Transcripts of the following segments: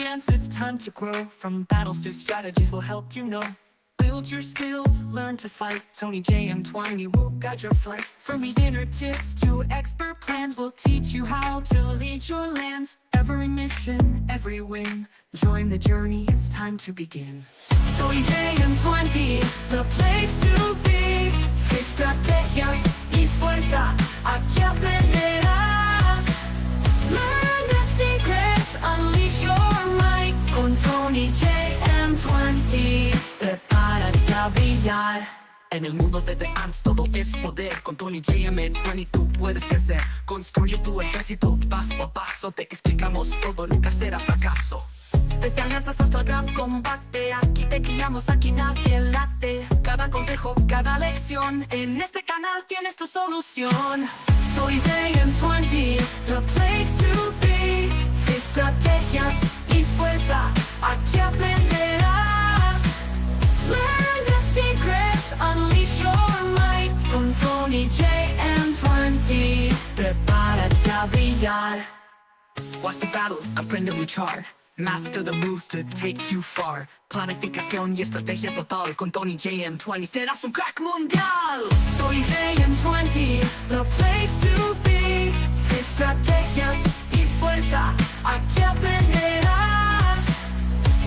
the ends, it's time to grow. From battles to strategies will help you know. Build your skills, learn to fight. Tony J and Twiney will guide your flight. From beginner tips to expert plans, we'll teach you how to lead your lands. Every mission, every win. Join the journey, it's time to begin. Tony J and Twiney, the place to be. Estrategias y fuerza, aquí aprenderás. Learn the secrets, unleash your might. Con Tony J and Twiney, prepárate a brillar. En el mundo de The Ants todo es poder. Con Tony JM20 tú puedes crecer. Construye tu ejército paso a paso. Te explicamos todo, nunca será fracaso. Desde alianzas hasta el gran combate, aquí te guiamos, aquí nadie late. Cada consejo, cada lección, en este canal tienes tu solución. Soy JM20, the place to be. Estrategias y fuerza, aquí aprenderás. Learn the secrets, unleash your might. Con Tony JM20, prepárate a brillar. Watch the battles, aprende a luchar. Master the moves to take you far. Planificación y estrategia total. Con Tony JM20 serás un crack mundial. Soy JM20, the place to be. Estrategias y fuerza, aquí aprenderás.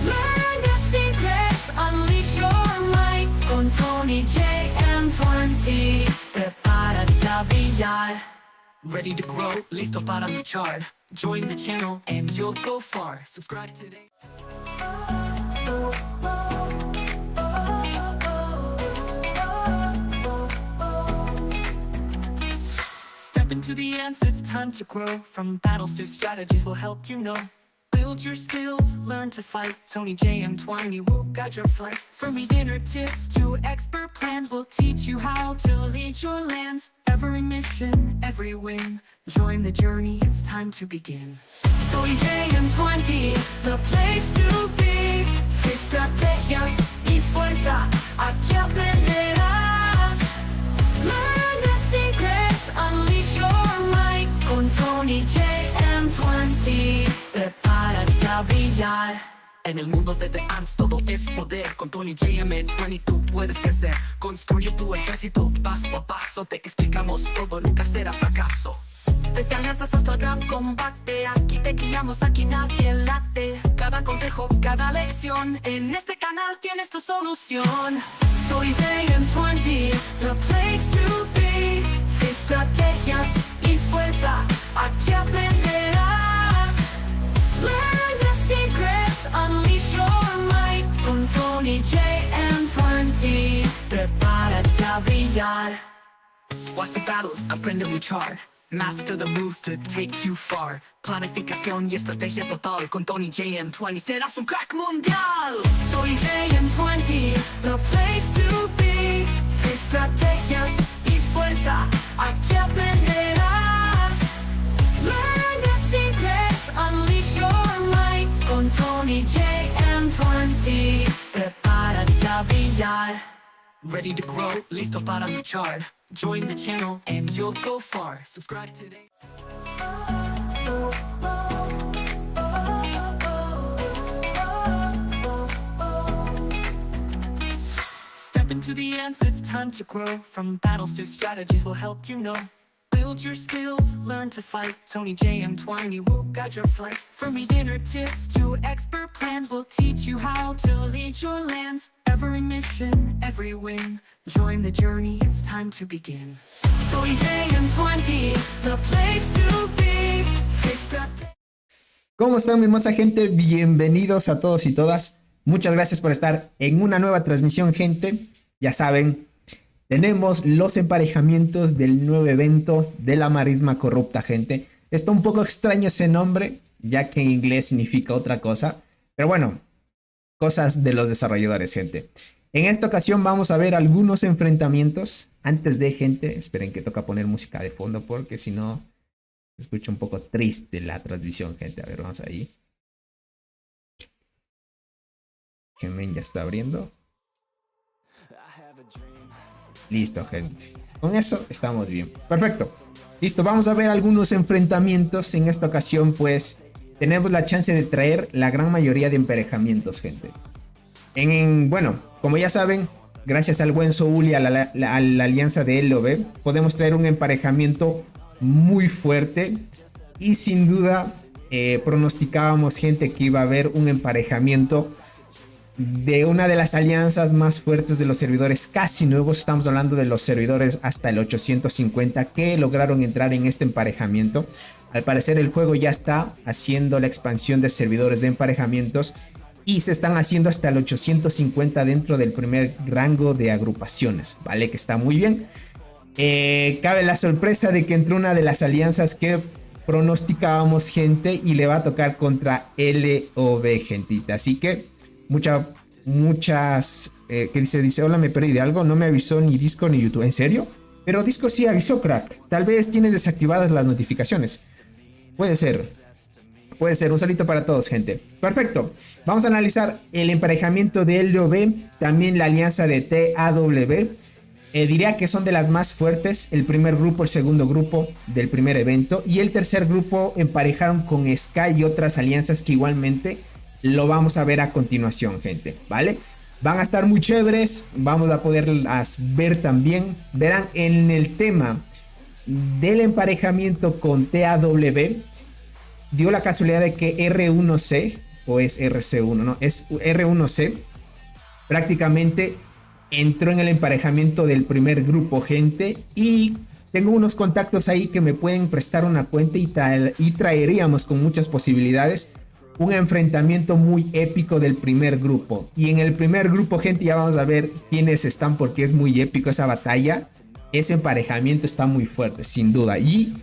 Learn the secrets, unleash your might. Con Tony JM20, prepárate a brillar. Ready to grow, listo para luchar. Join the channel and you'll go far. Subscribe today. Step into the ants, it's time to grow. From battles to strategies will help you know. Build your skills, learn to fight. Tony JM20 will guide your flight. From beginner tips to expert plans, we'll teach you how to lead your lands. Every mission, every win. Join the journey, it's time to begin. Soy JM20, the place to be. Estrategias y fuerza, aquí aprenderás. Learn the secrets, unleash your might. Con Tony JM20, prepárate a brillar. En el mundo de The Ants todo es poder. Con Tony JM20 tú puedes crecer. Construye tu ejército paso a paso. Te explicamos todo, nunca será fracaso. Desde alianzas hasta el gran combate, aquí te guiamos, aquí nadie late. Cada consejo, cada lección, en este canal tienes tu solución. Soy JM20, the place to be. Estrategias y fuerza, aquí aprenderás. Learn the secrets, unleash your might. Con Tony JM20, prepárate a brillar. Watch the battles, aprende a luchar. Master the moves to take you far. Planificación y estrategia total. Con Tony JM20 serás un crack mundial. Soy JM20, the place to be. Estrategias y fuerza, aquí aprenderás. Learn the secrets, unleash your might. Con Tony JM20, prepárate a brillar. Ready to grow, listo para luchar. Join the channel and you'll go far. Subscribe today. Step into the ants, it's time to grow. From battles to strategies will help you know. Build your skills, learn to fight. Tony JM20 will guide your flight. From beginner tips to expert plans, we'll teach you how to lead your lands. Every mission, every win. Join the journey, it's time to begin. Soy JM20, the place to be. ¿Cómo están, mi hermosa gente? Bienvenidos a todos y todas. Muchas gracias por estar en una nueva transmisión, gente. Ya saben, tenemos los emparejamientos del nuevo evento de la marisma corrupta, gente. Está un poco extraño ese nombre, ya que en inglés significa otra cosa. Pero bueno, cosas de los desarrolladores, gente. En esta ocasión vamos a ver algunos enfrentamientos. Antes de, gente, esperen que toca poner música de fondo porque si no se escucha un poco triste la transmisión, gente. A ver, vamos ahí. Gemen ya está abriendo. Listo, gente. Con eso estamos bien. Perfecto. Listo, vamos a ver algunos enfrentamientos. En esta ocasión, pues, tenemos la chance de traer la gran mayoría de emparejamientos, gente. Bueno, como ya saben, gracias al buen Soul y a la alianza de LOB, podemos traer un emparejamiento muy fuerte. Y sin duda, pronosticábamos, gente, que iba a haber un emparejamiento de una de las alianzas más fuertes de los servidores casi nuevos. Estamos hablando de los servidores hasta el 850 que lograron entrar en este emparejamiento. Al parecer el juego ya está haciendo la expansión de servidores de emparejamientos y se están haciendo hasta el 850 dentro del primer rango de agrupaciones, ¿vale? Que está muy bien. Cabe la sorpresa de que entró una de las alianzas que pronosticábamos, gente, y le va a tocar contra LOB, gentita. Así que muchas que dice, hola, me perdí de algo, no me avisó ni Discord ni YouTube. ¿En serio? Pero Discord sí avisó, crack. Tal vez tienes desactivadas las notificaciones. Puede ser, un salito para todos, gente. Perfecto, vamos a analizar el emparejamiento de LOB, también la alianza de TAW. Diría que son de las más fuertes. El primer grupo, el segundo grupo del primer evento y el tercer grupo emparejaron con Sky y otras alianzas que igualmente lo vamos a ver a continuación, gente, ¿vale? Van a estar muy chéveres, vamos a poderlas ver también. Verán, en el tema del emparejamiento con TAW, dio la casualidad de que R1C, o es RC1, no, es R1C, prácticamente entró en el emparejamiento del primer grupo, gente, y tengo unos contactos ahí que me pueden prestar una cuenta y traeríamos con muchas posibilidades un enfrentamiento muy épico del primer grupo. Y en el primer grupo, gente, ya vamos a ver quiénes están porque es muy épico esa batalla. Ese emparejamiento está muy fuerte, sin duda. Y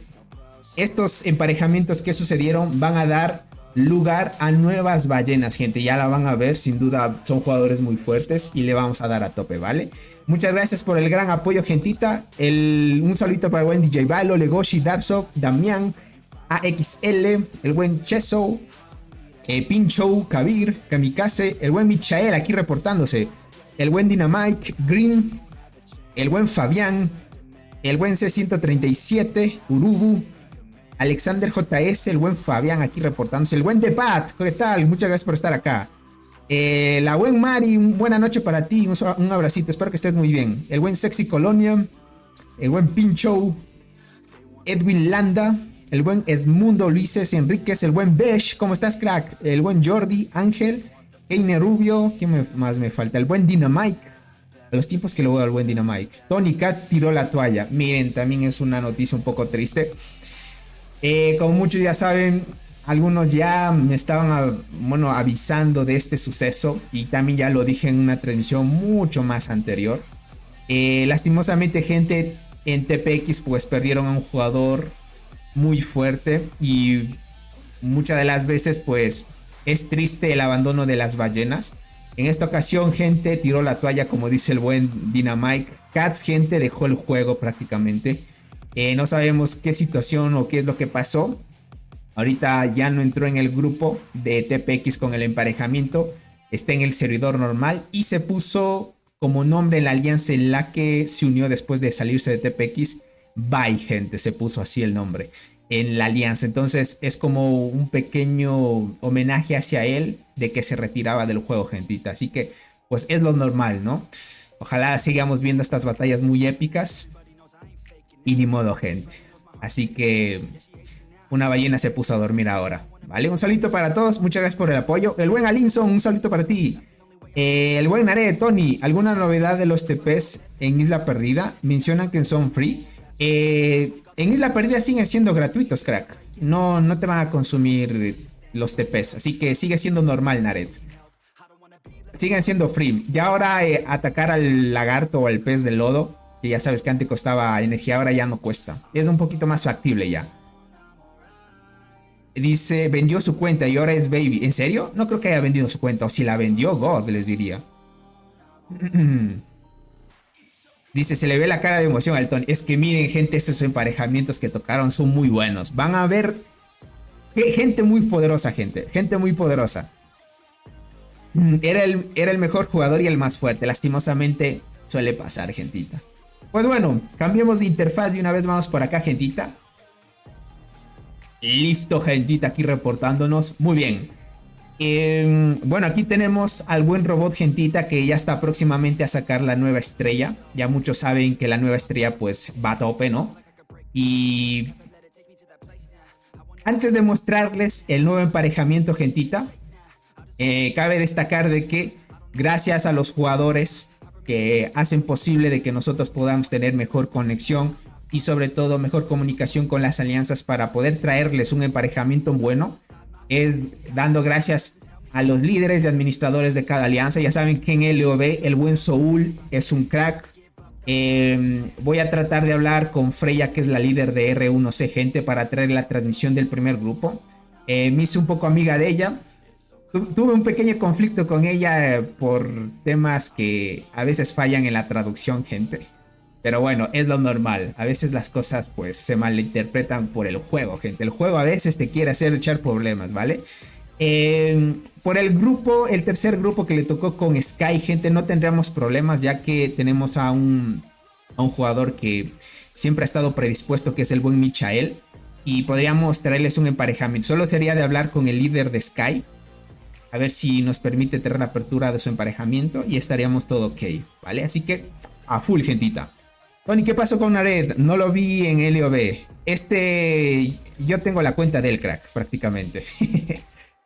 estos emparejamientos que sucedieron van a dar lugar a nuevas ballenas, gente. Ya la van a ver, sin duda son jugadores muy fuertes y le vamos a dar a tope, ¿vale? Muchas gracias por el gran apoyo, gentita. Un saludito para el buen DJ Valo, Legoshi, Darso, Damián, AXL, el buen Cheso, Pincho, Kabir, Kamikaze, el buen Michael aquí reportándose, el buen Dynamite, Green, el buen Fabián, el buen C137, Urubu, Alexander JS, el buen Fabián aquí reportándose, el buen Depat, ¿qué tal? Muchas gracias por estar acá. La buen Mari, buena noche para ti, un abracito, espero que estés muy bien. El buen Sexy Colonia, el buen Pincho, Edwin Landa, el buen Edmundo Luises Enríquez, el buen Besh, ¿cómo estás, crack? El buen Jordi, Ángel, Eine Rubio, ¿quién más me falta? El buen Dynamite, a los tiempos que lo veo al buen Dynamite. Tony Cat tiró la toalla, miren, también es una noticia un poco triste. Como muchos ya saben, algunos ya me estaban avisando de este suceso y también ya lo dije en una transmisión mucho más anterior. Lastimosamente, gente, en TPX pues perdieron a un jugador muy fuerte y muchas de las veces pues es triste el abandono de las ballenas. En esta ocasión, gente, tiró la toalla, como dice el buen Dynamite. Cats, gente, dejó el juego prácticamente. No sabemos qué situación o qué es lo que pasó. Ahorita ya no entró en el grupo de TPX con el emparejamiento. Está en el servidor normal y se puso como nombre en la alianza en la que se unió después de salirse de TPX. Bye, gente, se puso así el nombre en la alianza. Entonces es como un pequeño homenaje hacia él de que se retiraba del juego, gentita. Así que pues es lo normal, ¿no? Ojalá sigamos viendo estas batallas muy épicas. Y ni modo, gente. Así que una ballena se puso a dormir ahora, ¿vale? Un saludito para todos, muchas gracias por el apoyo. El buen Alinson, un saludito para ti. El buen Are, Tony, ¿alguna novedad de los TPs en Isla Perdida? Mencionan que son free. En Isla Perdida siguen siendo gratuitos, crack. No te van a consumir los TPs, así que sigue siendo normal, Naret. Siguen siendo free. Ya ahora atacar al lagarto o al pez de lodo, que ya sabes que antes costaba energía, ahora ya no cuesta. Es un poquito más factible ya. Dice, vendió su cuenta y ahora es baby. ¿En serio? No creo que haya vendido su cuenta. O si la vendió, God, les diría. Dice, se le ve la cara de emoción al Tony. Es que miren, gente, estos emparejamientos que tocaron son muy buenos. Van a ver gente muy poderosa, gente. Gente muy poderosa. Era el mejor jugador y el más fuerte. Lastimosamente suele pasar, gentita. Pues bueno, cambiemos de interfaz y una vez vamos por acá, gentita. Listo, gentita, aquí reportándonos. Muy bien. Bueno, aquí tenemos al buen robot, gentita, que ya está próximamente a sacar la nueva estrella. Ya muchos saben que la nueva estrella pues va a tope, ¿no? Y antes de mostrarles el nuevo emparejamiento, gentita, cabe destacar de que gracias a los jugadores que hacen posible de que nosotros podamos tener mejor conexión y sobre todo mejor comunicación con las alianzas para poder traerles un emparejamiento bueno, es dando gracias a los líderes y administradores de cada alianza. Ya saben que en LOB el buen Soul es un crack. Voy a tratar de hablar con Freya, que es la líder de R1C, gente, para traer la transmisión del primer grupo. Me hice un poco amiga de ella. Tuve un pequeño conflicto con ella por temas que a veces fallan en la traducción, gente. Pero bueno, es lo normal. A veces las cosas pues se malinterpretan por el juego, gente. El juego a veces te quiere hacer echar problemas, ¿vale? Por el grupo, el tercer grupo que le tocó con Sky, gente, no tendríamos problemas, ya que tenemos a un jugador que siempre ha estado predispuesto, que es el buen Michael, y podríamos traerles un emparejamiento. Solo sería de hablar con el líder de Sky, a ver si nos permite tener la apertura de su emparejamiento, y estaríamos todo ok, ¿vale? Así que a full, gentita. Tony, ¿qué pasó con Nared? No lo vi en LOB. Yo tengo la cuenta del crack, prácticamente.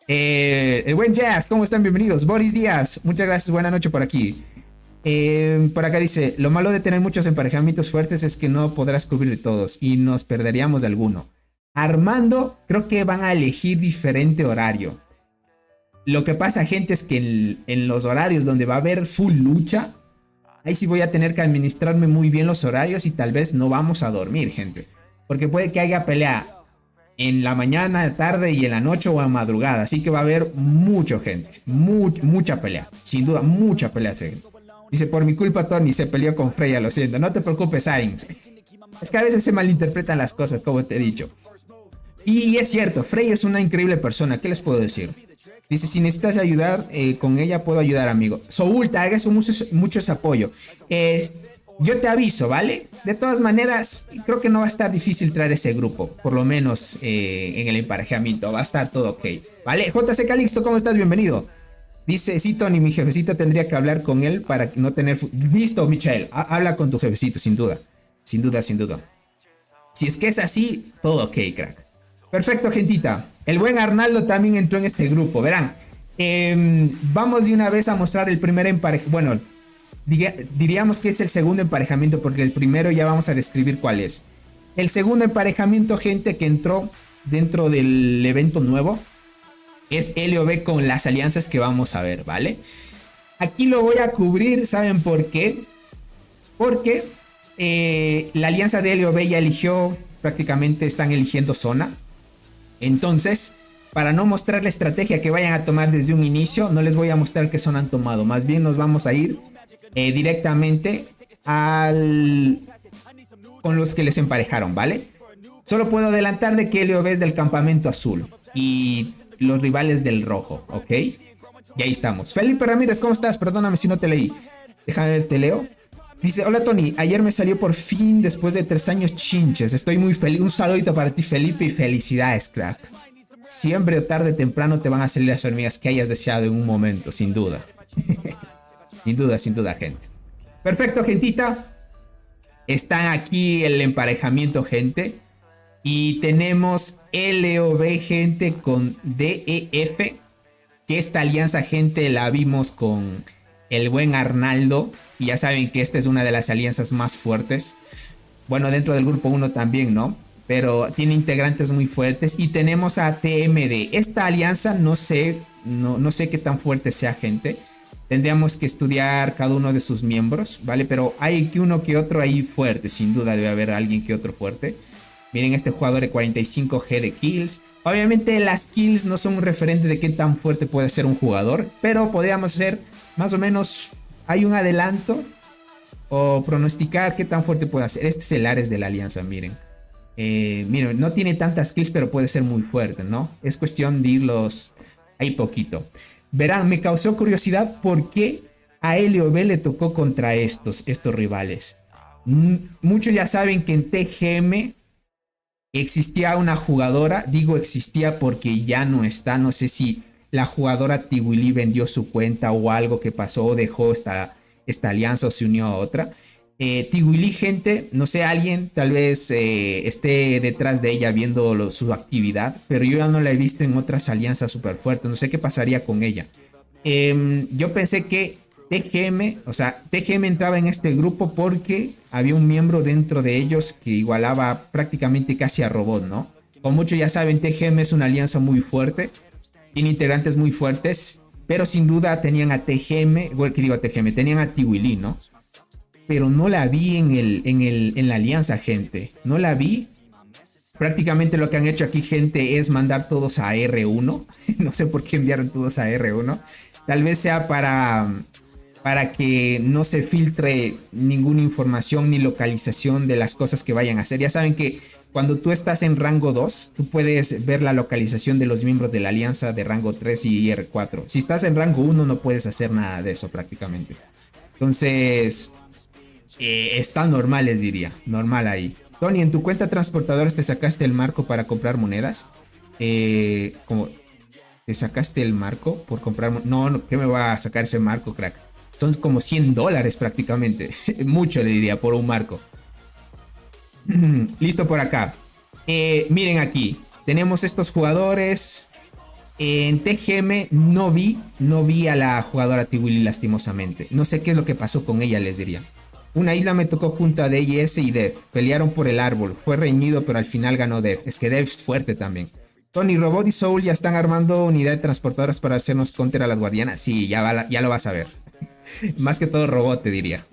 El buen Jazz, ¿cómo están? Bienvenidos. Boris Díaz, muchas gracias, buena noche por aquí. Por acá dice, lo malo de tener muchos emparejamientos fuertes es que no podrás cubrir todos y nos perderíamos de alguno. Armando, creo que van a elegir diferente horario. Lo que pasa, gente, es que en los horarios donde va a haber full lucha, ahí sí voy a tener que administrarme muy bien los horarios y tal vez no vamos a dormir, gente. Porque puede que haya pelea en la mañana, tarde y en la noche o a madrugada. Así que va a haber mucha gente. Mucha pelea. Sin duda, mucha pelea. Dice, por mi culpa Tony se peleó con Freya, lo siento. No te preocupes, Sainz. Es que a veces se malinterpretan las cosas, como te he dicho. Y es cierto, Freya es una increíble persona. ¿Qué les puedo decir? Dice, si necesitas ayudar con ella, puedo ayudar, amigo. Soul, te agradezco mucho ese apoyo. Yo te aviso, ¿vale? De todas maneras, creo que no va a estar difícil traer ese grupo. Por lo menos en el emparejamiento. Va a estar todo ok, ¿vale? JC Calixto, ¿cómo estás? Bienvenido. Dice, sí, Tony, mi jefecito tendría que hablar con él para no tener... Listo, Michael, habla con tu jefecito, sin duda. Sin duda, sin duda. Si es que es así, todo ok, crack. Perfecto, gentita. El buen Arnaldo también entró en este grupo. Verán, vamos de una vez a mostrar el primer emparejamiento. Bueno, diríamos que es el segundo emparejamiento, porque el primero ya vamos a describir cuál es. El segundo emparejamiento, gente, que entró dentro del evento nuevo es LOB con las alianzas que vamos a ver, ¿vale? Aquí lo voy a cubrir, ¿saben por qué? Porque la alianza de LOB ya eligió, prácticamente están eligiendo zona. Entonces, para no mostrar la estrategia que vayan a tomar desde un inicio, no les voy a mostrar qué zona han tomado. Más bien nos vamos a ir directamente con los que les emparejaron, ¿vale? Solo puedo adelantar de que LOB es del campamento azul y los rivales del rojo, ¿ok? Y ahí estamos. Felipe Ramírez, ¿cómo estás? Perdóname si no te leí. Déjame ver, te leo. Dice, hola Tony, ayer me salió por fin después de 3 años chinches. Estoy muy feliz. Un saludito para ti, Felipe, y felicidades, crack. Siempre o tarde o temprano te van a salir las hormigas que hayas deseado en un momento, sin duda. Sin duda, gente. Perfecto, gentita. Están aquí el emparejamiento, gente. Y tenemos LOB, gente, con DEF. Que esta alianza, gente, la vimos con el buen Arnaldo. Y ya saben que esta es una de las alianzas más fuertes. Bueno, dentro del grupo 1 también, ¿no? Pero tiene integrantes muy fuertes. Y tenemos a TMD. Esta alianza no sé qué tan fuerte sea, gente. Tendríamos que estudiar cada uno de sus miembros, ¿vale? Pero hay que uno que otro ahí fuerte. Sin duda debe haber alguien que otro fuerte. Miren este jugador de 45G de kills. Obviamente las kills no son un referente de qué tan fuerte puede ser un jugador. Pero podríamos hacer más o menos... Hay un adelanto o pronosticar qué tan fuerte puede ser. Este es el Ares de la alianza, miren. Miren, no tiene tantas kills, pero puede ser muy fuerte, ¿no? Es cuestión de irlos ahí poquito. Verán, me causó curiosidad por qué a LOB le tocó contra estos rivales. Muchos ya saben que en TGM existía una jugadora, digo existía porque ya no está, no sé si la jugadora Tiwili vendió su cuenta o algo que pasó, o dejó esta alianza o se unió a otra. Tiwili, gente, no sé, alguien tal vez esté detrás de ella viendo su actividad, pero yo ya no la he visto en otras alianzas súper fuertes, no sé qué pasaría con ella. Yo pensé que TGM, o sea, TGM entraba en este grupo porque había un miembro dentro de ellos que igualaba prácticamente casi a Robot, ¿no? Como muchos ya saben, TGM es una alianza muy fuerte, tiene integrantes muy fuertes, pero sin duda tenían a TGM, bueno, que digo a TGM, tenían a Tiwili, ¿no? Pero no la vi en la alianza, gente. No la vi. Prácticamente lo que han hecho aquí, gente, es mandar todos a R1. No sé por qué enviaron todos a R1. Tal vez sea para que no se filtre ninguna información ni localización de las cosas que vayan a hacer. Ya saben que cuando tú estás en rango 2, tú puedes ver la localización de los miembros de la alianza de rango 3 y R4. Si estás en rango 1 no puedes hacer nada de eso prácticamente. Entonces, está normal, les diría. Normal ahí. Tony, ¿en tu cuenta transportadores te sacaste el marco para comprar monedas? ¿Cómo? ¿Te sacaste el marco por comprar? No, ¿qué me va a sacar ese marco, crack? Son como $100 prácticamente. Mucho le diría por un marco. Listo por acá. Miren aquí. Tenemos estos jugadores. En TGM no vi a la jugadora Tiwili lastimosamente. No sé qué es lo que pasó con ella, les diría. Una isla me tocó junto a DIS y Dev. Pelearon por el árbol. Fue reñido, pero al final ganó Dev. Es que Dev es fuerte también. Tony, Robot y Soul ya están armando unidades transportadoras para hacernos counter a las guardianas. Sí, ya lo vas a ver. Más que todo Robot, te diría.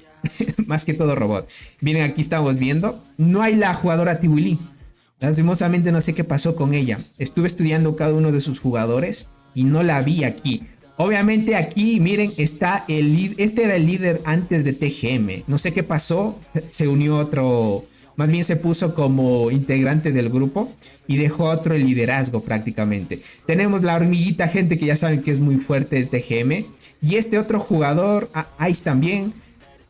Más que todo Robot. Miren, aquí estamos viendo. No hay la jugadora Tiwili. Lastimosamente no sé qué pasó con ella. Estuve estudiando cada uno de sus jugadores y no la vi aquí. Obviamente aquí, miren, está este era el líder antes de TGM. No sé qué pasó, se unió otro, más bien se puso como integrante del grupo y dejó otro el liderazgo prácticamente. Tenemos la hormiguita, gente, que ya saben que es muy fuerte de TGM. Y este otro jugador, Ice también.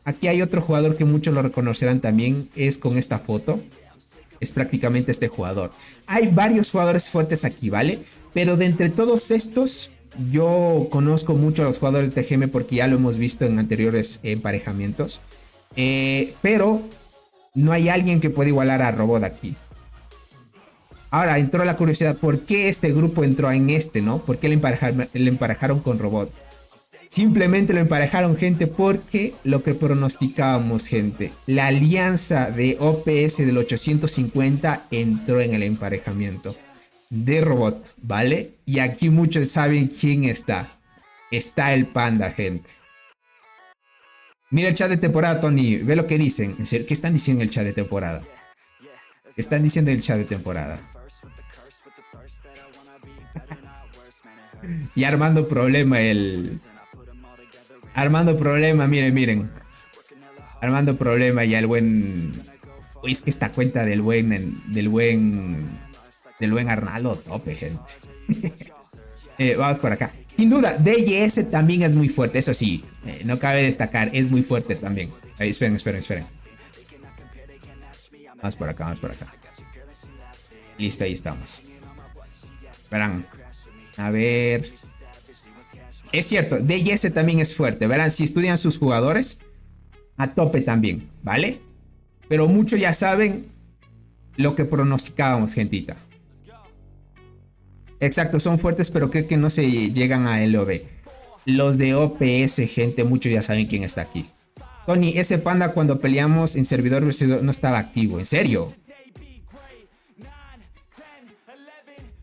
Aquí hay otro jugador que muchos lo reconocerán también, es con esta foto. Es prácticamente este jugador. Hay varios jugadores fuertes aquí, ¿vale? Pero de entre todos estos, yo conozco mucho a los jugadores de TGM porque ya lo hemos visto en anteriores emparejamientos. Pero no hay alguien que pueda igualar a Robot aquí. Ahora entró la curiosidad, ¿por qué este grupo entró en este, no? ¿Por qué le emparejaron con Robot? Simplemente lo emparejaron, gente, porque lo que pronosticábamos, gente. La alianza de OPS del 850 entró en el emparejamiento de Robot, ¿vale? Y aquí muchos saben quién está. Está el Panda, gente. Mira el chat de temporada, Tony. Ve lo que dicen. En serio, ¿qué están diciendo en el chat de temporada? ¿Qué están diciendo en el chat de temporada? Y armando problema Armando problema, miren. Armando problema ya el buen... Uy, es que esta cuenta del buen Arnaldo, tope, gente. Vamos por acá. Sin duda, DYS también es muy fuerte, eso sí. No cabe destacar, es muy fuerte también. Ahí, esperen. Vamos por acá. Listo, ahí estamos. Verán. A ver... Es cierto, DYS también es fuerte. Verán, si estudian sus jugadores, a tope también, ¿vale? Pero muchos ya saben lo que pronosticábamos, gentita. Exacto, son fuertes, pero creo que no se llegan a LOB. Los de OPS, gente, muchos ya saben quién está aquí. Tony, ese Panda cuando peleamos en servidor versus no estaba activo. ¿En serio?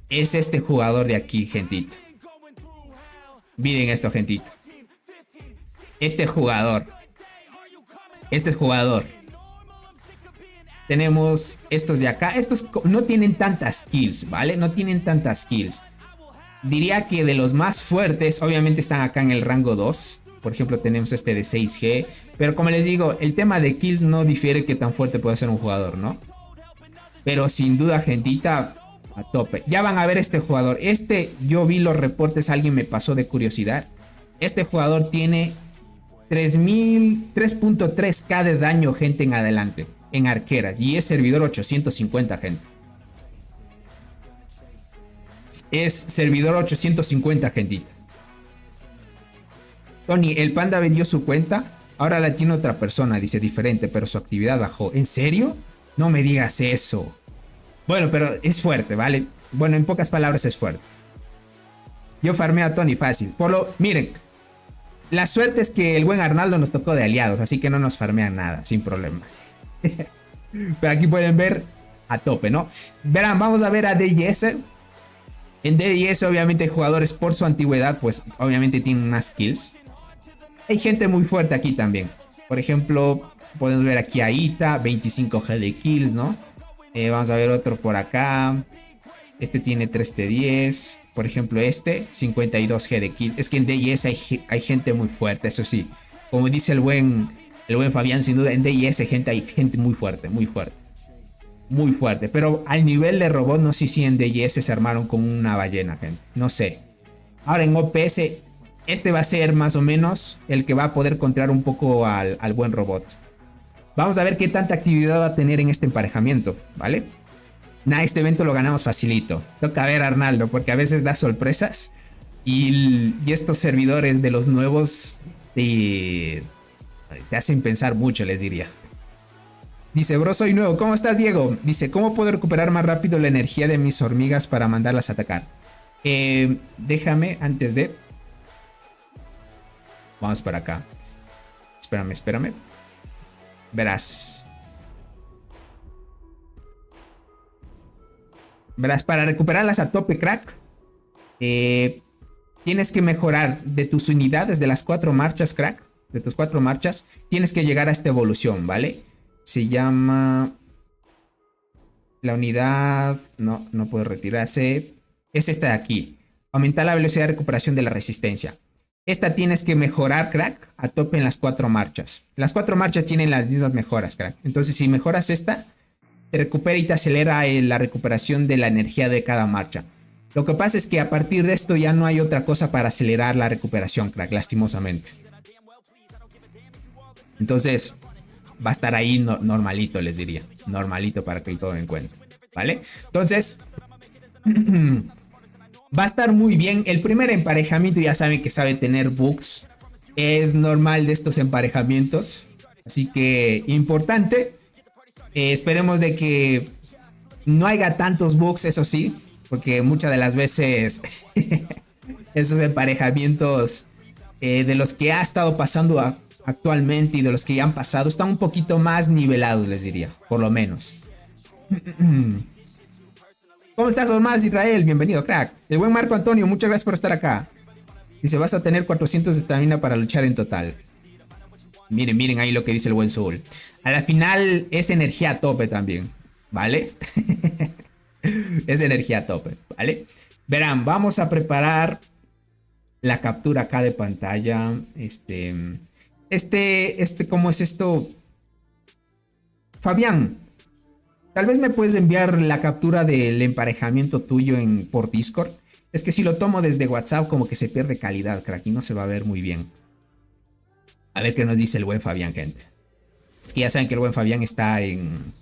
Es este jugador de aquí, gentita. Miren esto, gentito. Este jugador. Tenemos estos de acá. Estos no tienen tantas kills, ¿vale? No tienen tantas kills. Diría que de los más fuertes, obviamente están acá en el rango 2. Por ejemplo, tenemos este de 6G. Pero como les digo, el tema de kills no difiere que tan fuerte puede ser un jugador, ¿no? Pero sin duda, gentita... A tope. Ya van a ver este jugador. Yo vi los reportes, alguien me pasó de curiosidad. Este jugador tiene 3.3k de daño, gente, en adelante. En arqueras. Y es servidor 850, gente. Es servidor 850, gentita. Tony, el panda vendió su cuenta. Ahora la tiene otra persona, dice diferente, pero su actividad bajó. ¿En serio? No me digas eso. Bueno, pero es fuerte, ¿vale? Bueno, en pocas palabras es fuerte. Yo farmeo a Tony fácil. Miren, la suerte es que el buen Arnaldo nos tocó de aliados, así que no nos farmean nada, sin problema. Pero aquí pueden ver a tope, ¿no? Verán, vamos a ver a DIS. En DIS, obviamente, jugadores por su antigüedad, pues obviamente tienen más kills. Hay gente muy fuerte aquí también. Por ejemplo, podemos ver aquí a Ita, 25G de kills, ¿no? Vamos a ver otro por acá. Este tiene 3T10. Por ejemplo, este, 52G de kills. Es que en DIS hay gente muy fuerte, eso sí. Como dice el buen Fabián, sin duda, en DIS hay gente muy fuerte, muy fuerte. Muy fuerte. Pero al nivel de robot, no sé si en DIS se armaron con una ballena, gente. No sé. Ahora en OPS, este va a ser más o menos el que va a poder contrar un poco al buen robot. Vamos a ver qué tanta actividad va a tener en este emparejamiento, ¿vale? Nah, este evento lo ganamos facilito. Toca ver a Arnaldo, porque a veces da sorpresas. Y estos servidores de los nuevos te hacen pensar mucho, les diría. Dice, bro, soy nuevo. ¿Cómo estás, Diego? Dice, ¿cómo puedo recuperar más rápido la energía de mis hormigas para mandarlas a atacar? Déjame antes de... Vamos para acá. Espérame. Verás, para recuperarlas a tope, crack, tienes que mejorar de tus unidades, de las 4 marchas, crack. De tus 4 marchas, tienes que llegar a esta evolución, ¿vale? Se llama... La unidad... No puede retirarse. Es esta de aquí. Aumentar la velocidad de recuperación de la resistencia. Esta tienes que mejorar, crack, a tope en las 4 marchas. Las 4 marchas tienen las mismas mejoras, crack. Entonces, si mejoras esta, te recupera y te acelera la recuperación de la energía de cada marcha. Lo que pasa es que a partir de esto ya no hay otra cosa para acelerar la recuperación, crack, lastimosamente. Entonces, va a estar ahí normalito, les diría. Normalito para que lo tomen en cuenta, ¿vale? Entonces... va a estar muy bien. El primer emparejamiento ya saben que sabe tener bugs. Es normal de estos emparejamientos. Así que importante. Esperemos de que no haya tantos bugs, eso sí. Porque muchas de las veces esos emparejamientos de los que ha estado pasando actualmente y de los que ya han pasado están un poquito más nivelados, les diría. Por lo menos. ¿Cómo estás, Ormaz Israel? Bienvenido, crack. El buen Marco Antonio, muchas gracias por estar acá. Dice, vas a tener 400 de estamina para luchar en total. Miren ahí lo que dice el buen Soul. A la final es energía a tope también, ¿vale? Es energía a tope, ¿vale? Verán, vamos a preparar la captura acá de pantalla. ¿Cómo es esto? Fabián, tal vez me puedes enviar la captura del emparejamiento tuyo por Discord. Es que si lo tomo desde WhatsApp como que se pierde calidad, crack, y no se va a ver muy bien. A ver qué nos dice el buen Fabián, gente. Es que ya saben que el buen Fabián está en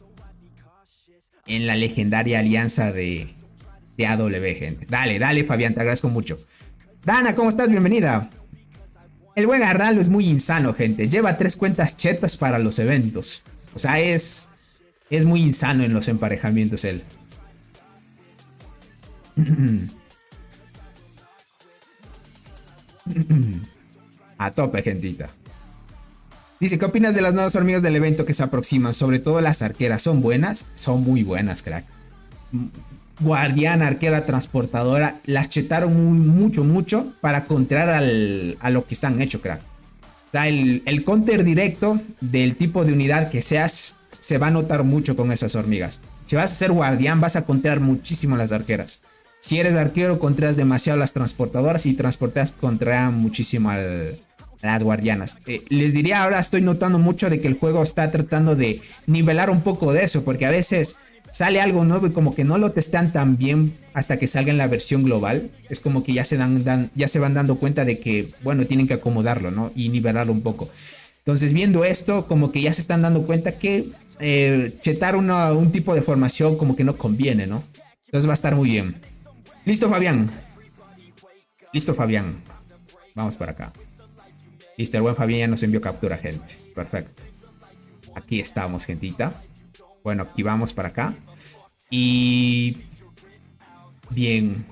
la legendaria alianza de AW, gente. Dale, Fabián, te agradezco mucho. Dana, ¿cómo estás? Bienvenida. El buen Arnaldo es muy insano, gente. Lleva 3 cuentas chetas para los eventos. O sea, es muy insano en los emparejamientos él. A tope, gentita. Dice, ¿qué opinas de las nuevas hormigas del evento que se aproximan? Sobre todo las arqueras. ¿Son buenas? Son muy buenas, crack. Guardiana, arquera, transportadora. Las chetaron mucho para contrar a lo que están hecho, crack. O sea, el counter directo del tipo de unidad que seas se va a notar mucho con esas hormigas. Si vas a ser guardián, vas a contrar muchísimo las arqueras. Si eres arquero, contras demasiado las transportadoras y transportas contra muchísimo a las guardianas. Les diría, ahora estoy notando mucho de que el juego está tratando de nivelar un poco de eso, porque a veces sale algo nuevo y como que no lo testean tan bien hasta que salga en la versión global. Es como que ya se van dando cuenta de que, bueno, tienen que acomodarlo, ¿no? Y nivelarlo un poco. Entonces, viendo esto, como que ya se están dando cuenta que chetar un tipo de formación como que no conviene, ¿no? Entonces va a estar muy bien. Listo, Fabián. Listo, Fabián. Vamos para acá. Listo, el buen Fabián ya nos envió captura, gente. Perfecto. Aquí estamos, gentita. Bueno, aquí vamos para acá. Y... bien.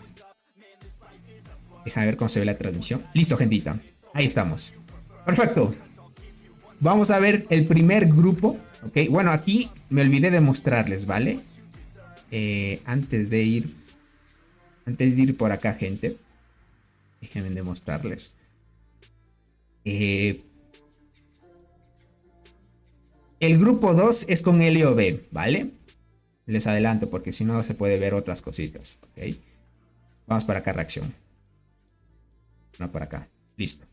Déjame ver cómo se ve la transmisión. Listo, gentita. Ahí estamos. Perfecto. Vamos a ver el primer grupo. Ok, bueno, aquí me olvidé de mostrarles, ¿vale? Antes de ir por acá, gente. Déjenme demostrarles. El grupo 2 es con LOB, ¿vale? Les adelanto porque si no se puede ver otras cositas. ¿Ok? Vamos para acá, reacción. No, para acá. Listo.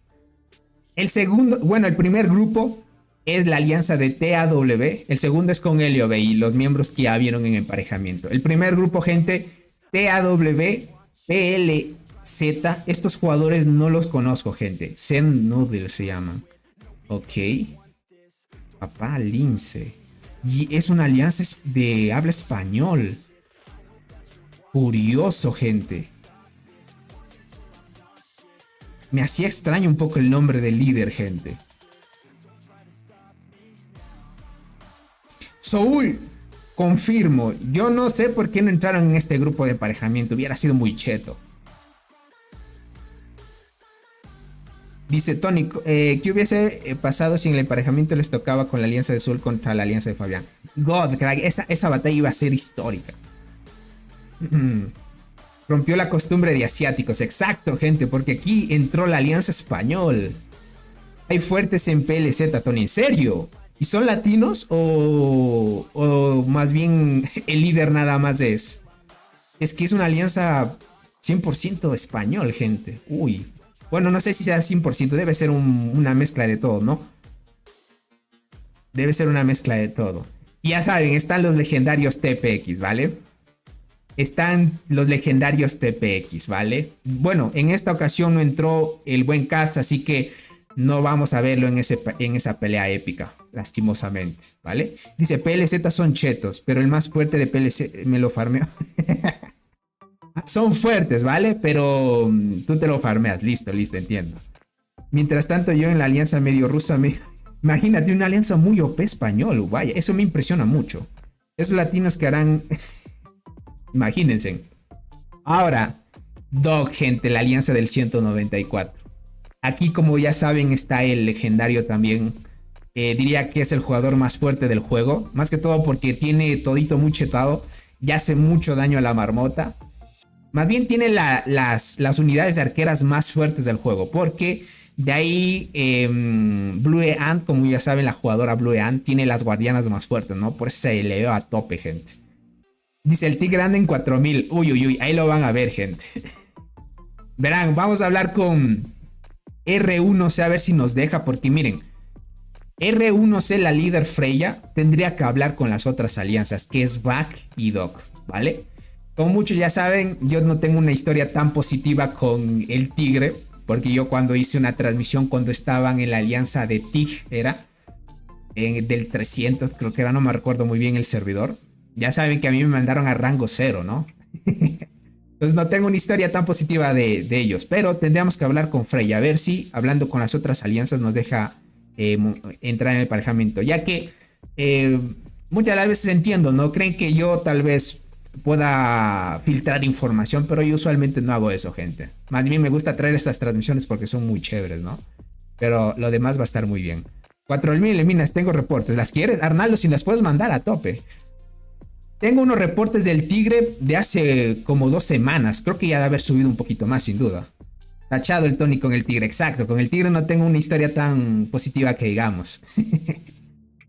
El segundo, bueno, el primer grupo es la alianza de TAW. El segundo es con LOB y los miembros que ya vieron en emparejamiento. El primer grupo, gente, TAW, PLZ. Estos jugadores no los conozco, gente. Zen Noodle se llaman. Ok. Papá Lince. Y es una alianza de habla español. Curioso, gente. Me hacía extraño un poco el nombre del líder, gente. Soul, confirmo. Yo no sé por qué no entraron en este grupo de emparejamiento. Hubiera sido muy cheto. Dice Tony, ¿qué hubiese pasado si en el emparejamiento les tocaba con la alianza de Soul contra la alianza de Fabián? God, crack, esa batalla iba a ser histórica. Rompió la costumbre de asiáticos. Exacto, gente, porque aquí entró la alianza español. Hay fuertes en PLZ, Tony. ¿En serio? ¿Y son latinos o más bien el líder nada más es? Es que es una alianza 100% español, gente. Uy. Bueno, no sé si sea 100%. Debe ser una mezcla de todo, ¿no? Debe ser una mezcla de todo. Y ya saben, están los legendarios TPX, ¿vale? Están los legendarios TPX, ¿vale? Bueno, en esta ocasión no entró el buen Katz, así que no vamos a verlo en esa pelea épica, lastimosamente, ¿vale? Dice, PLZ son chetos, pero el más fuerte de PLZ me lo farmeo. Son fuertes, ¿vale? Pero tú te lo farmeas, listo, entiendo. Mientras tanto, yo en la alianza medio rusa, imagínate una alianza muy OP español, vaya, eso me impresiona mucho. Esos latinos que harán... Imagínense. Ahora, Dog, gente, la alianza del 194. Aquí, como ya saben, está el legendario también. Diría que es el jugador más fuerte del juego. Más que todo porque tiene todito muy chetado. Y hace mucho daño a la marmota. Más bien tiene las unidades de arqueras más fuertes del juego. Porque de ahí Blue Ant, como ya saben, la jugadora Blue Ant tiene las guardianas más fuertes, ¿no? Por eso se elevó a tope, gente. Dice el tigre anda en 4000. Uy, ahí lo van a ver, gente. Verán, vamos a hablar con R1C a ver si nos deja. Porque miren, R1C, la líder Freya, tendría que hablar con las otras alianzas, que es Back y Doc, ¿vale? Como muchos ya saben, yo no tengo una historia tan positiva con el tigre. Porque yo cuando hice una transmisión, cuando estaban en la alianza de TIG, era del 300, creo que era, no me recuerdo muy bien el servidor. Ya saben que a mí me mandaron a rango 0, ¿no? Entonces no tengo una historia tan positiva de ellos. Pero tendríamos que hablar con Freya. A ver si hablando con las otras alianzas nos deja entrar en el emparejamiento. Ya que muchas de las veces entiendo, ¿no? Creen que yo tal vez pueda filtrar información. Pero yo usualmente no hago eso, gente. Más bien me gusta traer estas transmisiones porque son muy chéveres, ¿no? Pero lo demás va a estar muy bien. 4000 minas, tengo reportes. ¿Las quieres? Arnaldo, si las puedes mandar a tope. Tengo unos reportes del tigre de hace como 2 semanas. Creo que ya debe haber subido un poquito más, sin duda. Tachado el Tony con el tigre. Exacto, con el tigre no tengo una historia tan positiva que digamos.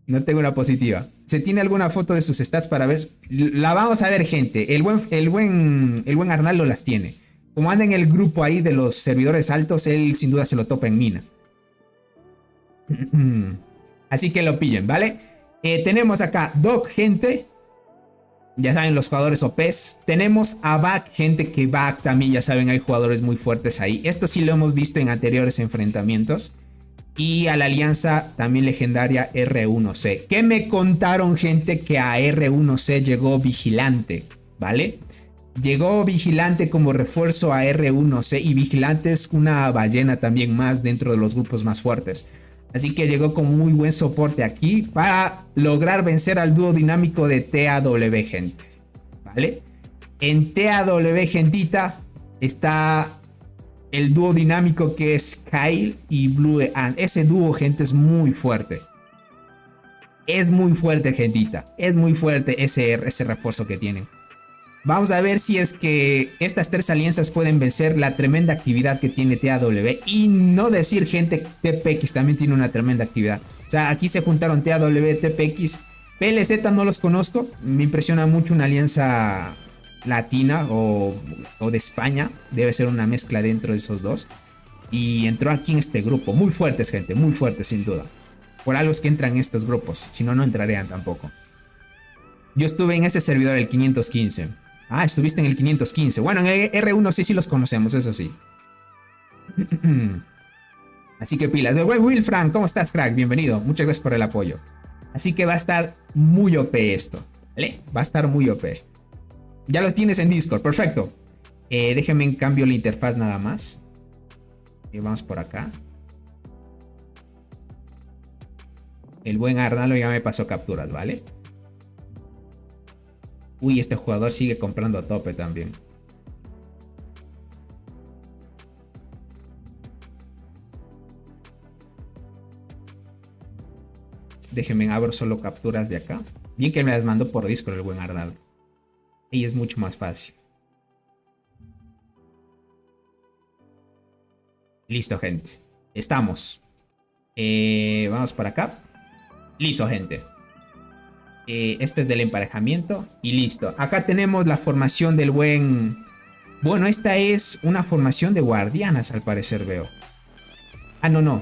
No tengo una positiva. ¿Se tiene alguna foto de sus stats para ver? La vamos a ver, gente. El buen Arnaldo las tiene. Como anda en el grupo ahí de los servidores altos, él sin duda se lo topa en mina. Así que lo pillen, ¿vale? Tenemos acá Doc, gente. Ya saben, los jugadores OPs. Tenemos a Back, gente, que Back también, ya saben, hay jugadores muy fuertes ahí. Esto sí lo hemos visto en anteriores enfrentamientos. Y a la alianza también legendaria R1C. ¿Qué me contaron, gente? Que a R1C llegó Vigilante, ¿vale? Llegó Vigilante como refuerzo a R1C y Vigilante es una ballena también más dentro de los grupos más fuertes. Así que llegó con muy buen soporte aquí para lograr vencer al dúo dinámico de TAW, gente. ¿Vale? En TAW, gentita, está el dúo dinámico que es Kyle y Blue Ant. Ese dúo, gente, es muy fuerte. Es muy fuerte, gentita. Es muy fuerte ese refuerzo que tienen. Vamos a ver si es que estas tres alianzas pueden vencer la tremenda actividad que tiene TAW. Y no decir, gente, TPX también tiene una tremenda actividad. O sea, aquí se juntaron TAW, TPX. PLZ no los conozco. Me impresiona mucho una alianza latina o de España. Debe ser una mezcla dentro de esos dos. Y entró aquí en este grupo. Muy fuertes, gente. Muy fuertes, sin duda. Por algo es que entran en estos grupos. Si no, no entrarían tampoco. Yo estuve en ese servidor, el 515. Ah, estuviste en el 515. Bueno, en el R1 sí los conocemos, eso sí. Así que pilas. Will Frank, ¿cómo estás, crack? Bienvenido. Muchas gracias por el apoyo. Así que va a estar muy OP esto. ¿Vale? Va a estar muy OP. Ya lo tienes en Discord. Perfecto. Déjenme en cambio la interfaz nada más. Y vamos por acá. El buen Arnaldo ya me pasó capturas, ¿vale? Uy, este jugador sigue comprando a tope también. Déjenme abro solo capturas de acá. Bien que me las mandó por Discord el buen Arnaldo. Y es mucho más fácil. Listo, gente. Estamos. Vamos para acá. Listo, gente. Este es del emparejamiento y listo. Acá tenemos la formación del buen... Bueno, esta es una formación de guardianas, al parecer veo. Ah, no.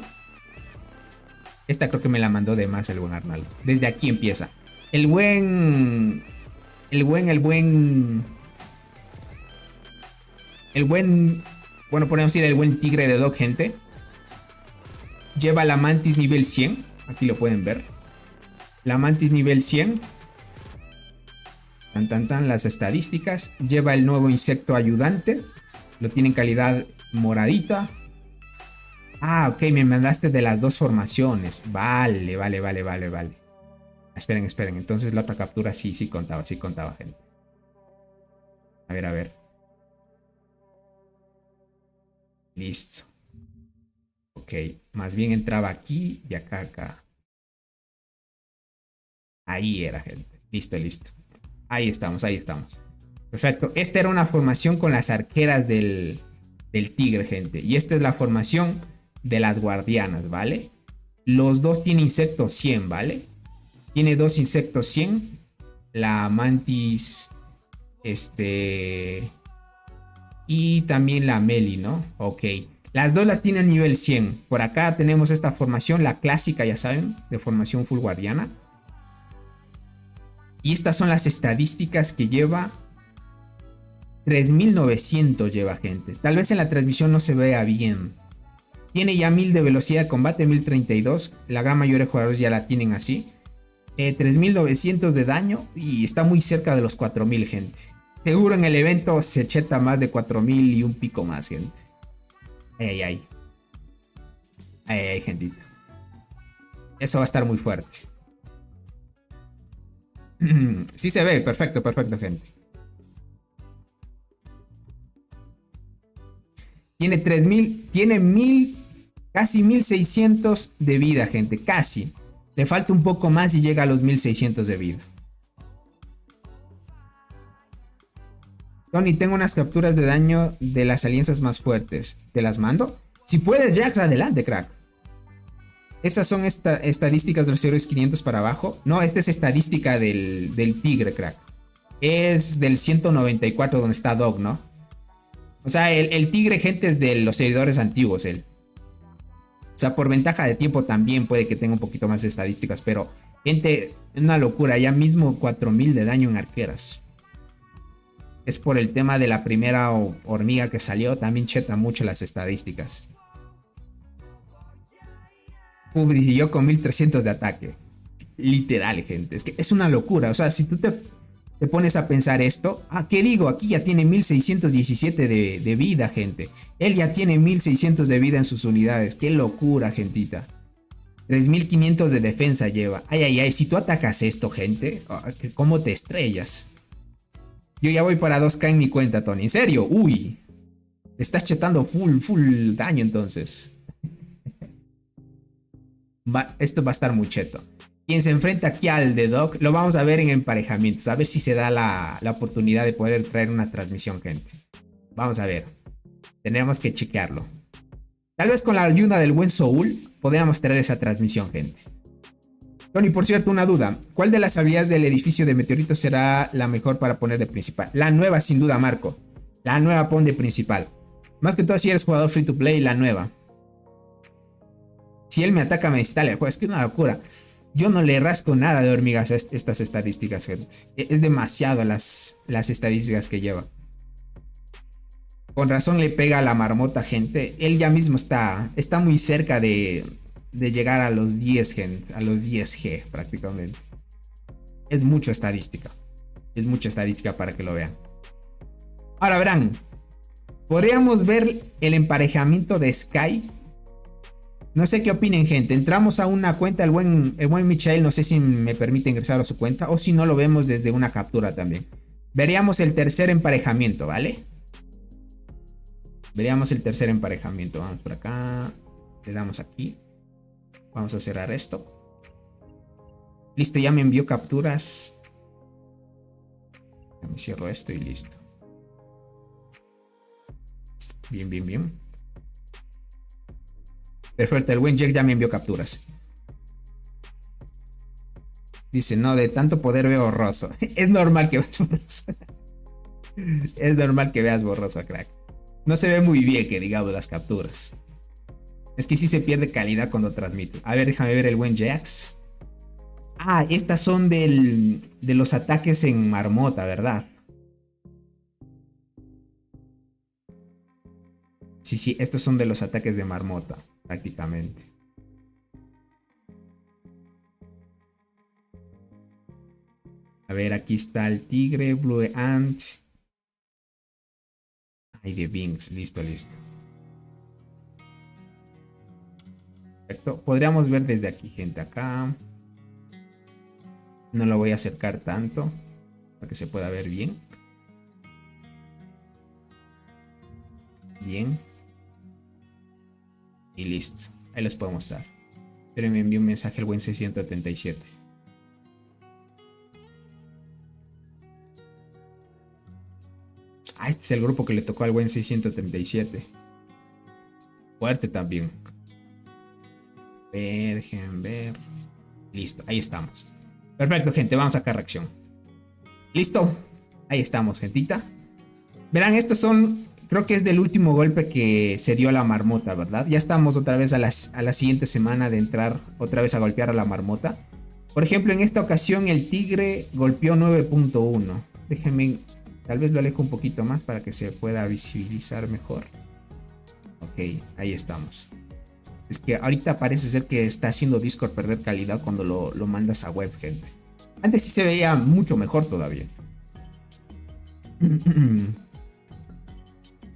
Esta creo que me la mandó de más el buen Arnaldo. Desde aquí empieza. El buen... Bueno, podemos decir el buen tigre de Dog, gente. Lleva la mantis nivel 100. Aquí lo pueden ver. La mantis nivel 100. Las estadísticas. Lleva el nuevo insecto ayudante. Lo tiene en calidad moradita. Ah, ok, me mandaste de las dos formaciones. Vale. Esperen. Entonces la otra captura sí contaba, gente. A ver. Listo. Ok, más bien entraba aquí y acá. Ahí era, gente. Listo. Ahí estamos. Perfecto. Esta era una formación con las arqueras del tigre, gente. Y esta es la formación de las guardianas, ¿vale? Los dos tienen insectos 100, ¿vale? Tiene dos insectos 100. La mantis... Y también la Meli, ¿no? Ok. Las dos las tienen nivel 100. Por acá tenemos esta formación, la clásica, ya saben, de formación full guardiana. Y estas son las estadísticas que lleva. 3900 lleva, gente. Tal vez en la transmisión no se vea bien. Tiene ya 1000 de velocidad de combate, 1032. La gran mayoría de jugadores ya la tienen así. 3900 de daño y está muy cerca de los 4000, gente. Seguro en el evento se cheta más de 4000 y un pico más, gente. Ay, gentita. Eso va a estar muy fuerte. Sí se ve, perfecto, gente. Tiene 3000, tiene 1000, casi 1600 de vida, gente, casi. Le falta un poco más y llega a los 1600 de vida. Tony, tengo unas capturas de daño de las alianzas más fuertes. ¿Te las mando? Si puedes, Jax, adelante, crack. Esas son estadísticas de los héroes 500 para abajo. No, esta es estadística del tigre, crack. Es del 194 donde está Dog, ¿no? O sea, el tigre, gente, es de los seguidores antiguos, él. O sea, por ventaja de tiempo también puede que tenga un poquito más de estadísticas. Pero, gente, es una locura. Ya mismo 4000 de daño en arqueras. Es por el tema de la primera hormiga que salió. También cheta mucho las estadísticas. Y yo con 1300 de ataque. Literal, gente. Es que es una locura. O sea, si tú te te pones a pensar esto. Ah, ¿qué digo? Aquí ya tiene 1617 de vida, gente. Él ya tiene 1600 de vida en sus unidades. ¡Qué locura, gentita! 3500 de defensa lleva. Ay, ay, ay. Si tú atacas esto, gente, ¿cómo te estrellas? Yo ya voy para 2K en mi cuenta, Tony. ¿En serio? Uy. Estás chetando full daño entonces. Esto va a estar muy cheto. Quien se enfrenta aquí al The Dog, lo vamos a ver en emparejamientos. A ver si se da la oportunidad de poder traer una transmisión, gente. Vamos a ver. Tendremos que chequearlo. Tal vez con la ayuda del buen Soul podríamos traer esa transmisión, gente. Tony, por cierto, una duda. ¿Cuál de las habilidades del edificio de meteoritos será la mejor para poner de principal? La nueva, sin duda, Marco. La nueva pon de principal. Más que todo si eres jugador free to play, la nueva. Si él me ataca, me instala el juego. Es que es una locura. Yo no le rasco nada de hormigas a estas estadísticas, gente. Es demasiado las estadísticas que lleva. Con razón le pega a la marmota, gente. Él ya mismo está muy cerca de llegar a los 10, gente. A los 10G, prácticamente. Es mucha estadística. Es mucha estadística para que lo vean. Ahora verán. Podríamos ver el emparejamiento de Sky. No sé qué opinen, gente. Entramos a una cuenta, el buen Michael, no sé si me permite ingresar a su cuenta o si no lo vemos desde una captura también. Veríamos el tercer emparejamiento, ¿vale? Veríamos el tercer emparejamiento. Vamos por acá. Le damos aquí. Vamos a cerrar esto. Listo, ya me envió capturas. Ya me cierro esto y listo. Bien, bien, bien. Perfecto, el buen Jack ya me envió capturas. Dice, no, de tanto poder veo borroso. Es normal que veas borroso. Es normal que veas borroso, crack. No se ve muy bien que digamos las capturas. Es que sí se pierde calidad cuando transmite. A ver, déjame ver el buen Jax. Ah, estas son de los ataques en marmota, ¿verdad? Sí, sí, estos son de los ataques de marmota. Prácticamente. A ver, aquí está el tigre, Blue Ant. Ay, de Binks. Listo, listo. Perfecto. Podríamos ver desde aquí, gente. Acá. No lo voy a acercar tanto para que se pueda ver bien. Bien. Y listo. Ahí les puedo mostrar. Pero me envió un mensaje el buen 677. Ah, este es el grupo que le tocó al buen 637. Fuerte también. Dejen ver. Listo, ahí estamos. Perfecto, gente. Vamos a sacar reacción. Listo. Ahí estamos, gentita. Verán, estos son... Creo que es del último golpe que se dio a la marmota, ¿verdad? Ya estamos otra vez a la siguiente semana de entrar otra vez a golpear a la marmota. Por ejemplo, en esta ocasión el tigre golpeó 9.1. Déjenme, tal vez lo alejo un poquito más para que se pueda visibilizar mejor. Ok, ahí estamos. Es que ahorita parece ser que está haciendo Discord perder calidad cuando lo mandas a web, gente. Antes sí se veía mucho mejor todavía.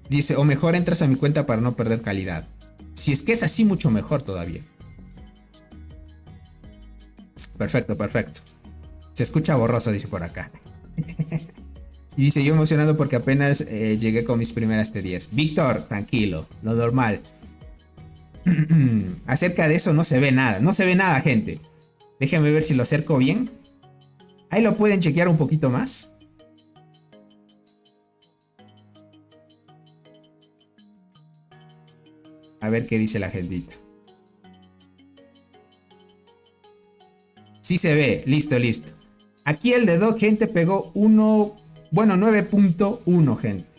Dice, o mejor entras a mi cuenta para no perder calidad. Si es que es así, mucho mejor todavía. Perfecto, perfecto. Se escucha borroso, dice por acá. Y dice, yo emocionado porque apenas llegué con mis primeras T10. Víctor, tranquilo, lo normal. Acerca de eso no se ve nada. No se ve nada, gente. Déjenme ver si lo acerco bien. Ahí lo pueden chequear un poquito más. A ver qué dice la gentita. Sí se ve. Listo, listo. Aquí el de Dog, gente, pegó 9.1, gente.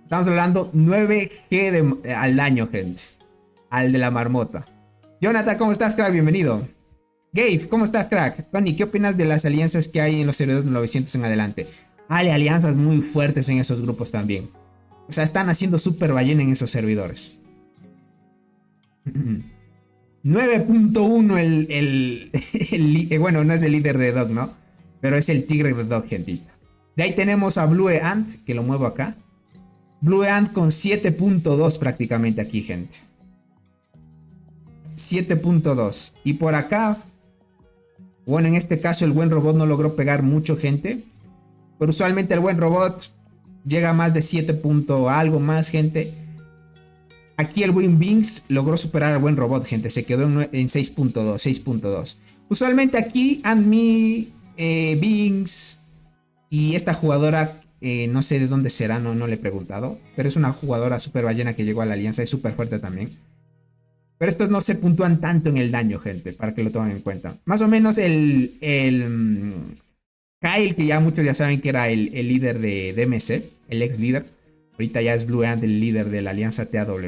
Estamos hablando 9G al daño, gente. Al de la marmota. Jonathan, ¿cómo estás, crack? Bienvenido. Gabe, ¿cómo estás, crack? Tony, ¿qué opinas de las alianzas que hay en los servidores 900 en adelante? Hay alianzas muy fuertes en esos grupos también. O sea, están haciendo super ballena en esos servidores. 9.1 bueno, no es el líder de Dog, ¿no? Pero es el tigre de Dog, gentita. De ahí tenemos a Blue Ant, que lo muevo acá. Blue Ant con 7.2 prácticamente aquí, gente. 7.2. Y por acá, bueno, en este caso el buen robot no logró pegar mucho, gente. Pero usualmente el buen robot llega a más de 7 algo más, gente. Aquí el buen Binks logró superar al buen robot, gente. Se quedó en 6.2. Usualmente aquí Anmi, Binks y esta jugadora, no sé de dónde será, no le he preguntado. Pero es una jugadora super ballena que llegó a la alianza. Es súper fuerte también. Pero estos no se puntúan tanto en el daño, gente, para que lo tomen en cuenta. Más o menos el Kyle, que ya muchos ya saben que era el líder de DMC, el ex líder. Ahorita ya es Blue Ant el líder de la alianza TAW.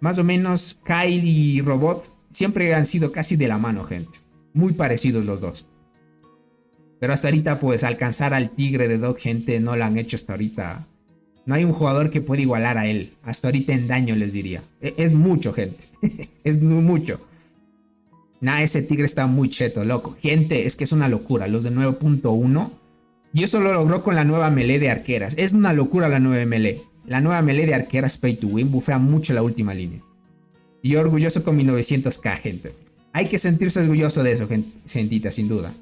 Más o menos Kyle y Robot siempre han sido casi de la mano, gente. Muy parecidos los dos. Pero hasta ahorita, pues, alcanzar al tigre de Dog, gente, no lo han hecho hasta ahorita. No hay un jugador que pueda igualar a él. Hasta ahorita en daño, les diría. Es mucho, gente. Es mucho. Nah, ese tigre está muy cheto, loco. Gente, es que es una locura. Los de 9.1. Y eso lo logró con la nueva melee de arqueras. Es una locura la nueva melee. La nueva melee de arqueras Pay to Win bufea mucho la última línea. Y yo orgulloso con mi 900k, gente. Hay que sentirse orgulloso de eso, gentita, sin duda.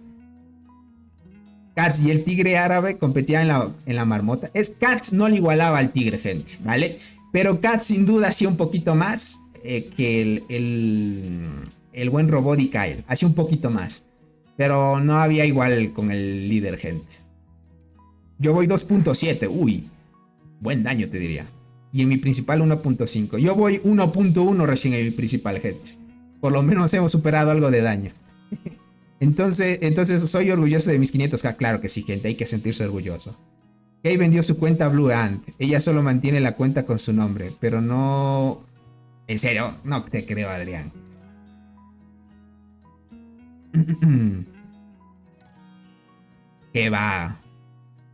Cats y el tigre árabe competían en la marmota. Cats no le igualaba al tigre, gente, ¿vale? Pero Cats sin duda hacía un poquito más que el buen robot y Kyle. Hacía un poquito más. Pero no había igual con el líder, gente. Yo voy 2.7. Uy, buen daño te diría. Y en mi principal 1.5. Yo voy 1.1 recién en mi principal, gente. Por lo menos hemos superado algo de daño. Entonces soy orgulloso de mis 500k. Claro que sí, gente, hay que sentirse orgulloso. Kay vendió su cuenta a Blue Ant. Ella solo mantiene la cuenta con su nombre. Pero no... En serio, no te creo, Adrián. ¿Qué va?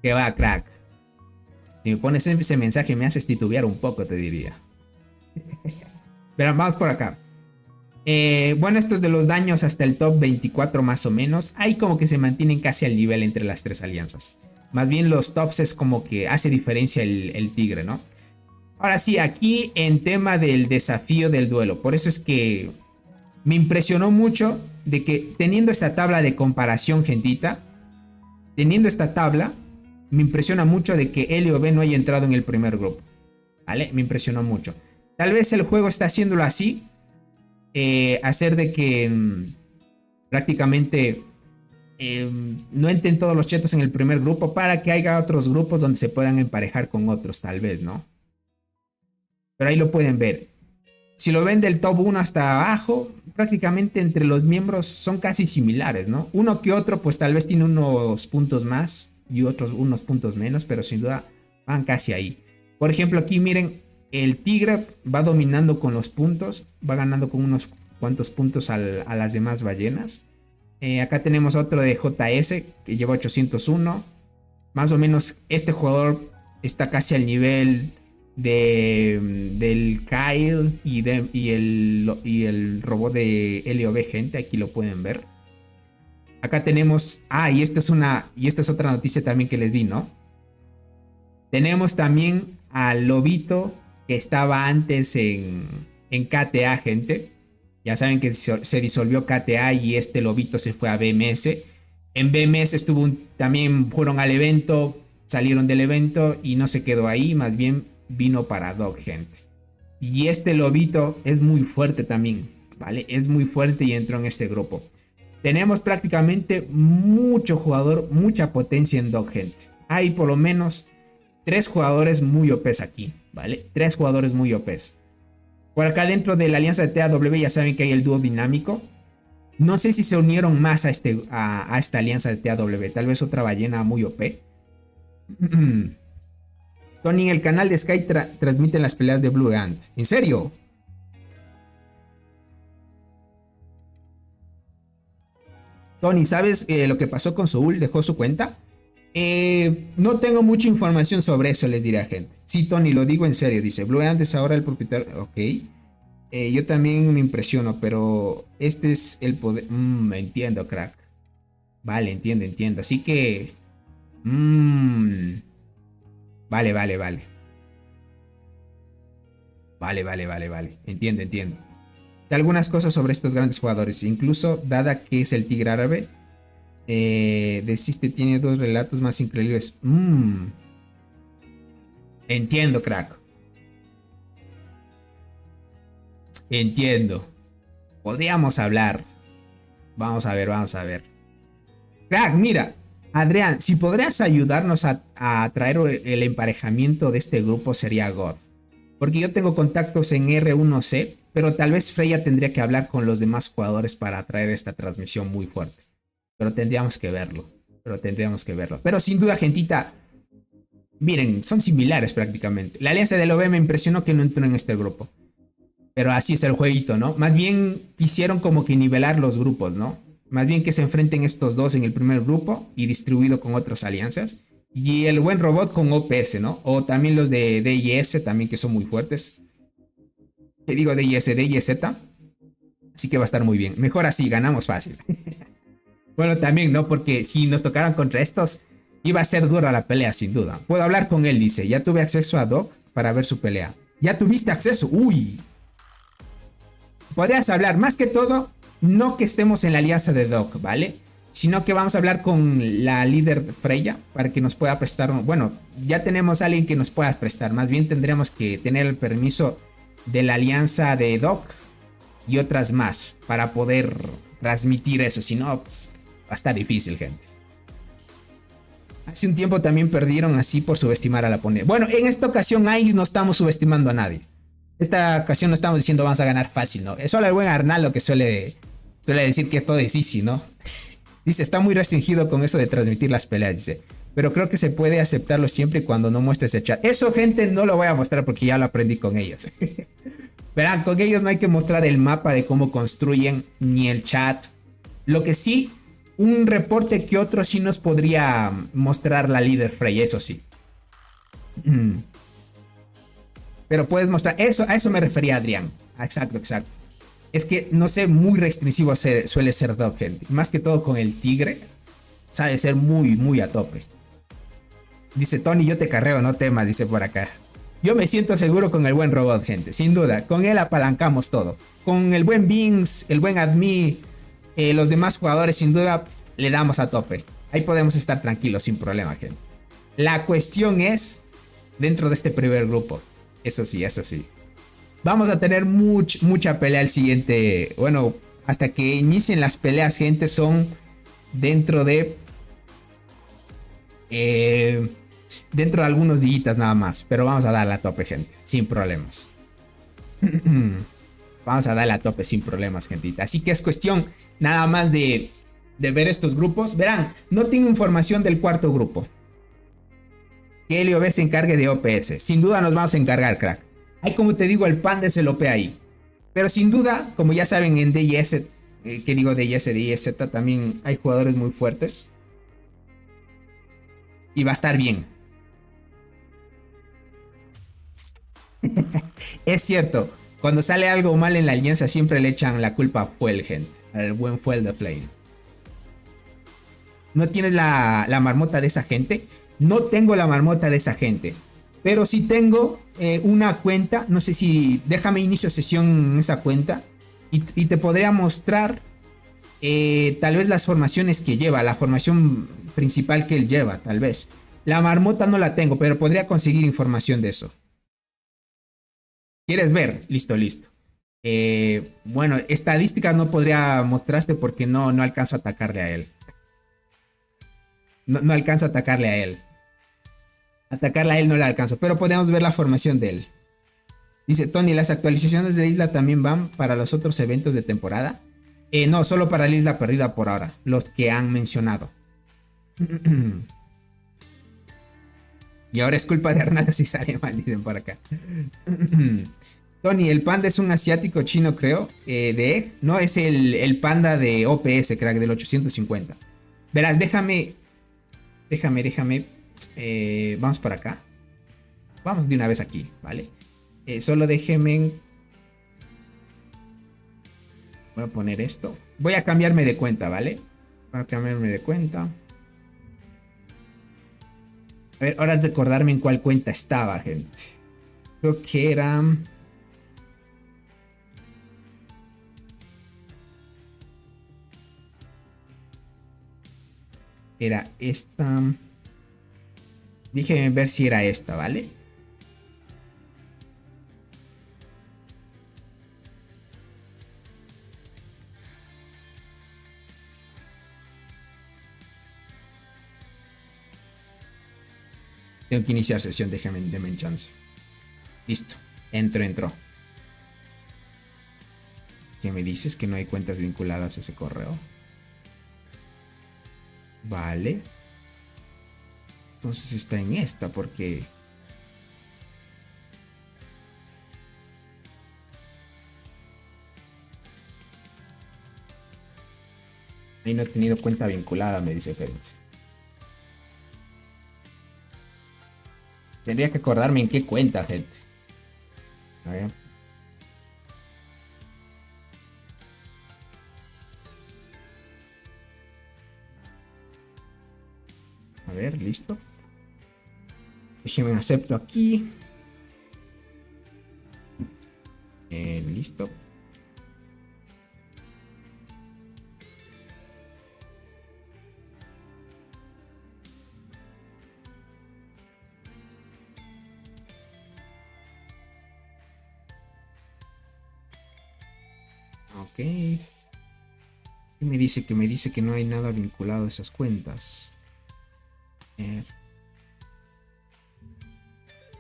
¿Qué va, crack? Si me pones ese mensaje me haces titubear un poco, te diría. Pero vamos por acá. Bueno, estos de los daños hasta el top 24 más o menos. Ahí como que se mantienen casi al nivel entre las tres alianzas. Más bien los tops es como que hace diferencia el tigre, ¿no? Ahora sí, aquí en tema del desafío del duelo. Por eso es que me impresionó mucho de que teniendo esta tabla de comparación, gentita. Teniendo esta tabla, me impresiona mucho de que LOB no haya entrado en el primer grupo. ¿Vale? Me impresionó mucho. Tal vez el juego está haciéndolo así. Hacer de que prácticamente no entren todos los chetos en el primer grupo para que haya otros grupos donde se puedan emparejar con otros, tal vez, ¿no? Pero ahí lo pueden ver. Si lo ven del top 1 hasta abajo, prácticamente entre los miembros son casi similares, ¿no? Uno que otro pues tal vez tiene unos puntos más y otros unos puntos menos, pero sin duda van casi ahí. Por ejemplo, aquí miren, el tigre va dominando con los puntos, va ganando con unos cuantos puntos a las demás ballenas. Acá tenemos otro de JS que lleva 801. Más o menos este jugador está casi al nivel del Kyle y el robot de LOB, gente. Aquí lo pueden ver. Acá tenemos... y esta es otra noticia también que les di, ¿no? Tenemos también al lobito que estaba antes en KTA, gente. Ya saben que se disolvió KTA y este lobito se fue a BMS. En BMS también fueron al evento, salieron del evento y no se quedó ahí, más bien vino para Dog, gente. Y este lobito es muy fuerte también, ¿vale? Es muy fuerte y entró en este grupo. Tenemos prácticamente mucho jugador, mucha potencia en Dog, gente. Hay por lo menos 3 jugadores muy OPs aquí, ¿vale? 3 jugadores muy OPs. Por acá dentro de la alianza de TAW ya saben que hay el dúo dinámico. No sé si se unieron más a esta alianza de TAW. Tal vez otra ballena muy OP. Tony, en el canal de Sky transmiten las peleas de Blue Ant. ¿En serio? Tony, ¿sabes lo que pasó con Soul? ¿Dejó su cuenta? No tengo mucha información sobre eso, les diré a gente. Sí, Tony, lo digo en serio. Dice, Blue Ant es ahora el propietario. Ok. Yo también me impresiono, pero este es el poder. Entiendo, crack. Vale, entiendo. Así que... Vale, vale, vale. Vale. Entiendo, entiendo. De algunas cosas sobre estos grandes jugadores. Incluso, dada que es el tigre árabe, Desiste tiene dos relatos más increíbles. Entiendo, crack. Entiendo. Podríamos hablar. Vamos a ver, vamos a ver. Crack, mira. Adrián, si podrías ayudarnos a traer el emparejamiento de este grupo sería God. Porque yo tengo contactos en R1C, pero tal vez Freya tendría que hablar con los demás jugadores para traer esta transmisión muy fuerte. Pero tendríamos que verlo. Pero sin duda, gentita, miren, son similares prácticamente. La alianza del OB me impresionó que no entró en este grupo. Pero así es el jueguito, ¿no? Más bien quisieron como que nivelar los grupos, ¿no? Más bien que se enfrenten estos dos en el primer grupo y distribuido con otras alianzas. Y el buen robot con OPS, ¿no? O también los de DIS también, que son muy fuertes. ¿Qué digo? DIS, así que va a estar muy bien. Mejor así, ganamos fácil. Bueno, también, ¿no? Porque si nos tocaran contra estos, iba a ser dura la pelea, sin duda. Puedo hablar con él, dice. Ya tuve acceso a Doc para ver su pelea. ¿Ya tuviste acceso? Uy. Podrías hablar, más que todo, no que estemos en la alianza de Doc, ¿vale? Sino que vamos a hablar con la líder Freya para que nos pueda prestar. Bueno, ya tenemos a alguien que nos pueda prestar. Más bien tendremos que tener el permiso de la alianza de Doc y otras más para poder transmitir eso. Si no, pues, va a estar difícil, gente. Hace un tiempo también perdieron así por subestimar a la oponente. Bueno, en esta ocasión ahí no estamos subestimando a nadie. Esta ocasión no estamos diciendo vamos a ganar fácil, ¿no? Es solo el buen Arnaldo que suele decir que todo es easy, ¿no? Dice, está muy restringido con eso de transmitir las peleas, dice. Pero creo que se puede aceptarlo siempre y cuando no muestres el chat. Eso, gente, no lo voy a mostrar porque ya lo aprendí con ellos. Verán, con ellos no hay que mostrar el mapa de cómo construyen ni el chat. Lo que sí, un reporte que otro sí nos podría mostrar la líder Frey, eso sí. Pero puedes mostrar, eso, a eso me refería Adrián. Exacto. Es que, no sé, muy restrictivo suele ser Doc, gente. Más que todo con el tigre, sabe ser muy a tope. Dice Tony, yo te carreo, no temas, dice por acá. Yo me siento seguro con el buen robot, gente, sin duda. Con él apalancamos todo. Con el buen Bings, el buen Admi, los demás jugadores, sin duda, le damos a tope. Ahí podemos estar tranquilos, sin problema, gente. La cuestión es dentro de este primer grupo. Eso sí. Vamos a tener mucha pelea el siguiente. Bueno, hasta que inicien las peleas, gente, son dentro de... dentro de algunos días nada más. Pero vamos a darle a tope, gente. Sin problemas. Vamos a darle a tope sin problemas, gentita. Así que es cuestión nada más de ver estos grupos. Verán, no tengo información del cuarto grupo. Que LOB se encargue de OPS. Sin duda nos vamos a encargar, crack. Hay, como te digo, el Panda se lo ahí. Pero sin duda, como ya saben, en DIS, que digo DIS, también hay jugadores muy fuertes. Y va a estar bien. Es cierto, cuando sale algo mal en la alianza siempre le echan la culpa a Fuel, gente. Al buen Fuel de Flame. ¿No tienes la marmota de esa gente? No tengo la marmota de esa gente. Pero sí tengo una cuenta. No sé si... Déjame inicio sesión en esa cuenta. Y te podría mostrar tal vez las formaciones que lleva. La formación principal que él lleva, tal vez. La marmota no la tengo, pero podría conseguir información de eso. ¿Quieres ver? Listo. Bueno, estadísticas no podría mostrarte porque no alcanzo a atacarle a él. No alcanzo a atacarle a él. Atacarle a él no le alcanzo, pero podemos ver la formación de él. Dice Tony, ¿las actualizaciones de la isla también van para los otros eventos de temporada? No, solo para la isla perdida por ahora, los que han mencionado. Y ahora es culpa de Arnaldo si sale mal, dicen por acá. Tony, el panda es un asiático chino, creo, de Egg. No, es el panda de OPS, crack, del 850. Verás, déjame. Vamos por acá. Vamos de una vez aquí, ¿vale? Solo déjenme. Voy a poner esto. Voy a cambiarme de cuenta, ¿vale? Voy a cambiarme de cuenta. A ver, ahora recordarme en cuál cuenta estaba, gente. Creo que era... Era esta. Déjenme ver si era esta, ¿vale? Tengo que iniciar sesión, déjenme en chance. Listo. Entró. ¿Qué me dices? Que no hay cuentas vinculadas a ese correo. Vale. Entonces está en esta porque... Ahí no he tenido cuenta vinculada, me dice gente. Tendría que acordarme en qué cuenta, gente. A ver. A ver, listo. Déjenme acepto aquí. Listo. Ok. ¿Qué me dice? Que me dice que no hay nada vinculado a esas cuentas.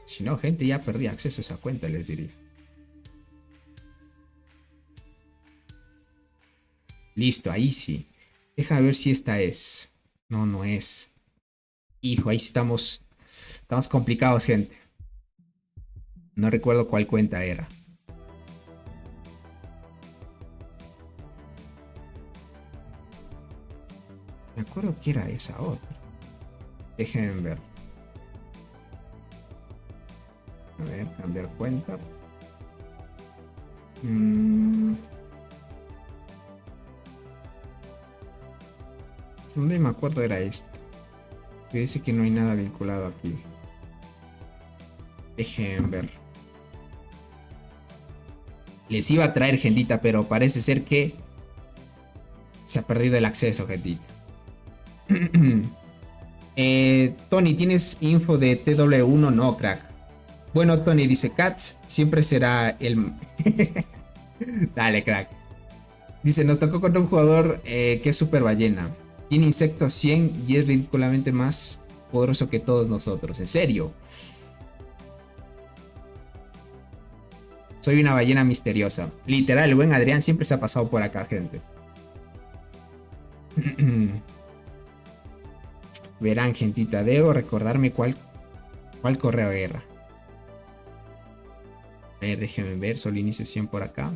Si no, gente, ya perdí acceso a esa cuenta, les diría. Listo, ahí sí. Déjame ver si esta es. No, no es. Hijo, ahí sí estamos complicados, gente. No recuerdo cuál cuenta era. Me acuerdo que era esa otra. Déjenme ver. A ver, cambiar cuenta. Donde me acuerdo era esta. Que dice que no hay nada vinculado aquí. Déjenme ver. Les iba a traer gentita, pero parece ser que se ha perdido el acceso, gentita. Tony, ¿tienes info de TW1? No, crack. Bueno, Tony dice, Cats siempre será el... Dale, crack. Dice, nos tocó contra un jugador que es super ballena. Tiene insecto 100 y es ridículamente más poderoso que todos nosotros. ¿En serio? Soy una ballena misteriosa. Literal, el buen Adrián siempre se ha pasado por acá, gente. Verán, gentita, debo recordarme cuál correo era. A ver, déjenme ver, solo iniciación por acá.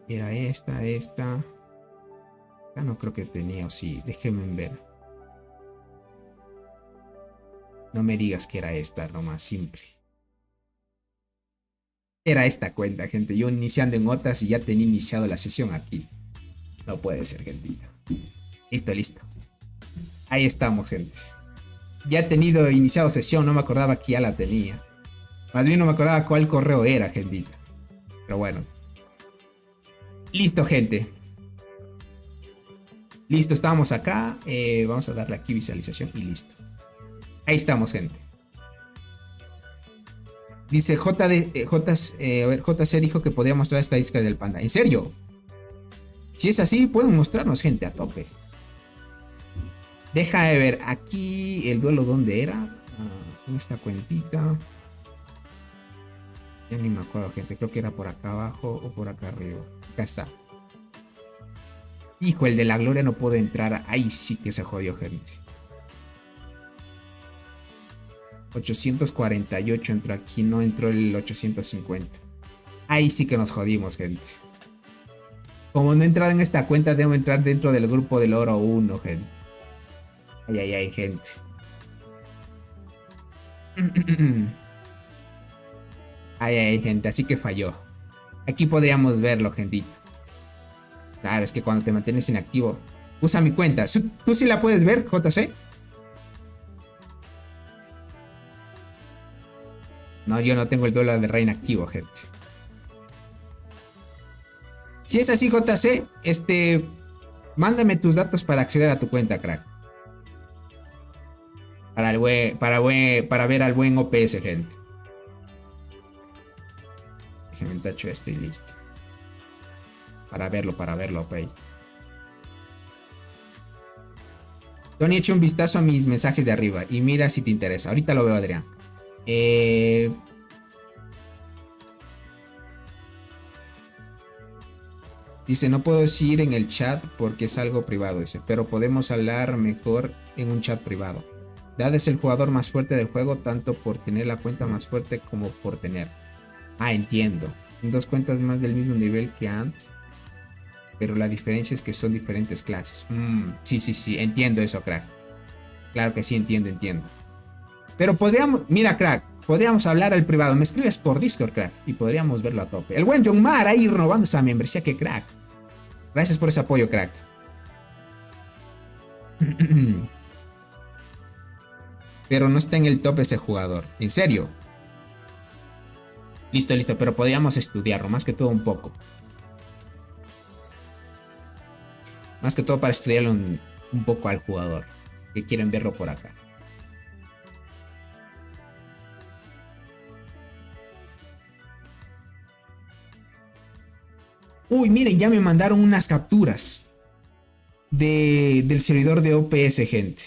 Era esta. Acá no creo que tenía, o sí, déjenme ver. No me digas que era esta, nomás, simple. Era esta cuenta, gente. Yo iniciando en otras y ya tenía iniciado la sesión aquí. No puede ser, gentita. Listo. Ahí estamos, gente. Ya he tenido iniciado sesión, no me acordaba que ya la tenía. Más bien no me acordaba cuál correo era, gentita. Pero bueno. Listo, gente. Listo, estamos acá. Vamos a darle aquí visualización y listo. Ahí estamos, gente. Dice JC dijo que podría mostrar estadísticas del panda. ¿En serio? Si es así, pueden mostrarnos, gente, a tope. Deja de ver aquí el duelo, ¿dónde era? En esta cuentita. Ya ni me acuerdo, gente. Creo que era por acá abajo o por acá arriba. Acá está. Hijo, el de la gloria no puedo entrar. Ahí sí que se jodió, gente. 848 entró aquí, no entró el 850. Ahí sí que nos jodimos, gente. Como no he entrado en esta cuenta, debo entrar dentro del grupo del oro 1, gente. Ay, gente. Ay, gente, así que falló. Aquí podríamos verlo, gentita. Claro, es que cuando te mantienes inactivo, usa mi cuenta. ¿Tú sí la puedes ver, JC? No, yo no tengo el dólar de reina activo, gente. Si es así, JC, mándame tus datos para acceder a tu cuenta, crack. Para ver al buen OPS, gente. Déjenme tacho esto y listo. Para verlo, ok. Tony, echa un vistazo a mis mensajes de arriba y mira si te interesa. Ahorita lo veo, Adrián. Dice, no puedo decir en el chat porque es algo privado, dice, pero podemos hablar mejor en un chat privado. Dad es el jugador más fuerte del juego, tanto por tener la cuenta más fuerte como por tener. Ah, entiendo. Dos cuentas más del mismo nivel que Ant, pero la diferencia es que son diferentes clases. Sí, entiendo eso, crack. Claro que sí, entiendo. Pero podríamos, mira, crack, podríamos hablar al privado. Me escribes por Discord, crack, y podríamos verlo a tope. El buen John Mar ahí robando esa membresía, que crack. Gracias por ese apoyo, crack. Pero no está en el top ese jugador. ¿En serio? Listo, pero podríamos estudiarlo, más que todo un poco. Más que todo para estudiarlo un poco al jugador, que quieren verlo por acá. Uy, miren, ya me mandaron unas capturas del servidor de OPS, gente.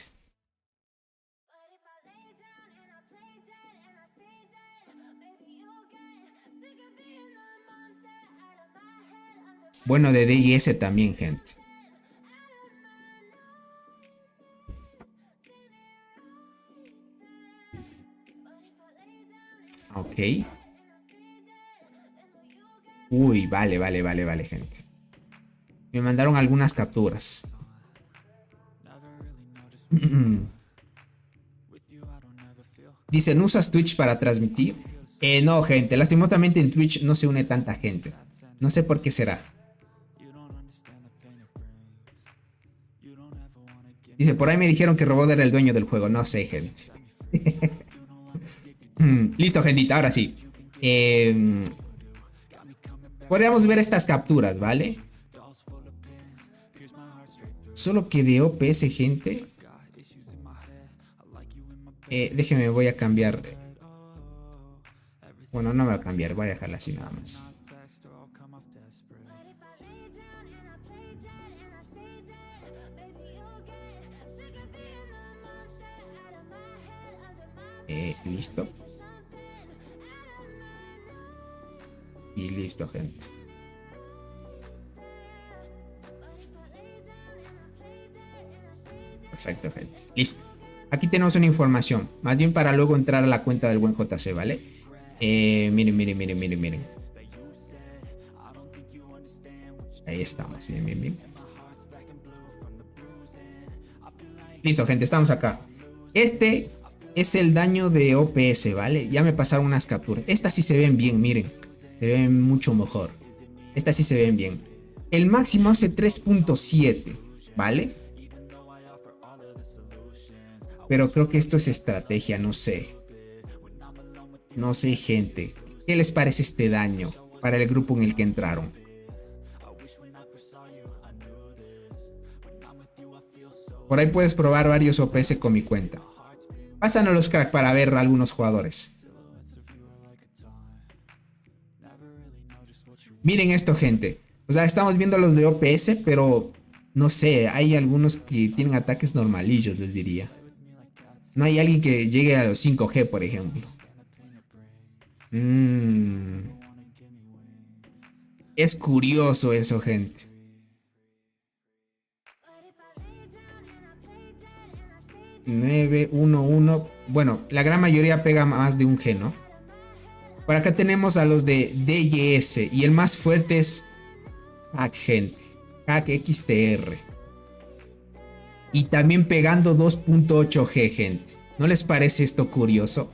Bueno, de DIS también, gente. Ok. Uy, vale, gente. Me mandaron algunas capturas. Dicen, ¿usas Twitch para transmitir? No, gente. Lastimosamente en Twitch no se une tanta gente. No sé por qué será. Dice, por ahí me dijeron que Robot era el dueño del juego. No sé, gente. Listo, gentita. Ahora sí. Podríamos ver estas capturas, ¿vale? Solo que de OPS, gente. Déjenme, voy a cambiar. Bueno, no me voy a cambiar. Voy a dejarla así nada más. Listo. Y listo, gente. Perfecto, gente. Listo. Aquí tenemos una información. Más bien para luego entrar a la cuenta del buen JC, ¿vale? Miren. Ahí estamos. Bien. Listo, gente. Estamos acá. Este es el daño de OPS, ¿vale? Ya me pasaron unas capturas. Estas sí se ven bien, miren. Se ven mucho mejor. Estas sí se ven bien. El máximo hace 3.7, ¿vale? Pero creo que esto es estrategia, no sé. No sé, gente. ¿Qué les parece este daño para el grupo en el que entraron? Por ahí puedes probar varios OPS con mi cuenta. Pásanos, crack, para ver algunos jugadores. Miren esto, gente. O sea, estamos viendo los de OPS, pero no sé, hay algunos que tienen ataques normalillos, les diría. No hay alguien que llegue a los 5G, por ejemplo. Es curioso eso, gente. $911. Bueno, la gran mayoría pega más de un G, ¿no? Por acá tenemos a los de DYS. Y el más fuerte es Hack, gente. Hack XTR. Y también pegando 2.8G, gente. ¿No les parece esto curioso?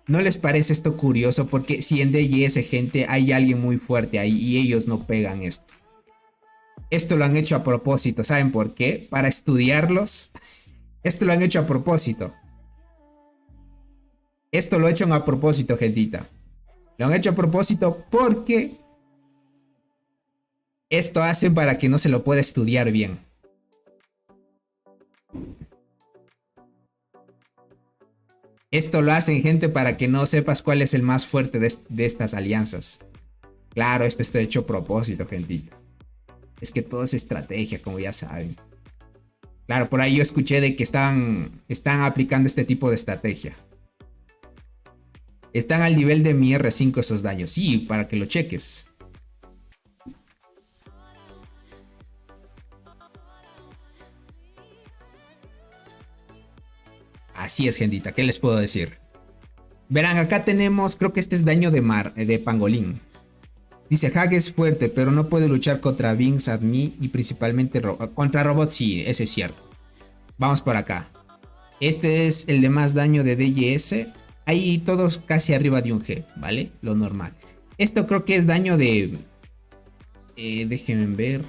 ¿No les parece esto curioso? Porque si en DYS, gente, hay alguien muy fuerte ahí y ellos no pegan esto. Esto lo han hecho a propósito. ¿Saben por qué? Para estudiarlos Esto lo han hecho a propósito. Esto lo hecho a propósito, gentita. Lo han hecho a propósito porque esto hacen para que no se lo pueda estudiar bien. Esto lo hacen, gente, para que no sepas cuál es el más fuerte de estas alianzas. Claro, esto está hecho a propósito, gentita. Es que todo es estrategia, como ya saben. Claro, por ahí yo escuché de que están aplicando este tipo de estrategia. Están al nivel de mi R5 esos daños. Sí, para que lo cheques. Así es, gentita. ¿Qué les puedo decir? Verán, acá tenemos, creo que este es daño de pangolín. Dice, Hag es fuerte, pero no puede luchar contra Vince, Admi y principalmente contra robots. Sí, ese es cierto. Vamos por acá. Este es el de más daño de DYS. Ahí todos casi arriba de un G, ¿vale? Lo normal. Esto creo que es daño de... déjenme ver.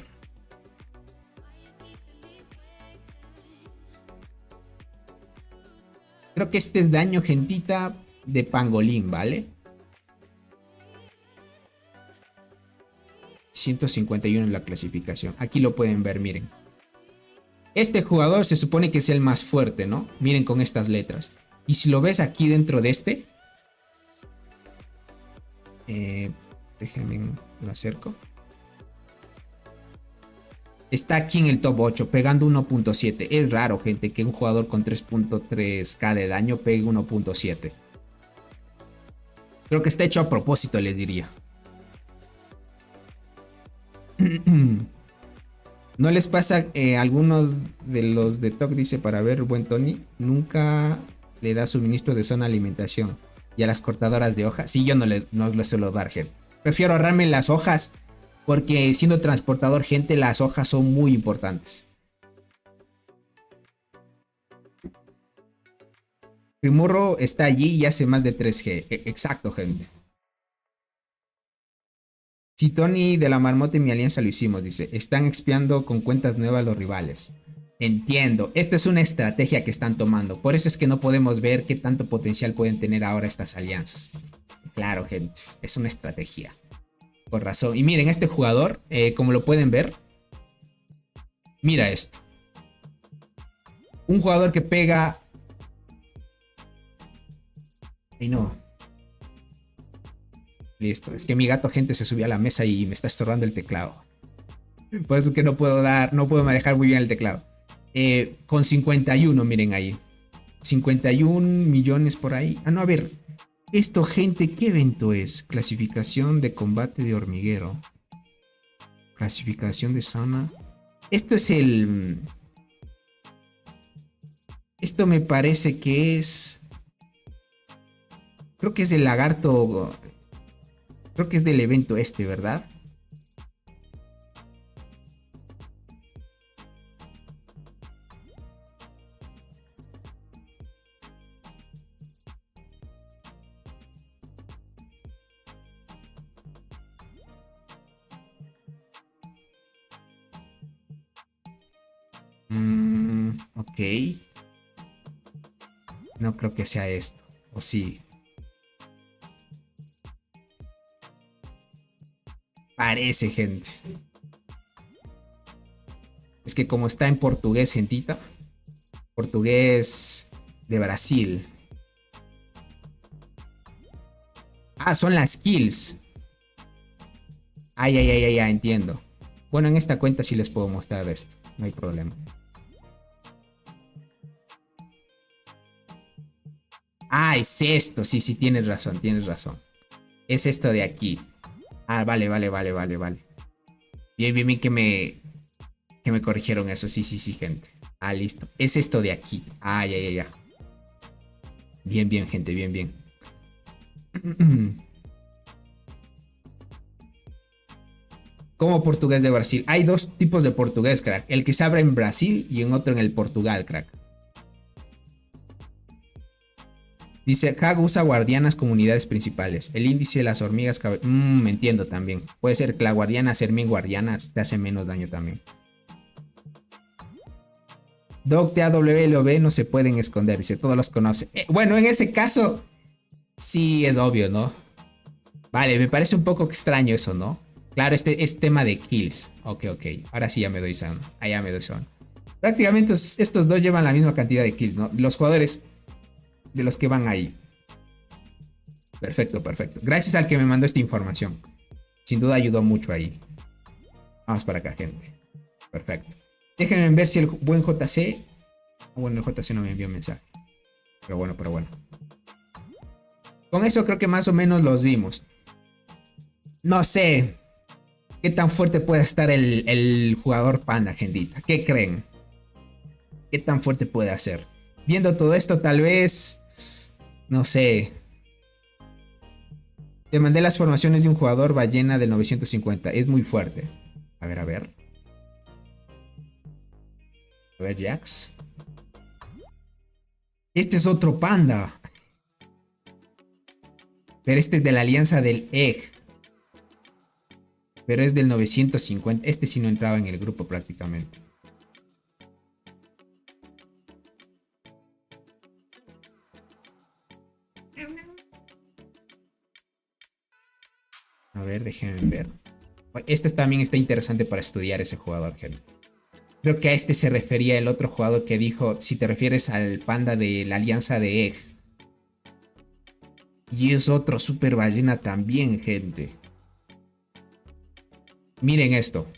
Creo que este es daño, gentita, de pangolín, ¿vale? 151 en la clasificación. Aquí lo pueden ver, miren. Este jugador se supone que es el más fuerte, ¿no? Miren con estas letras. Y si lo ves aquí dentro de este... déjenme, lo acerco. Está aquí en el top 8, pegando 1.7. Es raro, gente, que un jugador con 3.3k de daño pegue 1.7. Creo que está hecho a propósito, les diría. ¿No les pasa alguno de los de TOC dice para ver, buen Tony? Nunca le da suministro de zona alimentación. Y a las cortadoras de hojas. Sí, yo no le suelo dar, gente. Prefiero ahorrarme las hojas. Porque siendo transportador, gente, las hojas son muy importantes. Primurro está allí y hace más de 3G. Exacto, gente. Si Tony de la Marmota y mi alianza lo hicimos, dice. Están expiando con cuentas nuevas los rivales. Entiendo. Esta es una estrategia que están tomando. Por eso es que no podemos ver qué tanto potencial pueden tener ahora estas alianzas. Claro, gente. Es una estrategia. Con razón. Y miren, este jugador, como lo pueden ver. Mira esto. Un jugador que pega... Y no. Listo. Es que mi gato, gente, se subió a la mesa y me está estorbando el teclado. Por eso es que no puedo manejar muy bien el teclado. Con 51, miren ahí. 51 millones por ahí. Ah, no, a ver. Esto, gente, ¿qué evento es? Clasificación de combate de hormiguero. Clasificación de zona. Esto es el... Esto me parece que es... Creo que es el lagarto... Creo que es del evento este, ¿verdad? Ok. No creo que sea esto. ¿O sí? Parece, gente. Es que como está en portugués, gentita. Portugués de Brasil. Ah, son las kills. Ay, entiendo. Bueno, en esta cuenta sí les puedo mostrar esto. No hay problema. Ah, es esto. Sí, tienes razón, Es esto de aquí. Ah, vale. Bien que me corrigieron eso. Sí, gente. Ah, listo. Es esto de aquí. Ah, ya. Bien, gente, bien. Como portugués de Brasil. Hay dos tipos de portugués, crack. El que se habla en Brasil y en otro en el Portugal, crack. Dice, Hag usa guardianas como unidades principales. El índice de las hormigas... me entiendo también. Puede ser que la guardiana, ser bien guardianas, te hace menos daño también. Doc TAWLB no se pueden esconder, dice, todos los conocen. Bueno, en ese caso, sí es obvio, ¿no? Vale, me parece un poco extraño eso, ¿no? Claro, este es tema de kills. Ok. Ahora sí ya me doy son. Ah, ya me doy son. Prácticamente estos dos llevan la misma cantidad de kills, ¿no? Los jugadores de los que van ahí. Perfecto. Gracias al que me mandó esta información. Sin duda ayudó mucho ahí. Vamos para acá, gente. Perfecto. Déjenme ver si el buen JC... Bueno, el JC no me envió un mensaje. Pero bueno. Con eso creo que más o menos los vimos. No sé qué tan fuerte puede estar el jugador panda, gentita. ¿Qué creen? ¿Qué tan fuerte puede hacer? Viendo todo esto, tal vez... No sé. Te mandé las formaciones de un jugador ballena del 950. Es muy fuerte. A ver. A ver, Jax. Este es otro panda. Pero este es de la alianza del Egg. Pero es del 950. Este sí no entraba en el grupo prácticamente. A ver, déjenme ver. Este también está interesante para estudiar ese jugador, gente. Creo que a este se refería el otro jugador que dijo, si te refieres al panda de la alianza de Egg. Y es otro super ballena también, gente. Miren esto.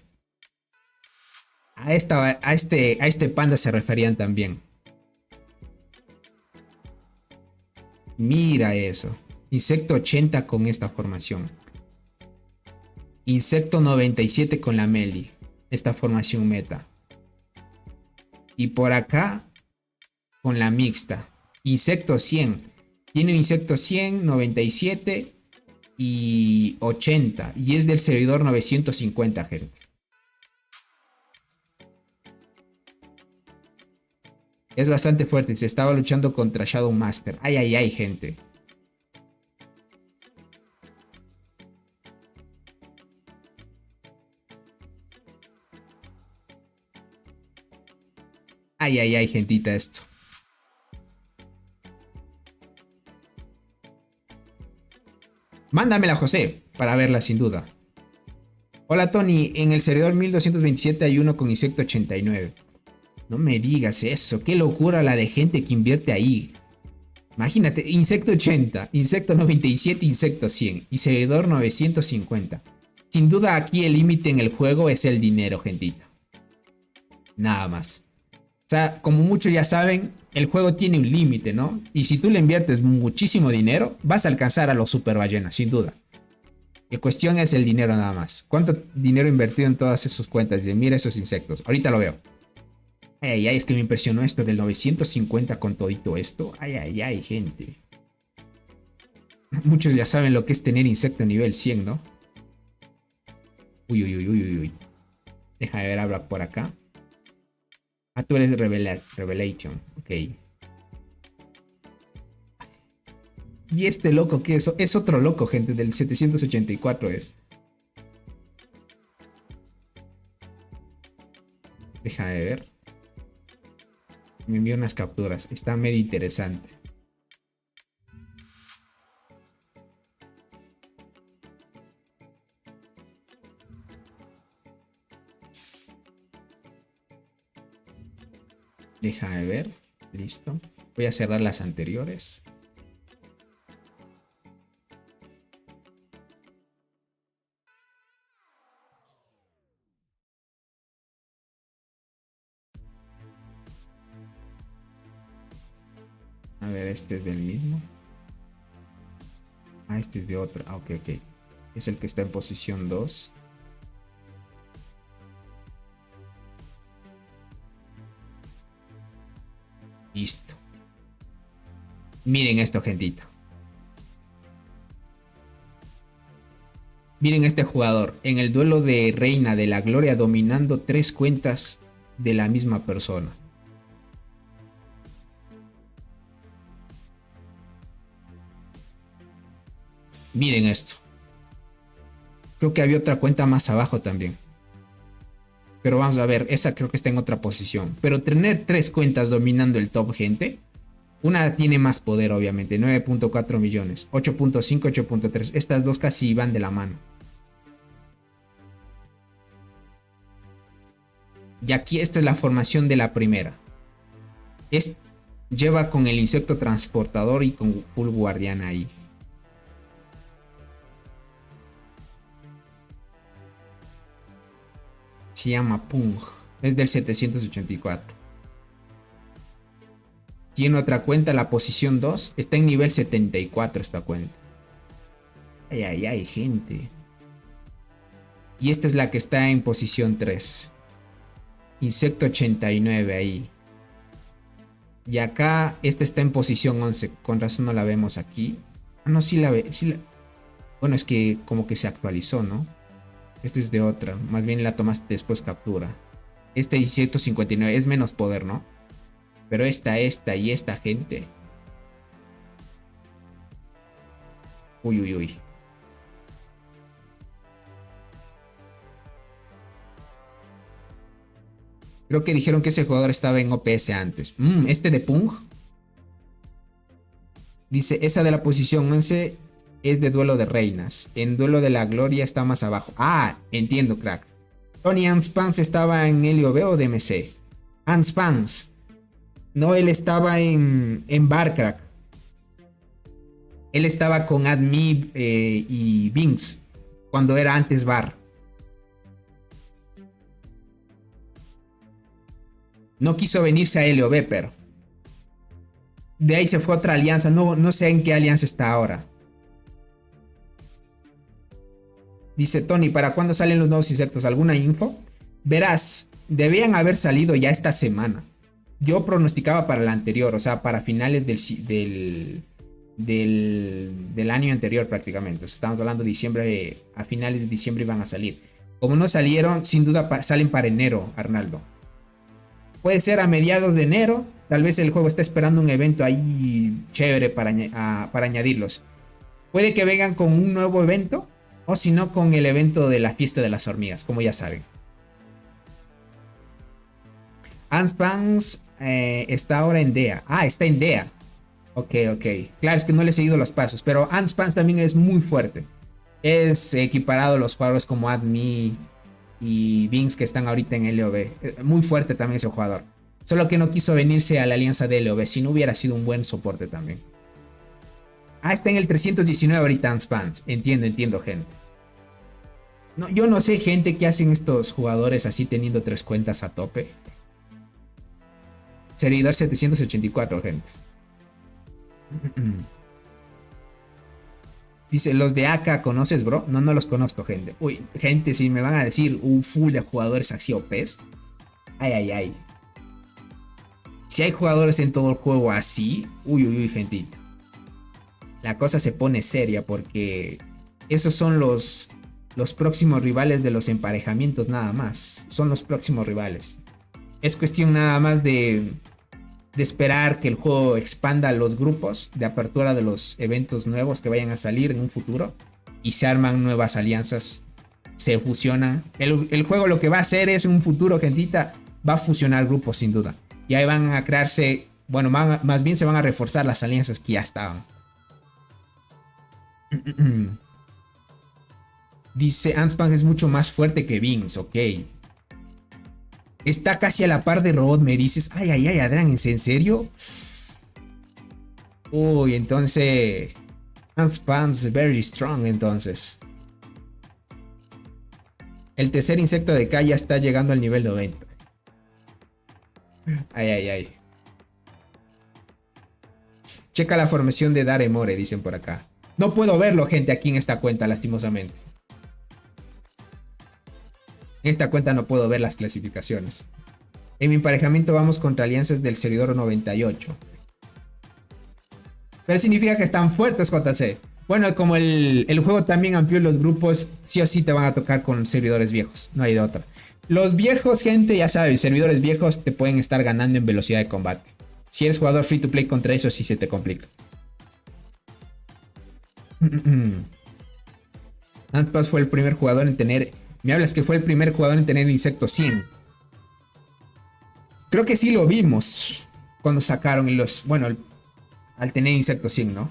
A este panda se referían también. Mira eso. Insecto 80 con esta formación. Insecto 97 con la Meli. Esta formación meta. Y por acá con la mixta. Insecto 100. Tiene insecto 100, 97 y 80. Y es del servidor 950, gente. Es bastante fuerte. Se estaba luchando contra Shadow Master. Ay, gente. Ay, gentita, esto. Mándamela, José, para verla sin duda. Hola, Tony. En el servidor 1227 hay uno con insecto 89. No me digas eso. Qué locura la de gente que invierte ahí. Imagínate, insecto 80, insecto 97, insecto 100 y servidor 950. Sin duda aquí el límite en el juego es el dinero, gentita. Nada más. O sea, como muchos ya saben, el juego tiene un límite, ¿no? Y si tú le inviertes muchísimo dinero, vas a alcanzar a los super ballenas, sin duda. La cuestión es el dinero nada más. ¿Cuánto dinero invertido en todas esas cuentas? Dice, mira esos insectos. Ahorita lo veo. Ay, es que me impresionó esto del 950 con todito esto. Ay, gente. Muchos ya saben lo que es tener insecto nivel 100, ¿no? Uy. Déjame ver, abra por acá. Ah, tú eres Revelation. Ok. Y este loco, ¿qué es? Es otro loco, gente, del 784 es. Déjame ver. Me envió unas capturas. Está medio interesante. Déjame ver. Listo. Voy a cerrar las anteriores. A ver, este es del mismo. Ah, este es de otro. Ah, ok. Es el que está en posición 2. Listo. Miren esto, gentito. Miren este jugador. En el duelo de Reina de la Gloria dominando 3 cuentas de la misma persona. Miren esto. Creo que había otra cuenta más abajo también. Pero vamos a ver, esa creo que está en otra posición. Pero tener 3 cuentas dominando el top, gente. Una tiene más poder, obviamente. 9.4 millones. 8.5, 8.3. Estas dos casi van de la mano. Y aquí esta es la formación de la primera. Lleva con el insecto transportador y con full guardián ahí. Se llama Pung. Es del 784. Tiene otra cuenta, la posición 2. Está en nivel 74 esta cuenta. Ay, ay, ay, gente. Y esta es la que está en posición 3. Insecto 89 ahí. Y acá, esta está en posición 11. Con razón no la vemos aquí. Ah, no, sí la ve. Bueno, es que como que se actualizó, ¿no? Esta es de otra. Más bien la tomaste después captura. Este 159 es menos poder, ¿no? Pero esta y esta, gente. Uy, uy, uy. Creo que dijeron que ese jugador estaba en OPS antes. Este de Pung. Dice, esa de la posición 11 es de duelo de reinas. En duelo de la gloria está más abajo. Ah, entiendo, crack. Tony Anspans estaba en LOB o DMC. Anspans. No, él estaba en Bar, crack. Él estaba con Admib y Binks. Cuando era antes Bar. No quiso venirse a LOB, pero de ahí se fue a otra alianza. No sé en qué alianza está ahora. Dice Tony, ¿para cuándo salen los nuevos insectos? ¿Alguna info? Verás, debían haber salido ya esta semana. Yo pronosticaba para la anterior, o sea, para finales del año anterior prácticamente. O sea, estamos hablando de diciembre, a finales de diciembre iban a salir. Como no salieron, sin duda salen para enero, Arnaldo. Puede ser a mediados de enero. Tal vez el juego está esperando un evento ahí chévere para añadirlos. Puede que vengan con un nuevo evento. O si no, con el evento de la fiesta de las hormigas, como ya saben. Anspans está ahora en DEA. Ah, está en DEA. Ok. Claro, es que no le he seguido los pasos. Pero Anspans también es muy fuerte. Es equiparado a los jugadores como Admi y Binks que están ahorita en LOB. Muy fuerte también ese jugador. Solo que no quiso venirse a la alianza de LOB. Si no, hubiera sido un buen soporte también. Ah, está en el 319 ahorita Anspans. Entiendo, gente. No, yo no sé, gente, qué hacen estos jugadores así teniendo 3 cuentas a tope. Servidor 784, gente. Dice, los de AK, ¿conoces, bro? No los conozco, gente. Uy, gente, si me van a decir un full de jugadores así OPs. Ay. Si hay jugadores en todo el juego así. Uy, gentita. La cosa se pone seria porque esos son los próximos rivales de los emparejamientos nada más. Son los próximos rivales. Es cuestión nada más de esperar que el juego expanda los grupos de apertura de los eventos nuevos que vayan a salir en un futuro. Y se arman nuevas alianzas. Se fusiona. El juego lo que va a hacer es en un futuro, gentita, va a fusionar grupos sin duda. Y ahí van a crearse, bueno, más bien se van a reforzar las alianzas que ya estaban. Dice, Anspans es mucho más fuerte que Binks, ok. Está casi a la par de Robot, me dices. Ay, Adrián, ¿en serio? Uy, entonces Anspans very strong, entonces. El tercer insecto de K ya está llegando al nivel 90. Ay. Checa la formación de Daremore, dicen por acá. No puedo verlo, gente, aquí en esta cuenta, lastimosamente. En esta cuenta no puedo ver las clasificaciones. En mi emparejamiento vamos contra alianzas del servidor 98. Pero significa que están fuertes, JC. Bueno, como el juego también amplió los grupos, sí o sí te van a tocar con servidores viejos. No hay de otra. Los viejos, gente, ya sabes, servidores viejos te pueden estar ganando en velocidad de combate. Si eres jugador free to play contra eso, sí se te complica. Anspans fue el primer jugador en tener... Me hablas que fue el primer jugador en tener insecto 100. Creo que sí lo vimos cuando sacaron los... Bueno, al tener Insecto Sim, ¿no?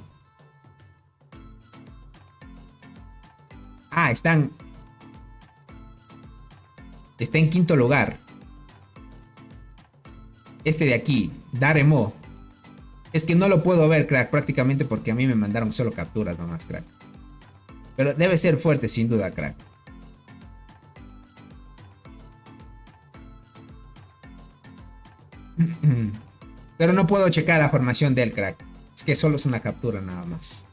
Ah, está en quinto lugar. Este de aquí, Daremo. Es que no lo puedo ver, crack, prácticamente porque a mí me mandaron solo capturas nomás, crack. Pero debe ser fuerte, sin duda, crack. Pero no puedo checar la formación del crack. Es que solo es una captura nada más.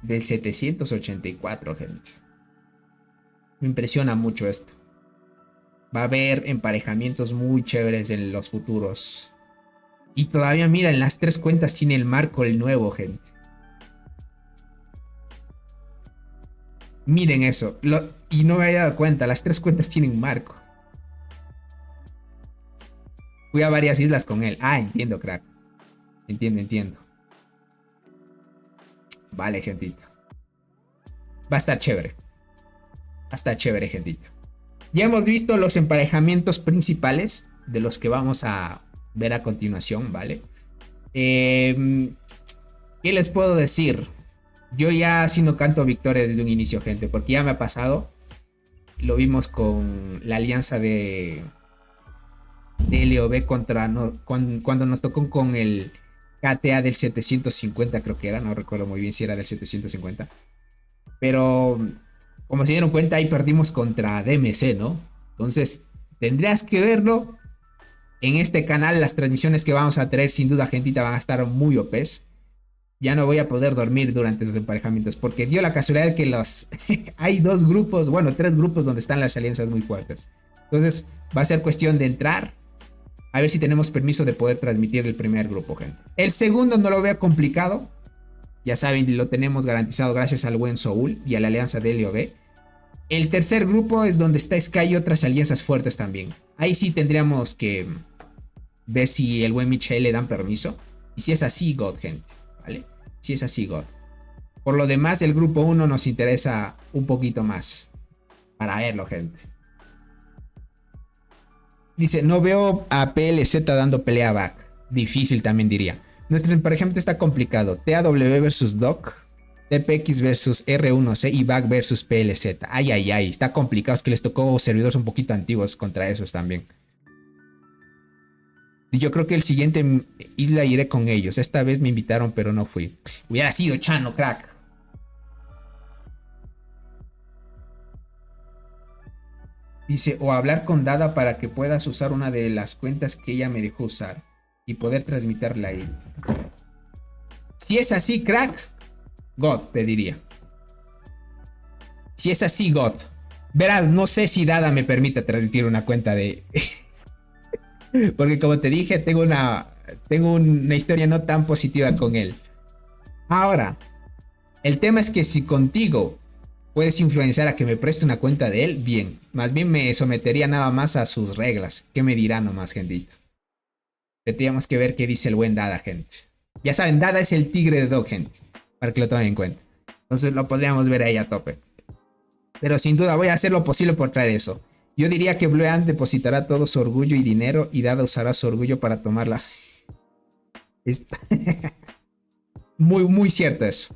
Del 784, gente. Me impresiona mucho esto. Va a haber emparejamientos muy chéveres en los futuros. Y todavía, mira, en las 3 cuentas tiene el marco el nuevo, gente. Miren eso. Y no me había dado cuenta, las 3 cuentas tienen marco. Fui a varias islas con él. Ah, entiendo, crack. Entiendo. Vale, gentita. Va a estar chévere. Gentita. Ya hemos visto los emparejamientos principales de los que vamos a ver a continuación, ¿vale? ¿Qué les puedo decir? Yo ya sí no canto victoria desde un inicio, gente, porque ya me ha pasado. Lo vimos con la alianza de LOB contra... No, cuando nos tocó con el KTA del 750, creo que era. No recuerdo muy bien si era del 750. Pero... como se dieron cuenta, ahí perdimos contra DMC, ¿no? Entonces, tendrías que verlo. En este canal, las transmisiones que vamos a traer, sin duda, gentita, van a estar muy OPs. Ya no voy a poder dormir durante esos emparejamientos, porque dio la casualidad de que hay 2 grupos, bueno, 3 grupos donde están las alianzas muy fuertes. Entonces, va a ser cuestión de entrar, a ver si tenemos permiso de poder transmitir el primer grupo, gente. El segundo no lo veo complicado. Ya saben, lo tenemos garantizado gracias al buen Soul y a la alianza de LOB. El tercer grupo es donde está Sky y otras alianzas fuertes también. Ahí sí tendríamos que ver si el buen Michel le dan permiso. Y si es así, God, gente. ¿Vale? Si es así, God. Por lo demás, el grupo 1 nos interesa un poquito más. Para verlo, gente. Dice, no veo a PLZ dando pelea back. Difícil también diría. Nuestro emparejamiento está complicado. TAW versus Doc. TPX versus R1C y Back versus PLZ. Ay. Está complicado. Es que les tocó servidores un poquito antiguos contra esos también. Y yo creo que el siguiente isla iré con ellos. Esta vez me invitaron, pero no fui. Hubiera sido Chano, crack. Dice, o hablar con Dada para que puedas usar una de las cuentas que ella me dejó usar. Y poder transmitirla ahí. Si es así, crack. God, te diría. Si es así, God. Verás, no sé si Dada me permite transmitir una cuenta de... Porque como te dije, tengo una historia no tan positiva con él. Ahora, el tema es que si contigo puedes influenciar a que me preste una cuenta de él, bien. Más bien me sometería nada más a sus reglas. ¿Qué me dirá nomás, gentita? Tendríamos que ver qué dice el buen Dada, gente. Ya saben, Dada es el tigre de Dog, gente. Para que lo tomen en cuenta. Entonces lo podríamos ver ahí a tope. Pero sin duda voy a hacer lo posible por traer eso. Yo diría que Blue Ant depositará todo su orgullo y dinero y Dada usará su orgullo para tomarla. Muy cierto eso.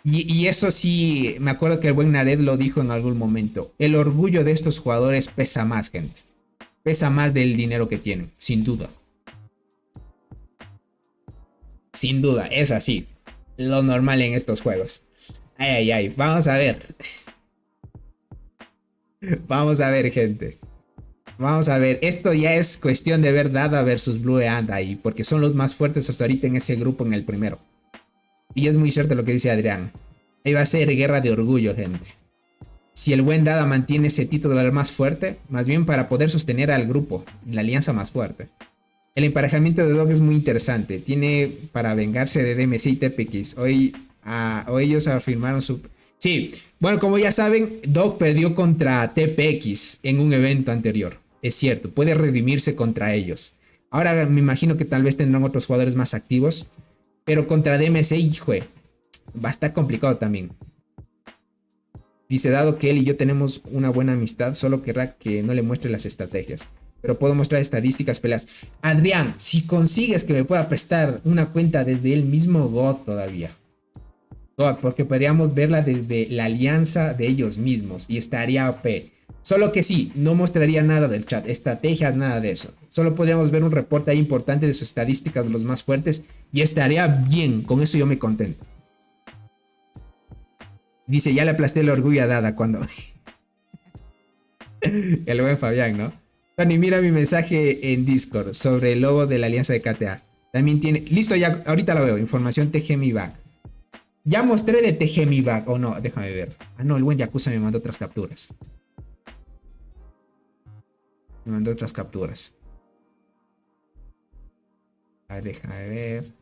Y eso sí, me acuerdo que el buen Nared lo dijo en algún momento. El orgullo de estos jugadores pesa más, gente. Pesa más del dinero que tienen, sin duda. Sin duda, es así. Lo normal en estos juegos. Ay. Vamos a ver. Vamos a ver, gente. Vamos a ver. Esto ya es cuestión de ver Dada versus Blue Ant ahí. Porque son los más fuertes hasta ahorita en ese grupo, en el primero. Y es muy cierto lo que dice Adrián. Ahí va a ser guerra de orgullo, gente. Si el buen Dada mantiene ese título al más fuerte, más bien para poder sostener al grupo, la alianza más fuerte. El emparejamiento de Dog es muy interesante. Tiene para vengarse de DMC y TPX. Hoy ellos afirmaron su... Sí, bueno, como ya saben, Dog perdió contra TPX en un evento anterior. Es cierto, puede redimirse contra ellos. Ahora me imagino que tal vez tendrán otros jugadores más activos. Pero contra DMC, hijo, va a estar complicado también. Dice, dado que él y yo tenemos una buena amistad, solo querrá que no le muestre las estrategias. Pero puedo mostrar estadísticas, peleas. Adrián, si consigues que me pueda prestar una cuenta desde el mismo God todavía. God, porque podríamos verla desde la alianza de ellos mismos y estaría OP. Solo que sí, no mostraría nada del chat, estrategias, nada de eso. Solo podríamos ver un reporte ahí importante de sus estadísticas de los más fuertes y estaría bien, con eso yo me contento. Dice, ya le aplasté el orgullo a Dada cuando... El buen Fabián, ¿no? Tony, mira mi mensaje en Discord sobre el logo de la alianza de KTA. También tiene... Listo, ya, ahorita lo veo. Información TG Mi Back. Ya mostré de TG Mi Back. O no, déjame ver. Ah, no, el buen Yakuza me mandó otras capturas. Me mandó otras capturas. A ver, déjame ver.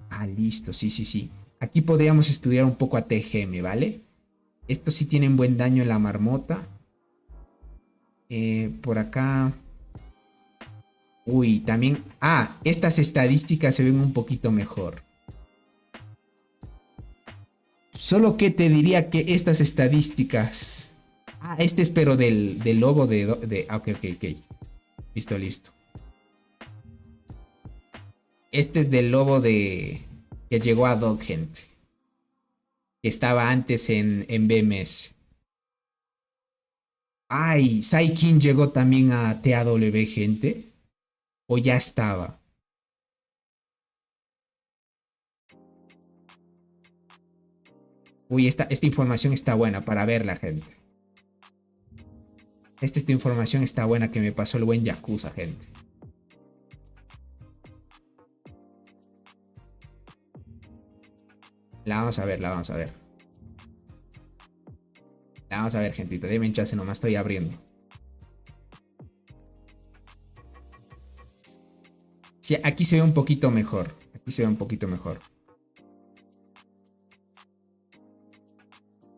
Ah, listo, sí, sí, sí. Aquí podríamos estudiar un poco a TGM, ¿vale? Estos sí tienen buen daño en la marmota. Por acá. Uy, también... Ah, estas estadísticas se ven un poquito mejor. Solo que te diría que estas estadísticas... Ah, este es pero del lobo de... Ah, ok, ok, ok. Listo, listo. Este es del lobo de... Que llegó a Dog, gente. Que estaba antes en BMS. Ay, Saikin llegó también a TAW, gente. O ya estaba. Uy, esta información está buena para verla, gente. Esta información está buena que me pasó el buen Yakuza, gente. La vamos a ver, la vamos a ver. La vamos a ver, gentita. Denme chance, nomás estoy abriendo. Sí, aquí se ve un poquito mejor. Aquí se ve un poquito mejor.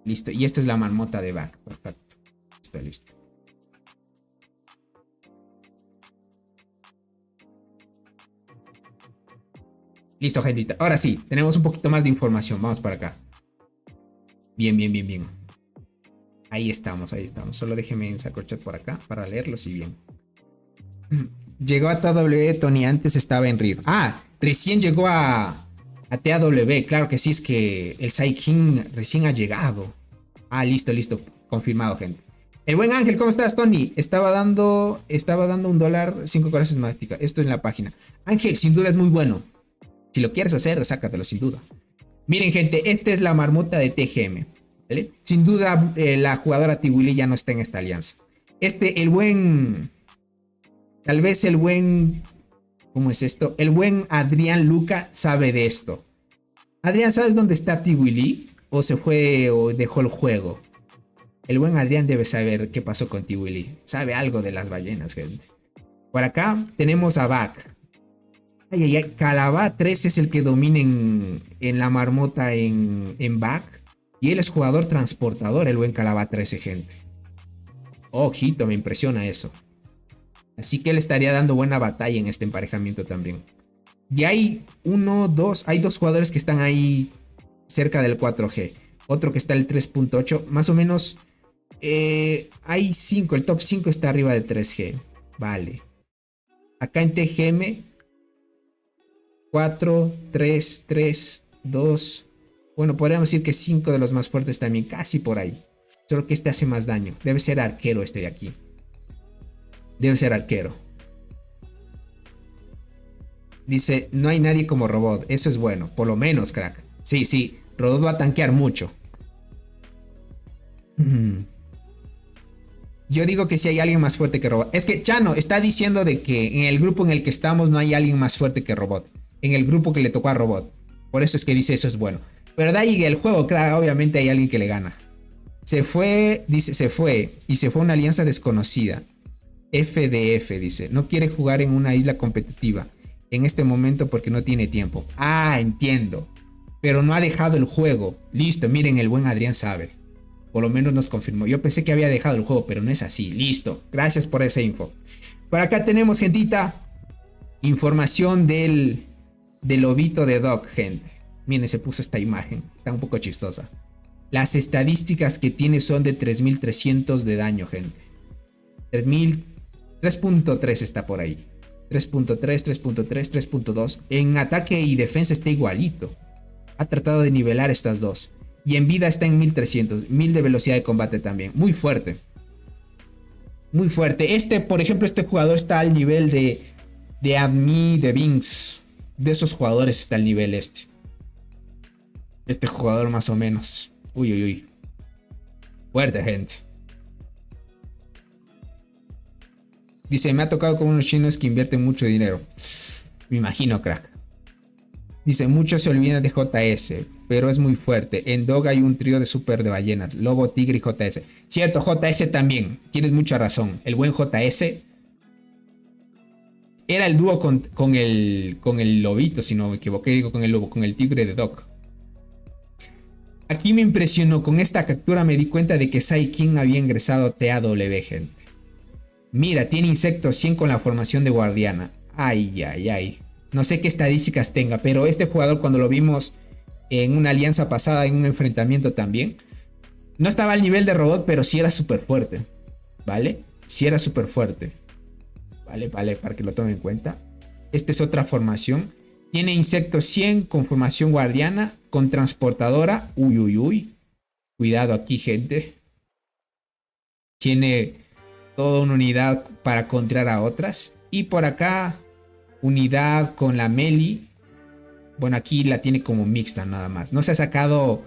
Listo. Y esta es la marmota de back. Perfecto. Listo, listo. Listo, gentita. Ahora sí, tenemos un poquito más de información. Vamos para acá. Bien, bien, bien, bien. Ahí estamos, ahí estamos. Solo déjeme sacar chat por acá para leerlos y bien. Llegó a TAW, Tony, antes estaba en Rift. Ah, recién llegó a TAW. Claro que sí, es que el Saikin recién ha llegado. Ah, listo, listo. Confirmado, gente. El buen Ángel, ¿cómo estás, Tony? Estaba dando $1, 5 corazones mágica. Esto en la página. Ángel, sin duda es muy bueno. Si lo quieres hacer, sácatelo, sin duda. Miren, gente, esta es la marmota de TGM. ¿Vale? Sin duda, la jugadora Tiwili ya no está en esta alianza. El buen... Tal vez el buen... ¿Cómo es esto? El buen Adrián Luca sabe de esto. Adrián, ¿sabes dónde está Tiwili? ¿O se fue o dejó el juego? El buen Adrián debe saber qué pasó con Tiwili. Sabe algo de las ballenas, gente. Por acá tenemos a Back. Ay, ay, ay. Calabá 3 es el que domina en la marmota en Back. Y él es jugador transportador, el buen Calabá 13, gente. Ojito, me impresiona eso. Así que él estaría dando buena batalla en este emparejamiento también. Y hay hay dos jugadores que están ahí cerca del 4G. Otro que está el 3.8. Más o menos hay 5. El top 5 está arriba del 3G. Vale. Acá en TGM 4, 3, 3, 2. Bueno, podríamos decir que 5 de los más fuertes también. Casi por ahí. Solo que este hace más daño. Debe ser arquero este de aquí. Debe ser arquero. Dice, no hay nadie como Robot. Eso es bueno. Por lo menos, crack. Sí, sí. Robot va a tanquear mucho. Yo digo que si hay alguien más fuerte que Robot. Es que Chano está diciendo de que en el grupo en el que estamos no hay alguien más fuerte que Robot. En el grupo que le tocó a Robot. Por eso es que dice eso es bueno. Pero de ahí el juego, claro, obviamente hay alguien que le gana. Se fue, dice, se fue. Y se fue a una alianza desconocida. FDF, dice. No quiere jugar en una isla competitiva en este momento porque no tiene tiempo. Ah, entiendo. Pero no ha dejado el juego. Listo, miren, el buen Adrián sabe. Por lo menos nos confirmó. Yo pensé que había dejado el juego, pero no es así. Listo. Gracias por esa info. Por acá tenemos, gentita, información del lobito de Doc, gente. Miren, se puso esta imagen. Está un poco chistosa. Las estadísticas que tiene son de 3300 de daño, gente. 3.3 está por ahí. 3.3, 3.3, 3.2. En ataque y defensa está igualito. Ha tratado de nivelar estas dos. Y en vida está en 1300. 1000 de velocidad de combate también. Muy fuerte. Muy fuerte. Por ejemplo, este jugador está al nivel de Admi, de Binks. De esos jugadores está el nivel este. Este jugador más o menos. Uy, uy, uy. Fuerte, gente. Dice, me ha tocado con unos chinos que invierten mucho dinero. Me imagino, crack. Dice, muchos se olvidan de JS, pero es muy fuerte. En Dog hay un trío de super de ballenas. Lobo, Tigre y JS. Cierto, JS también. Tienes mucha razón. El buen JS era el dúo con el lobito, si no me equivoqué. Digo, con el lobo, con el tigre de Dog. Aquí me impresionó. Con esta captura me di cuenta de que Sai King había ingresado a TAW, gente. Mira, tiene insecto 100 con la formación de guardiana. Ay, ay, ay. No sé qué estadísticas tenga, pero este jugador cuando lo vimos en una alianza pasada, en un enfrentamiento también, no estaba al nivel de robot, pero sí era súper fuerte. ¿Vale? Sí era súper fuerte. Vale, vale, para que lo tomen en cuenta. Esta es otra formación. Tiene insecto 100 con formación guardiana, con transportadora. Uy, uy, uy. Cuidado aquí, gente. Tiene toda una unidad para contrar a otras. Y por acá, unidad con la Meli. Bueno, aquí la tiene como mixta nada más. No se ha sacado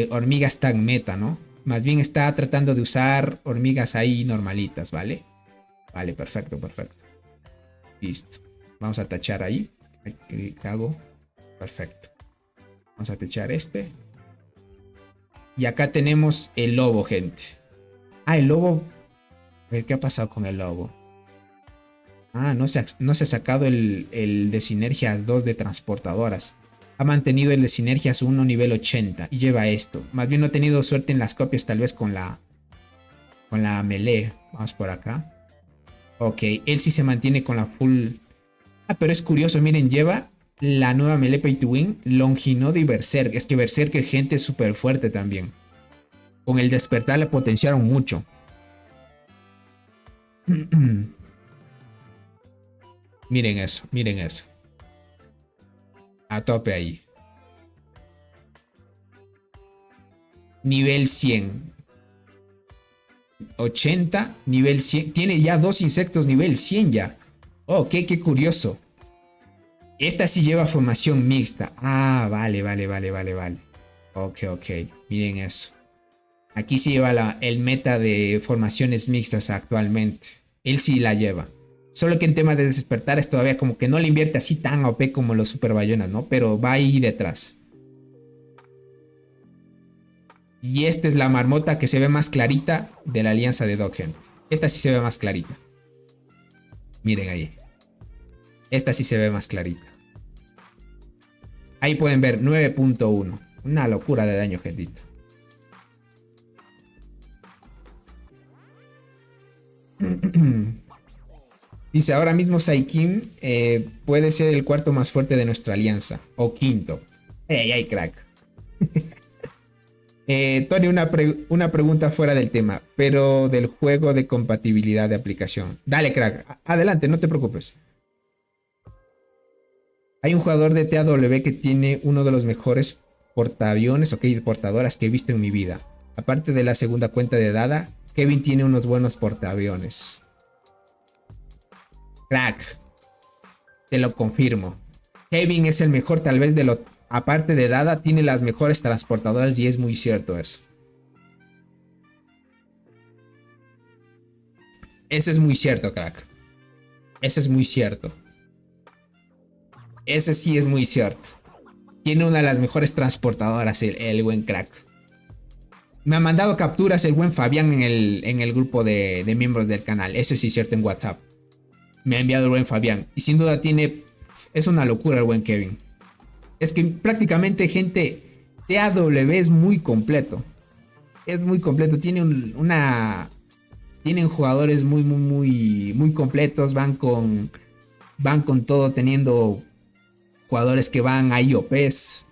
hormigas tan meta, ¿no? Más bien está tratando de usar hormigas ahí normalitas, ¿vale? Vale, perfecto, perfecto. Listo. Vamos a tachar ahí. ¿Qué hago? Perfecto. Vamos a tachar este. Y acá tenemos el lobo, gente. Ah, el lobo. A ver, ¿qué ha pasado con el lobo? Ah, no se ha sacado el de sinergias 2 de transportadoras. Ha mantenido el de sinergias 1 nivel 80 y lleva esto. Más bien no ha tenido suerte en las copias, tal vez con la melee. Vamos por acá. Ok, él sí se mantiene con la full. Ah, pero es curioso, miren, lleva la nueva melee Pay to Win, Longinodo y Berserk. Es que Berserk, gente, es súper fuerte también. Con el despertar le potenciaron mucho. Miren eso, miren eso. A tope ahí. Nivel 100. 80, nivel 100. Tiene ya 2 insectos nivel 100 ya. Oh, qué curioso. Esta sí lleva formación mixta. Ah, vale, vale, vale, vale, vale. Ok, ok. Miren eso. Aquí sí lleva el meta de formaciones mixtas actualmente. Él sí la lleva. Solo que en tema de despertares todavía como que no le invierte así tan OP como los super ballenas, ¿no? Pero va ahí detrás. Y esta es la marmota que se ve más clarita de la alianza de Dog, gente. Esta sí se ve más clarita. Miren ahí. Esta sí se ve más clarita. Ahí pueden ver 9.1. Una locura de daño, gentita. Dice, ahora mismo Saikin puede ser el cuarto más fuerte de nuestra alianza. O quinto. ¡Ey, ay, crack! Tony, una pregunta fuera del tema, pero del juego de compatibilidad de aplicación. Dale, crack. Adelante, no te preocupes. Hay un jugador de TAW que tiene uno de los mejores portaaviones, ok, portadoras que he visto en mi vida. Aparte de la segunda cuenta de Dada, Kevin tiene unos buenos portaaviones. Crack. Te lo confirmo. Kevin es el mejor tal vez de lo... Aparte de Dada, tiene las mejores transportadoras y es muy cierto eso. Eso es muy cierto, crack. Eso es muy cierto. Eso sí es muy cierto. Tiene una de las mejores transportadoras el buen crack. Me ha mandado capturas el buen Fabián en el grupo de miembros del canal. Eso sí es cierto en WhatsApp. Me ha enviado el buen Fabián. Y sin duda tiene... Es una locura el buen Kevin. Es que prácticamente, gente, TAW es muy completo. Es muy completo. Tiene Tienen jugadores muy completos. Van con todo, teniendo jugadores que van a IOPs.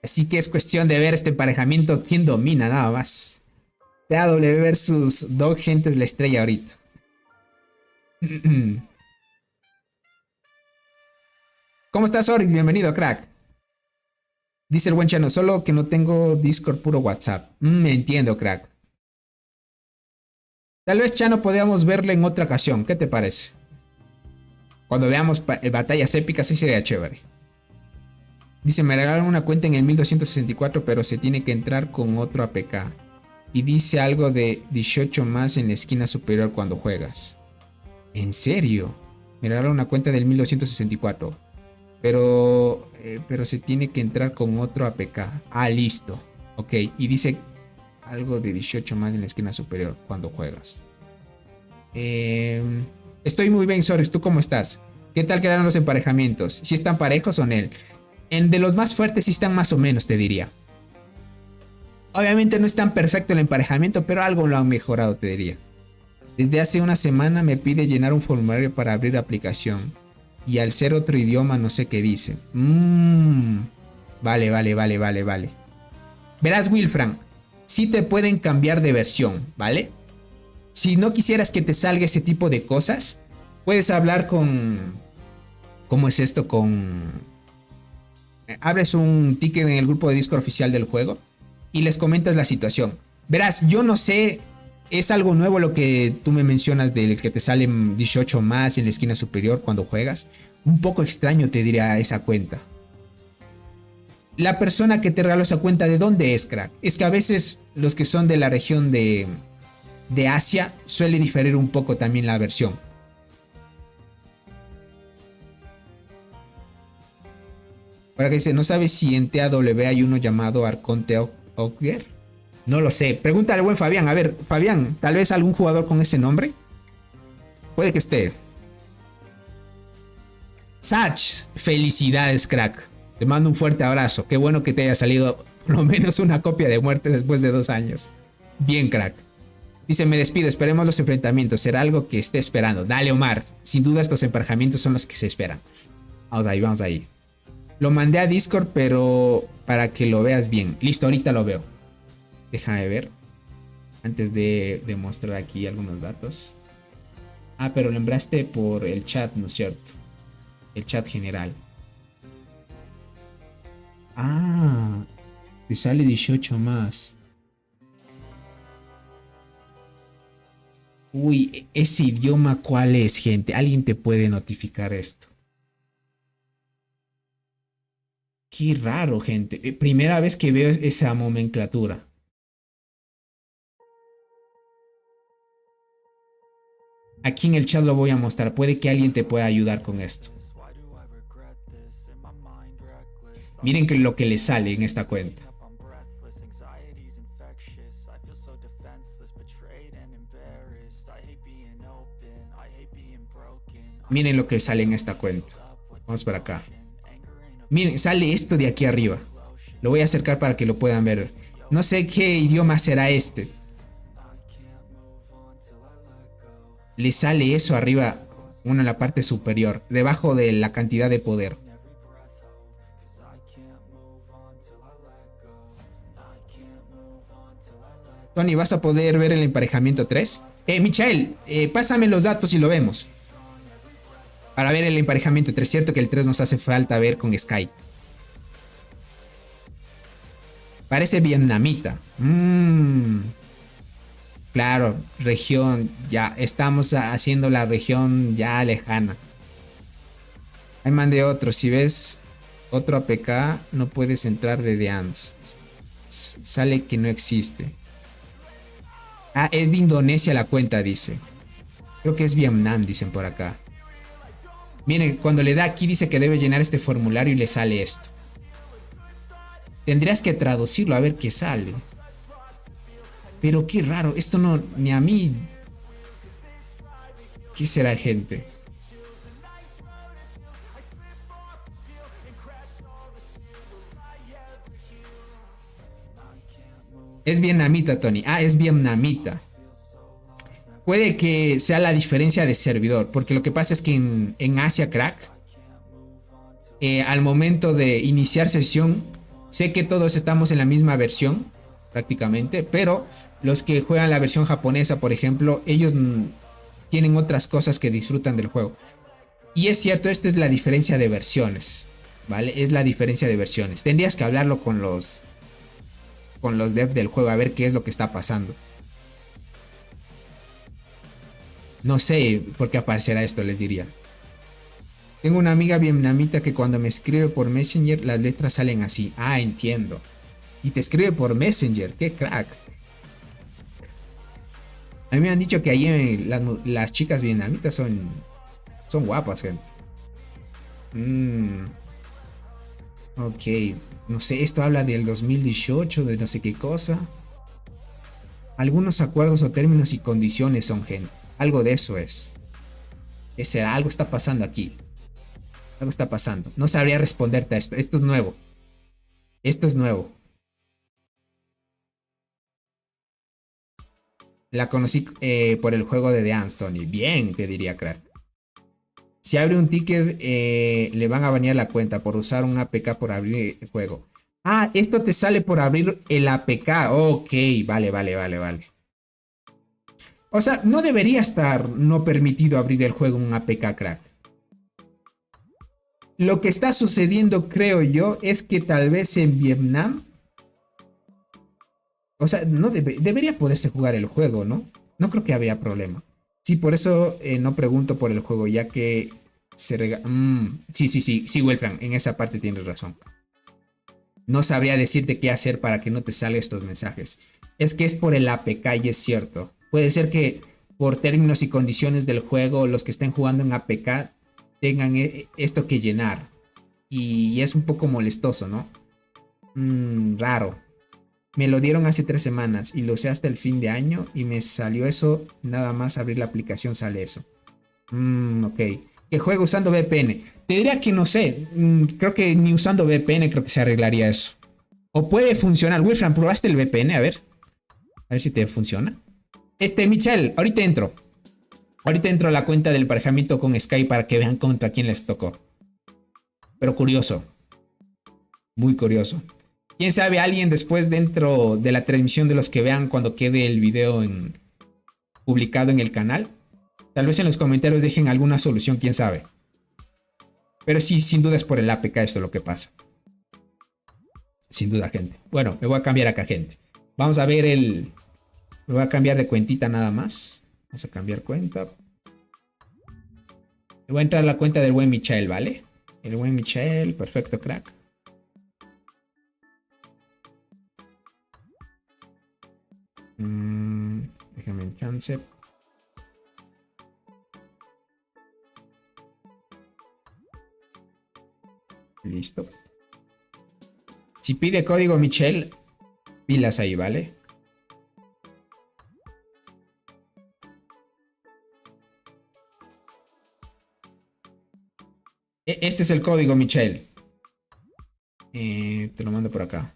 Así que es cuestión de ver este emparejamiento quién domina nada más. TAW versus Dog Gente es la estrella ahorita. ¿Cómo estás, Oryx? Bienvenido, crack. Dice el buen Chano, solo que no tengo Discord, puro WhatsApp. Me entiendo, crack. Tal vez, Chano, podríamos verlo en otra ocasión. ¿Qué te parece? Cuando veamos batallas épicas, sí sería chévere. Dice, me regalaron una cuenta en el 1264, pero se tiene que entrar con otro APK. Y dice algo de 18 más en la esquina superior cuando juegas. ¿En serio? Me regalaron una cuenta del 1264. Pero se tiene que entrar con otro APK. Ah, listo. Ok, y dice algo de 18 más en la esquina superior cuando juegas. Estoy muy bien, Soris. ¿Tú cómo estás? ¿Qué tal quedaron los emparejamientos? ¿Si están parejos o no? En de los más fuertes sí están más o menos, te diría. Obviamente no es tan perfecto el emparejamiento, pero algo lo han mejorado, te diría. Desde hace una semana me pide llenar un formulario para abrir aplicación. Y al ser otro idioma no sé qué dice. Vale. Verás, Wilfran, sí te pueden cambiar de versión, ¿vale? Si no quisieras que te salga ese tipo de cosas, puedes hablar con... ¿Cómo es esto? Abres un ticket en el grupo de Discord oficial del juego y les comentas la situación. Verás, yo no sé, es algo nuevo lo que tú me mencionas del que te salen 18 más en la esquina superior cuando juegas. Un poco extraño te diría esa cuenta. La persona que te regaló esa cuenta, ¿de dónde es, crack? Es que a veces los que son de la región de Asia suele diferir un poco también la versión. Ahora que dice, ¿no sabes si en TAW hay uno llamado Arconte Ogger? No lo sé. Pregúntale al buen Fabián. A ver, Fabián, tal vez algún jugador con ese nombre. Puede que esté. Sach, felicidades, crack. Te mando un fuerte abrazo. Qué bueno que te haya salido por lo menos una copia de muerte después de 2 años. Bien, crack. Dice, me despido, esperemos los enfrentamientos. Será algo que esté esperando. Dale, Omar. Sin duda estos emparejamientos son los que se esperan. Vamos ahí. Lo mandé a Discord, pero para que lo veas bien. Listo, ahorita lo veo. Déjame ver. Antes de mostrar aquí algunos datos. Ah, pero lo enviaste por el chat, ¿no es cierto? El chat general. Ah, te sale 18 más. Uy, ese idioma, ¿cuál es, gente? ¿Alguien te puede notificar esto? Qué raro, gente. Primera vez que veo esa nomenclatura. Aquí en el chat lo voy a mostrar. Puede que alguien te pueda ayudar con esto. Miren lo que le sale en esta cuenta. Miren lo que sale en esta cuenta. Vamos para acá. Miren, sale esto de aquí arriba. Lo voy a acercar para que lo puedan ver. No sé qué idioma será este. Le sale eso arriba, uno en la parte superior, debajo de la cantidad de poder. Tony, ¿vas a poder ver el emparejamiento 3? Michael, pásame los datos y lo vemos. Para ver el emparejamiento 3, cierto que el 3 nos hace falta ver con Sky. Parece vietnamita. Claro, región. Ya estamos haciendo la región ya lejana. Ahí mandé otro. Si ves otro APK, no puedes entrar de Deans. Sale que no existe. Ah, es de Indonesia la cuenta, dice. Creo que es Vietnam, dicen por acá. Miren, cuando le da aquí dice que debe llenar este formulario y le sale esto. Tendrías que traducirlo a ver qué sale. Pero qué raro, esto no, ni a mí. ¿Qué será, gente? Es vietnamita, Tony. Ah, es vietnamita. Puede que sea la diferencia de servidor, porque lo que pasa es que en Asia, crack, al momento de iniciar sesión, Sé que todos estamos en la misma versión, prácticamente, pero los que juegan la versión japonesa, por ejemplo, ellos tienen otras cosas que disfrutan del juego. Y es cierto, esta es la diferencia de versiones, ¿vale? Es la diferencia de versiones. Tendrías que hablarlo con los devs del juego a ver qué es lo que está pasando. No sé por qué aparecerá esto, les diría. Tengo una amiga vietnamita que cuando me escribe por Messenger las letras salen así. Ah, entiendo. Y te escribe por Messenger, qué crack. A mí me han dicho que ahí las chicas vietnamitas son guapas, gente. Ok, no sé, esto habla del 2018, de no sé qué cosa. Algunos acuerdos o términos y condiciones son, gente. Algo de eso es. ¿Qué será? Algo está pasando aquí. Algo está pasando. No sabría responderte a esto. Esto es nuevo. Esto es nuevo. La conocí por el juego de The Anthony. Bien, te diría, crack. Si abre un ticket, le van a banear la cuenta por usar un APK por abrir el juego. Ah, esto te sale por abrir el APK. Ok, vale. O sea, no debería estar no permitido abrir el juego en un APK, crack. Lo que está sucediendo, creo yo, es que tal vez en Vietnam... O sea, no debería poderse jugar el juego, ¿no? No creo que habría problema. Sí, por eso no pregunto por el juego, ya que se sí, Wolfram, en esa parte tienes razón. No sabría decirte qué hacer para que no te salgan estos mensajes. Es que es por el APK y es cierto. Puede ser que por términos y condiciones del juego, los que estén jugando en APK tengan esto que llenar. Y es un poco molestoso, ¿no? Raro. Me lo dieron hace 3 semanas y lo usé hasta el fin de año y me salió eso. Nada más abrir la aplicación sale eso. Ok. Que juego usando VPN. Te diría que no sé. Creo que ni usando VPN creo que se arreglaría eso. O puede funcionar. Wolfram, ¿probaste el VPN? A ver si te funciona. Michelle, ahorita entro. Ahorita entro a la cuenta del emparejamiento con Sky para que vean contra quién les tocó. Pero curioso. Muy curioso. Quién sabe, alguien después dentro de la transmisión de los que vean cuando quede el video publicado en el canal. Tal vez en los comentarios dejen alguna solución, quién sabe. Pero sí, sin duda es por el APK esto lo que pasa. Sin duda, gente. Bueno, me voy a cambiar acá, gente. Vamos a ver me voy a cambiar de cuentita nada más. Vamos a cambiar cuenta. Me voy a entrar a la cuenta del buen Michael, ¿vale? El buen Michael, perfecto, crack. Déjame en chance. Listo. Si pide código Michelle, pilas ahí, ¿vale? Este es el código Michelle. Te lo mando por acá.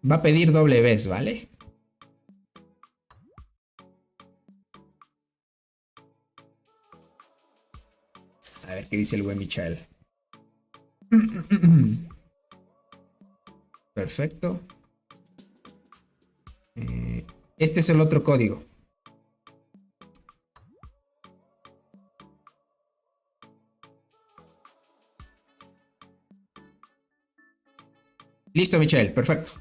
Va a pedir doble vez, ¿vale? A ver qué dice el buen Michael. Perfecto. Este es el otro código. Listo, Michelle, perfecto.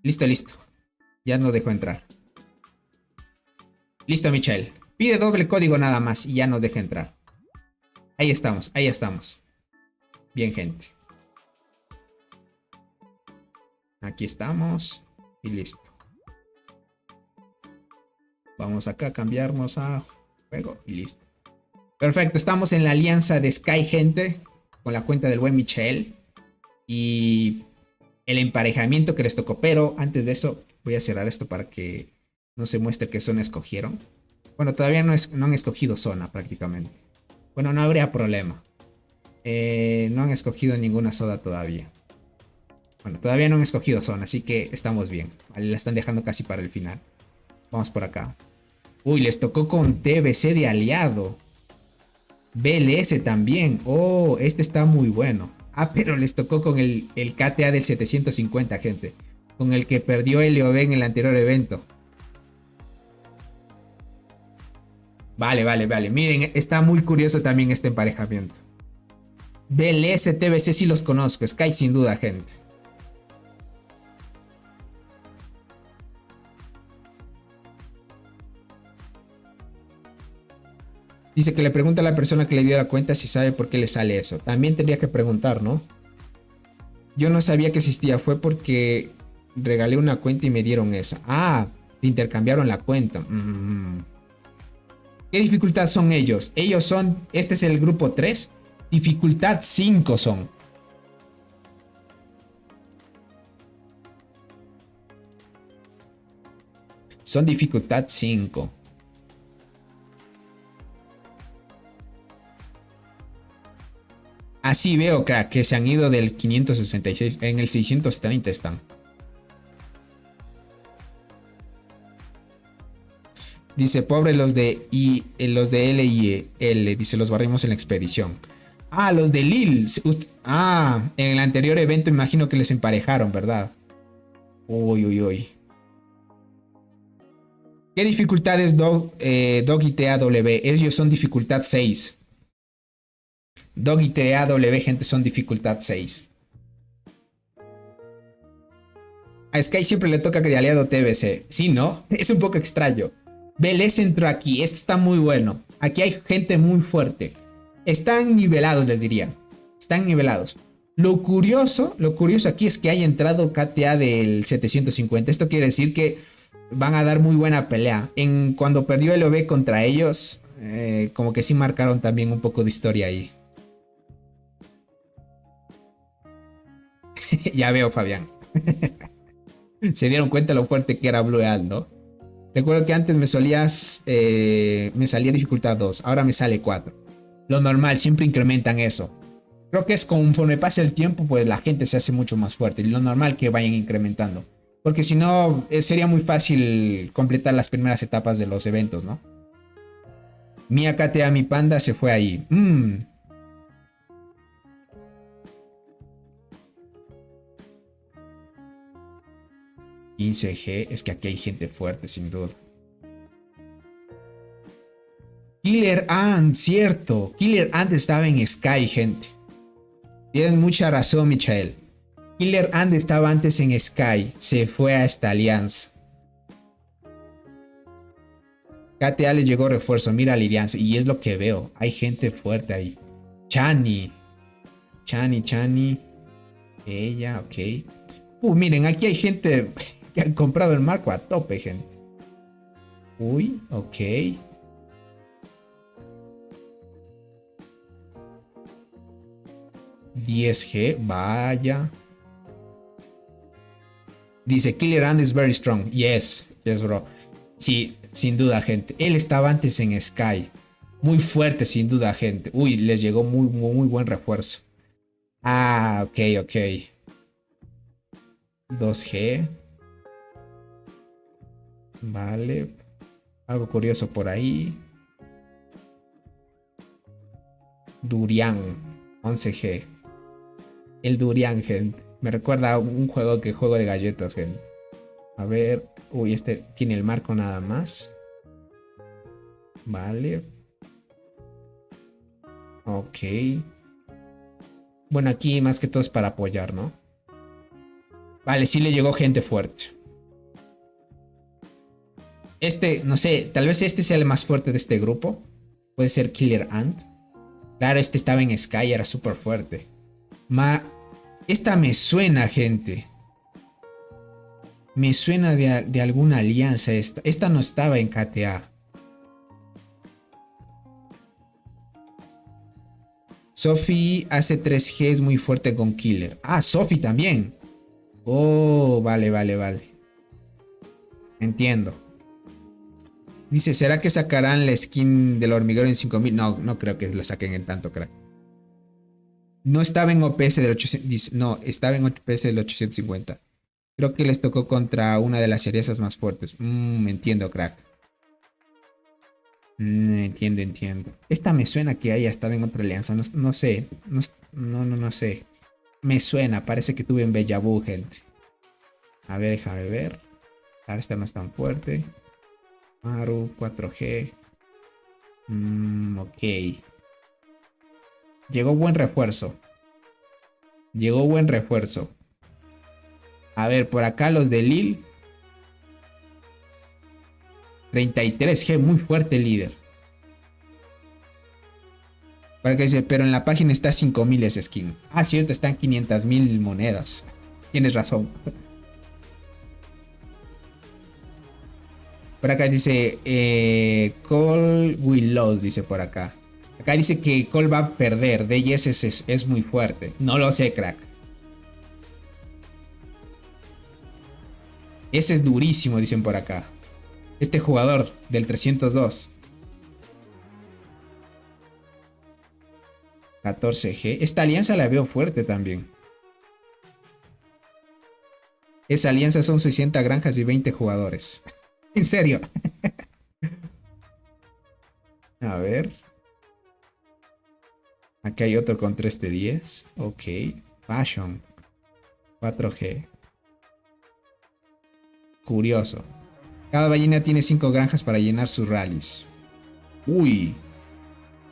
Listo. Ya no dejo entrar. Listo, Michelle. Pide doble código nada más y ya nos deja entrar. Ahí estamos. Bien, gente. Aquí estamos. Y listo. Vamos acá a cambiarnos a juego y listo. Perfecto, estamos en la alianza de Sky, gente. Con la cuenta del buen Michael. Y el emparejamiento que les tocó. Pero antes de eso, voy a cerrar esto para que no se muestre qué zona escogieron. Bueno, todavía no han escogido zona prácticamente. Bueno, no habría problema. No han escogido ninguna zona todavía. Bueno, todavía no han escogido zona, así que estamos bien. Vale, la están dejando casi para el final. Vamos por acá. Uy, les tocó con TBC de aliado. BLS también. Oh, este está muy bueno. Ah, pero les tocó con el KTA del 750, gente. Con el que perdió LOB en el anterior evento. Vale, vale, vale. Miren, está muy curioso también este emparejamiento. BLS, TBC sí los conozco. Sky sin duda, gente. Dice que le pregunta a la persona que le dio la cuenta si sabe por qué le sale eso. También tendría que preguntar, ¿no? Yo no sabía que existía. Fue porque regalé una cuenta y me dieron esa. Ah, te intercambiaron la cuenta. ¿Qué dificultad son ellos? Ellos son... Este es el grupo 3. Dificultad 5 son. Son dificultad 5. Así veo, crack, que se han ido del 566. En el 630 están. Dice, pobre los de L y L. Dice, los barrimos en la expedición. Ah, los de Lil. Ah, en el anterior evento imagino que les emparejaron, ¿verdad? Uy, uy, uy. ¿Qué dificultad es Dog y TAW? Ellos son dificultad 6. Dog y TAW, gente, son dificultad 6. A Sky siempre le toca que de aliado TBC. Sí, ¿no? Es un poco extraño. BLS entró aquí. Esto está muy bueno. Aquí hay gente muy fuerte. Están nivelados, les diría. Están nivelados. Lo curioso aquí es que haya entrado KTA del 750. Esto quiere decir que van a dar muy buena pelea. Cuando perdió el OB contra ellos, como que sí marcaron también un poco de historia ahí. Ya veo, Fabián. Se dieron cuenta lo fuerte que era Blue Earth, ¿no? Recuerdo que antes me salía dificultad 2, ahora me sale 4. Lo normal, siempre incrementan eso. Creo que es conforme pasa el tiempo, pues la gente se hace mucho más fuerte. Y lo normal que vayan incrementando. Porque si no, sería muy fácil completar las primeras etapas de los eventos, ¿no? Mia KTA, mi panda, se fue ahí. 15G, es que aquí hay gente fuerte, sin duda. Killer Ant, cierto. Killer Ant estaba en Sky, gente. Tienes mucha razón, Michael. Killer Ant estaba antes en Sky. Se fue a esta alianza. KTA le llegó refuerzo. Mira la alianza. Y es lo que veo. Hay gente fuerte ahí. Chani. Ella, ok. Miren, aquí hay gente que han comprado el marco a tope, gente. Uy, ok. $10G, vaya. Dice, Killer Ant is very strong. Yes, bro. Sí, sin duda, gente. Él estaba antes en Sky. Muy fuerte, sin duda, gente. Uy, les llegó muy buen refuerzo. Ah, ok. 2G. Vale. Algo curioso por ahí. Durian. 11G. El Durian, gente. Me recuerda a un juego de galletas, gente. A ver. Uy, este tiene el marco nada más. Vale. Ok. Bueno, aquí más que todo es para apoyar, ¿no? Vale, sí le llegó gente fuerte. Este, no sé, tal vez este sea el más fuerte de este grupo. Puede ser Killer Ant. Claro, este estaba en Sky, era súper fuerte. Esta me suena, gente. Me suena de alguna alianza esta. Esta no estaba en KTA. Sophie hace 3G, es muy fuerte con Killer. Ah, Sophie también. Oh, vale. Entiendo. Dice, ¿será que sacarán la skin del hormiguero en 5000? No creo que lo saquen en tanto, crack. No estaba en OPS del 800. No, estaba en OPS del 850. Creo que les tocó contra una de las cerezas más fuertes. Entiendo, crack. Entiendo, entiendo. Esta me suena que haya estado en otra alianza. No, no sé. No, no sé. Me suena. Parece que tuve en Déjà Vu, gente. A ver, déjame ver. Ahora esta no es tan fuerte. Maru, 4G. Ok. Llegó buen refuerzo. Llegó buen refuerzo. A ver, por acá los de Lille. 33G, muy fuerte el líder. Para que dice, pero en la página está 5000 ese skin. Ah, cierto, están 500.000 monedas. Tienes razón. Por acá dice, Cole will lose, dice por acá. Acá dice que Cole va a perder. DJS es muy fuerte. No lo sé, crack. Ese es durísimo, dicen por acá. Este jugador del 302. 14G. Esta alianza la veo fuerte también. Esa alianza son 60 granjas y 20 jugadores. En serio. A ver. Aquí hay otro con 3 de 10. Ok. Fashion. 4G. Curioso. Cada ballena tiene 5 granjas para llenar sus rallies. Uy.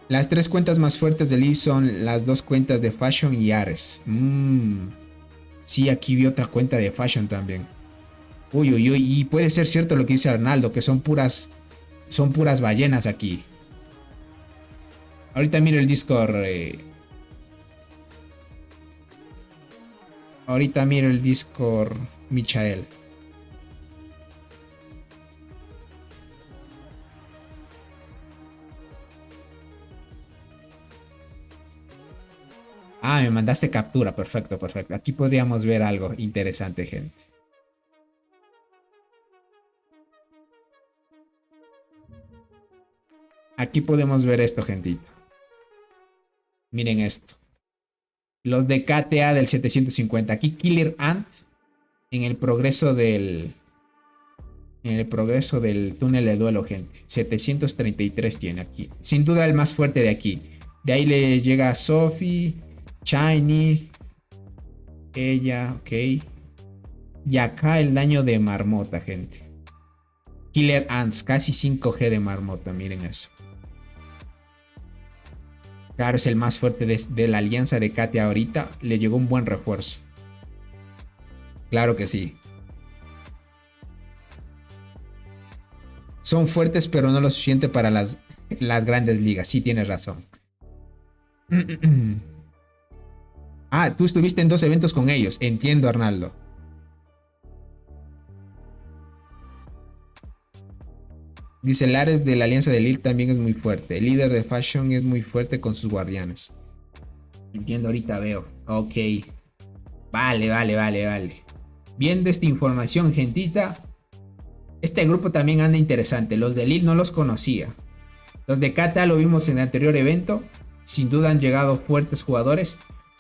Las 3 cuentas más fuertes de Lee son las 2 cuentas de Fashion y Ares. Sí, aquí vi otra cuenta de Fashion también. Uy, uy, uy. Y puede ser cierto lo que dice Arnaldo, que son puras ballenas aquí. Ahorita miro el Discord. Ahorita miro el Discord, Michael. Ah, me mandaste captura. Perfecto, perfecto. Aquí podríamos ver algo interesante, gente. Aquí podemos ver esto, gentito. Miren esto. Los de KTA del 750. Aquí Killer Ant en el progreso del túnel de duelo, gente. 733 tiene aquí. Sin duda el más fuerte de aquí. De ahí le llega a Sophie, Shiny, ella, ok. Y acá el daño de marmota, gente. Killer Ants, casi 5G de marmota, miren eso. Claro, es el más fuerte de la alianza de Katia ahorita. Le llegó un buen refuerzo. Claro que sí. Son fuertes, pero no lo suficiente para las grandes ligas. Sí, tienes razón. Ah, tú estuviste en 2 eventos con ellos. Entiendo, Arnaldo. Dice, el Ares de la Alianza de Lille también es muy fuerte. El líder de Fashion es muy fuerte con sus guardianes. Entiendo, ahorita veo. Ok. Vale. Viendo esta información, gentita. Este grupo también anda interesante. Los de Lille no los conocía. Los de Kata lo vimos en el anterior evento. Sin duda han llegado fuertes jugadores.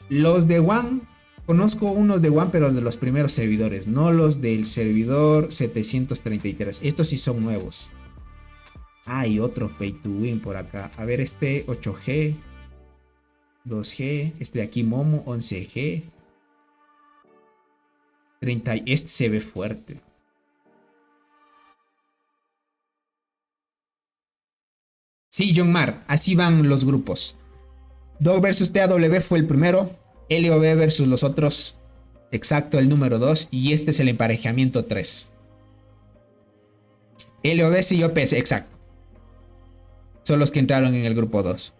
Los de One, conozco unos de One, pero de los primeros servidores. No los del servidor 733. Estos sí son nuevos. Hay otro Pay to Win por acá. A ver, este 8G. 2G. Este de aquí Momo 11G. 30. Este se ve fuerte. Sí, John Mar. Así van los grupos. Dog vs TAW fue el primero. LOB versus los otros. Exacto, el número 2. Y este es el emparejamiento 3. LOB y OPS, exacto. Son los que entraron en el grupo 2.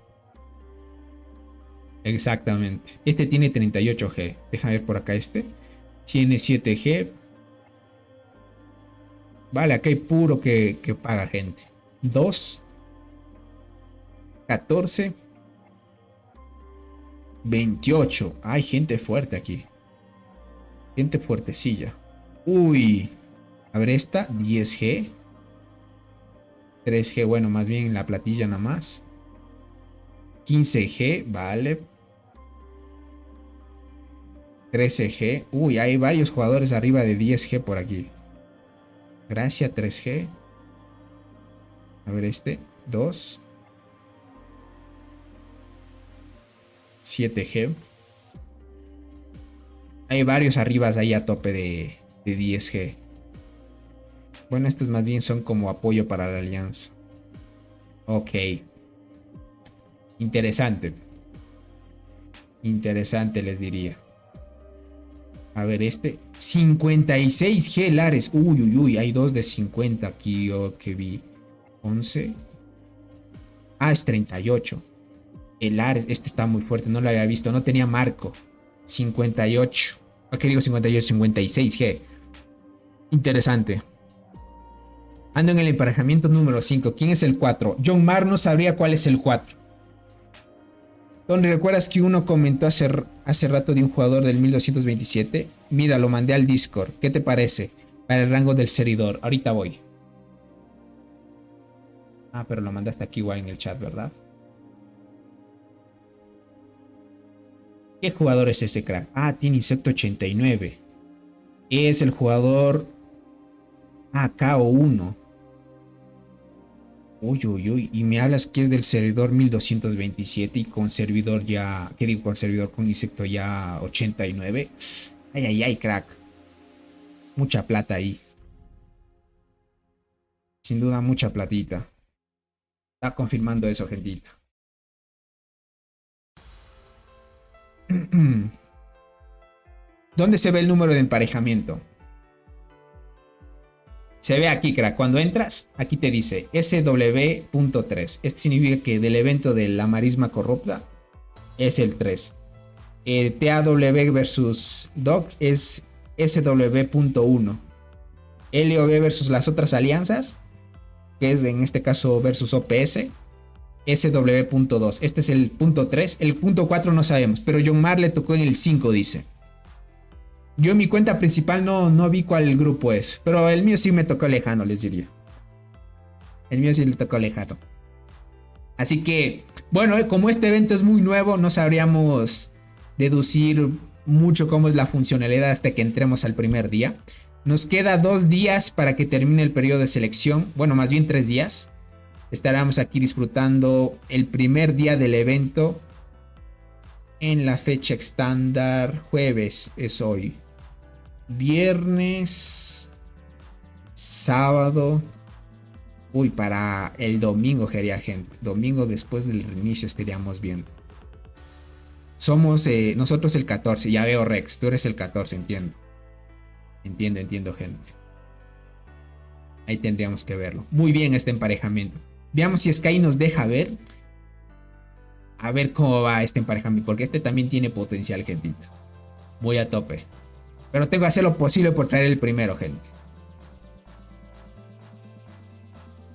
Exactamente. Este tiene 38G. Déjame ver por acá este. Tiene 7G. Vale, acá hay puro que paga gente. 2. 14. 28. Hay gente fuerte aquí. Gente fuertecilla. Uy. A ver esta. 10G. 3G. Bueno, más bien la platilla nada más. 15G. Vale. 13G. Uy, hay varios jugadores arriba de 10G por aquí. Gracias, 3G. A ver este. 2. 7G. Hay varios arribas ahí a tope de 10G. Bueno, estos más bien son como apoyo para la alianza. Ok. Interesante. Interesante les diría. A ver, este 56G Lares. Uy, uy, uy. Hay dos de 50 aquí yo que vi. 11. Ah, es 38. El Ares, este está muy fuerte. No lo había visto. No tenía marco. 58. ¿Qué digo 58? 56G. Interesante. Ando en el emparejamiento número 5. ¿Quién es el 4? John Mar no sabría cuál es el 4. Tony, ¿recuerdas que uno comentó hace rato de un jugador del 1227? Mira, lo mandé al Discord. ¿Qué te parece? Para el rango del servidor. Ahorita voy. Ah, pero lo mandaste aquí igual en el chat, ¿verdad? ¿Qué jugador es ese crack? Ah, tiene Insecto 89. Es el jugador KO1. Uy, uy, uy. Y me hablas que es del servidor 1227 y con servidor ya... ¿Qué digo? Con servidor con Insecto ya 89. Ay, ay, ay, crack. Mucha plata ahí. Sin duda, mucha platita. Está confirmando eso, gentita. ¿Dónde se ve el número de emparejamiento? Se ve aquí, crack. Cuando entras, aquí te dice SW.3. Este significa que del evento de la marisma corrupta es el 3. TAW versus DOC es SW.1. LOB versus las otras alianzas, que es en este caso versus OPS, SW.2. Este es el punto 3. El punto 4 no sabemos, pero John Mar le tocó en el 5, dice. Yo en mi cuenta principal no vi cuál grupo es, pero el mío sí me tocó lejano, les diría. El mío sí le tocó lejano. Así que, bueno, como este evento es muy nuevo, no sabríamos deducir mucho cómo es la funcionalidad hasta que entremos al primer día. Nos queda 2 días para que termine el periodo de selección. Bueno, más bien 3 días. Estaremos aquí disfrutando el primer día del evento en la fecha estándar. Jueves es hoy. Viernes, sábado. Uy, para el domingo, quería gente. Domingo después del reinicio estaríamos viendo. Somos nosotros el 14. Ya veo, Rex. Tú eres el 14, entiendo. Entiendo, gente. Ahí tendríamos que verlo. Muy bien este emparejamiento. Veamos si Sky nos deja ver. A ver cómo va este emparejamiento. Porque este también tiene potencial, gentita. Muy a tope. Pero tengo que hacer lo posible por traer el primero, gente.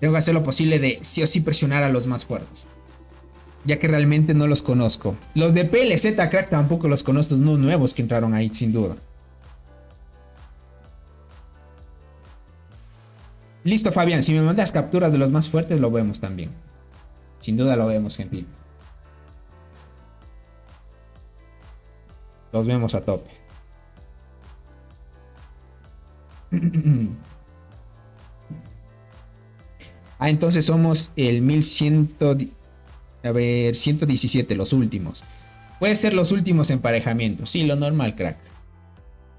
Tengo que hacer lo posible de sí o sí presionar a los más fuertes. Ya que realmente no los conozco. Los de PLZ Crack tampoco los conozco. No nuevos que entraron ahí, sin duda. Listo, Fabián. Si me mandas capturas de los más fuertes, lo vemos también. Sin duda lo vemos, gente. Los vemos a tope. Entonces somos el 1100. A ver, 117, los últimos. Puede ser los últimos emparejamientos. Sí, lo normal, crack.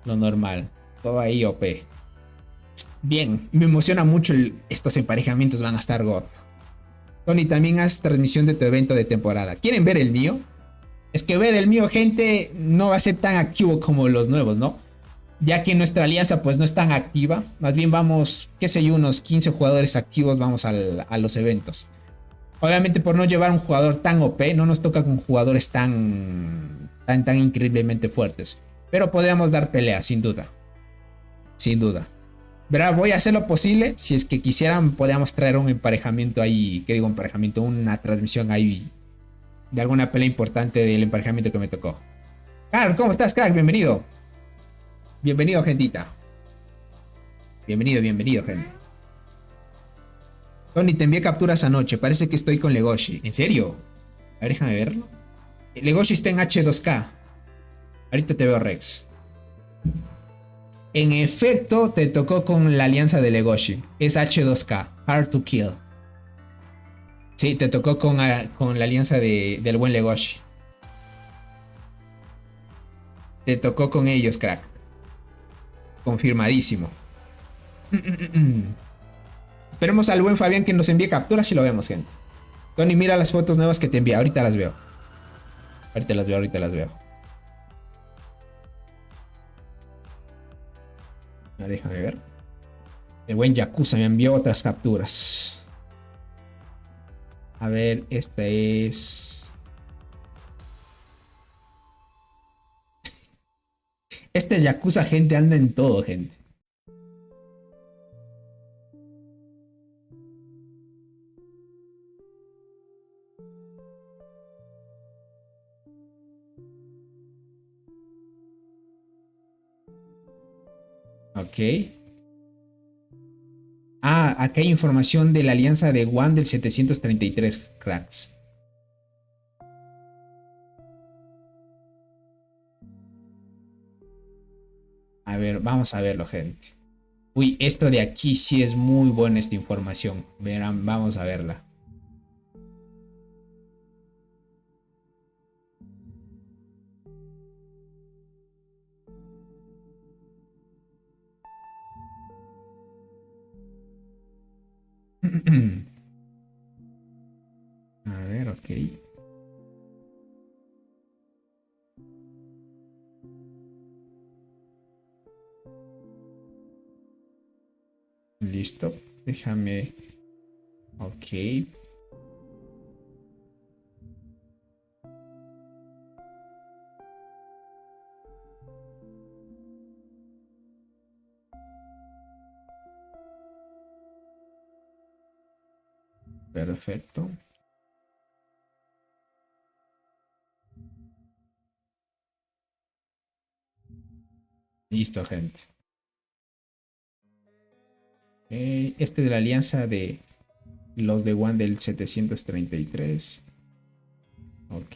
Lo normal. Todo ahí OP. Bien, me emociona mucho estos emparejamientos, van a estar God. Tony, también haz transmisión de tu evento de temporada. ¿Quieren ver el mío? Es que ver el mío, gente, no va a ser tan activo como los nuevos, ¿no? Ya que nuestra alianza pues no es tan activa. Más bien vamos, qué sé yo, unos 15 jugadores activos vamos a los eventos. Obviamente por no llevar un jugador tan OP, no nos toca con jugadores tan increíblemente fuertes. Pero podríamos dar pelea, sin duda. Sin duda. Verá, voy a hacer lo posible. Si es que quisieran, podríamos traer un emparejamiento ahí. ¿Qué digo emparejamiento? Una transmisión ahí de alguna pelea importante del emparejamiento que me tocó. Crack, ¿cómo estás, crack? Bienvenido. Bienvenido, gentita. Bienvenido, gente. Tony, te envié capturas anoche. Parece que estoy con Legoshi. ¿En serio? A ver, déjame verlo. Legoshi está en H2K. Ahorita te veo, Rex. En efecto, te tocó con la alianza de Legoshi. Es H2K. Hard to kill. Sí, te tocó con la alianza del buen Legoshi. Te tocó con ellos, crack. Confirmadísimo. Esperemos al buen Fabián que nos envíe capturas y lo vemos, gente. Tony, mira las fotos nuevas que te envía. Ahorita las veo. Ahorita las veo, ahorita las veo. Déjame ver. El buen Yakuza me envió otras capturas. A ver, esta es... Este Yakuza, gente, anda en todo, gente. Ok. Ah, acá hay información de la alianza de One del 733, cracks. A ver, vamos a verlo, gente. Uy, esto de aquí sí es muy buena esta información. Verán, vamos a verla. A ver, ok. Listo. Déjame. Ok. Perfecto. Listo, gente. Este de la alianza de los de One del 733. Ok.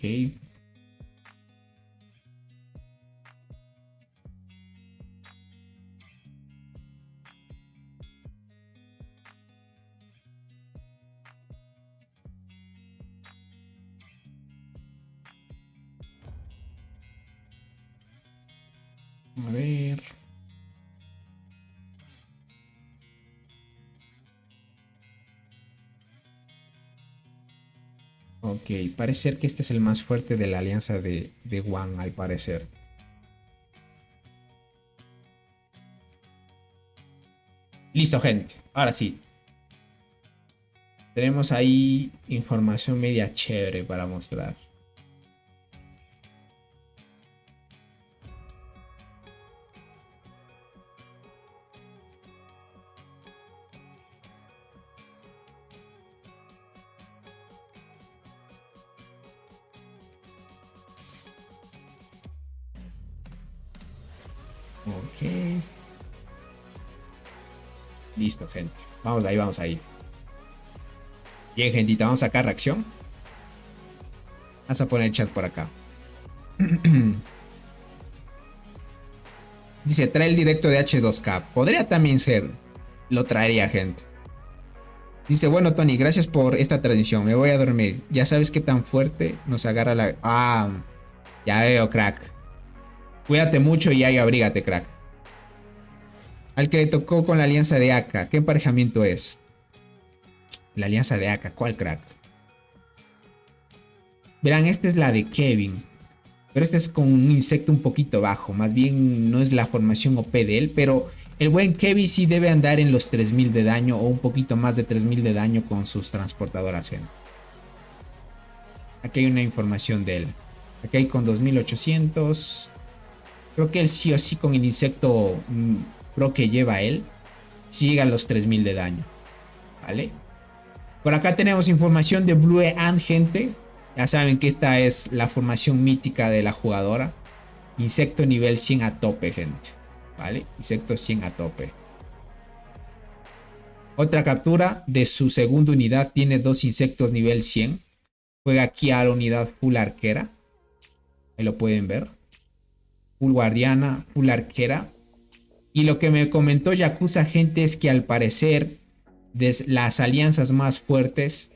A ver. Ok, parece ser que este es el más fuerte de la alianza de One, al parecer. Listo, gente. Ahora sí. Tenemos ahí información media chévere para mostrar. Ok. Listo, gente. Vamos ahí, vamos ahí. Bien, gentita, vamos a sacar reacción. Vamos a poner el chat por acá. Dice, trae el directo de H2K. Podría también ser. Lo traería, gente. Dice, bueno, Tony, gracias por esta transmisión. Me voy a dormir. Ya sabes qué tan fuerte nos agarra la... Ah, ya veo, crack. Cuídate mucho y ahí abrígate, crack. Al que le tocó con la alianza de Aka. ¿Qué emparejamiento es? La alianza de Aka. ¿Cuál, crack? Verán, esta es la de Kevin. Pero este es con un insecto un poquito bajo. Más bien no es la formación OP de él. Pero el buen Kevin sí debe andar en los 3000 de daño. O un poquito más de 3000 de daño con sus transportadoras. Aquí hay una información de él. Aquí hay con 2800. Creo que él sí o sí con el insecto pro que lleva él. Sí llega a los 3000 de daño. ¿Vale? Por acá tenemos información de Blue Ant, gente. Ya saben que esta es la formación mítica de la jugadora. Insecto nivel 100 a tope, gente. ¿Vale? Insecto 100 a tope. Otra captura de su segunda unidad. Tiene dos insectos nivel 100. Juega aquí a la unidad full arquera. Ahí lo pueden ver. Full guardiana, full arquera. Y lo que me comentó Yakuza, gente, es que al parecer de las alianzas más fuertes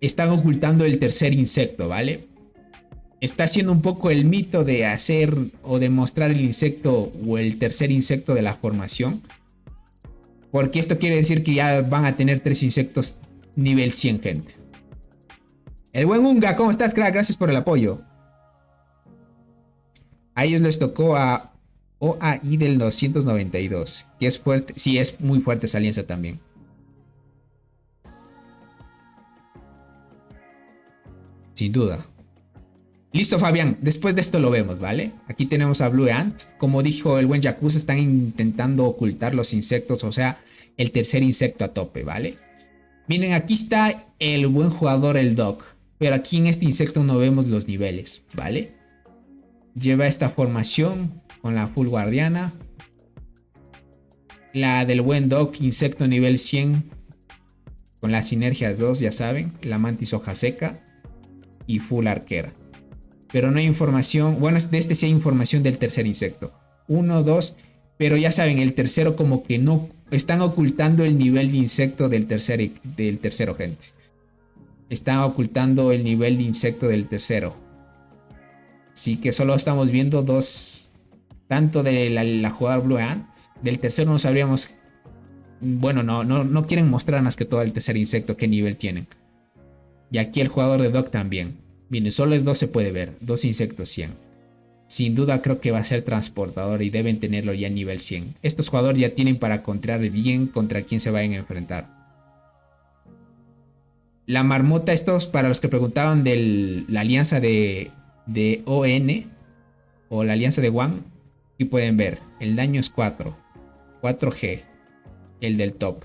están ocultando el tercer insecto, ¿vale? Está haciendo un poco el mito de hacer o de mostrar el insecto o el tercer insecto de la formación. Porque esto quiere decir que ya van a tener 3 insectos nivel 100, gente. El buen Unga, ¿cómo estás, crack? Gracias por el apoyo. A ellos les tocó a OAI del 292, que es fuerte. Sí, es muy fuerte esa alianza también. Sin duda. Listo, Fabián. Después de esto lo vemos, ¿vale? Aquí tenemos a Blue Ant. Como dijo el buen Yakuza, están intentando ocultar los insectos, o sea, el tercer insecto a tope, ¿vale? Miren, aquí está el buen jugador, el Doc. Pero aquí en este insecto no vemos los niveles, ¿vale? Lleva esta formación con la full guardiana. La del buen Doc, insecto nivel 100. Con las sinergias 2, ya saben. La mantis hoja seca. Y full arquera. Pero no hay información. Bueno, de este sí hay información del tercer insecto. 1, 2. Pero ya saben, el tercero como que no. Están ocultando el nivel de insecto del tercero, gente. Están ocultando el nivel de insecto del tercero. Así que solo estamos viendo 2. Tanto de la jugadora Blue Ant. Del tercero no sabríamos. Bueno, no quieren mostrar más que todo el tercer insecto qué nivel tienen. Y aquí el jugador de Doc también. Miren, solo el 2 se puede ver. 2 insectos 100. Sin duda creo que va a ser transportador y deben tenerlo ya a nivel 100. Estos jugadores ya tienen para contrar bien contra quién se vayan a enfrentar. La marmota, estos para los que preguntaban de la alianza de ON o la alianza de One. Aquí pueden ver, el daño es 4. 4G. El del top.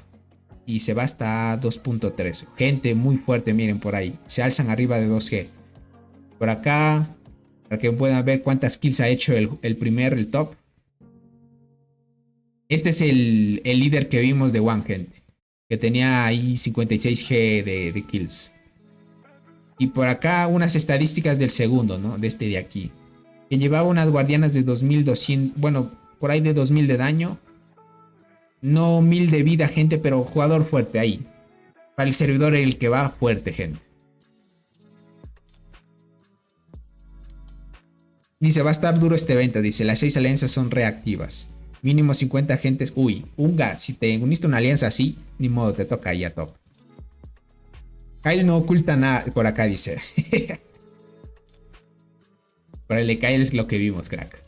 Y se va hasta 2.3. Gente muy fuerte, miren por ahí. Se alzan arriba de 2G. Por acá, para que puedan ver cuántas kills ha hecho el top. Este es el líder que vimos de One, gente. Que tenía ahí 56G de kills. Y por acá unas estadísticas del segundo, ¿no? De este de aquí. Que llevaba unas guardianas de 2200. Bueno, por ahí de 2000 de daño. No 1000 de vida, gente, pero jugador fuerte ahí. Para el servidor el que va fuerte, gente. Dice, va a estar duro este evento. Dice, las 6 alianzas son reactivas. Mínimo 50 agentes. Uy, Unga, si te uniste una alianza así, ni modo, te toca ahí a top. Kyle no oculta nada por acá, dice. Por el de Kyle es lo que vimos, crack.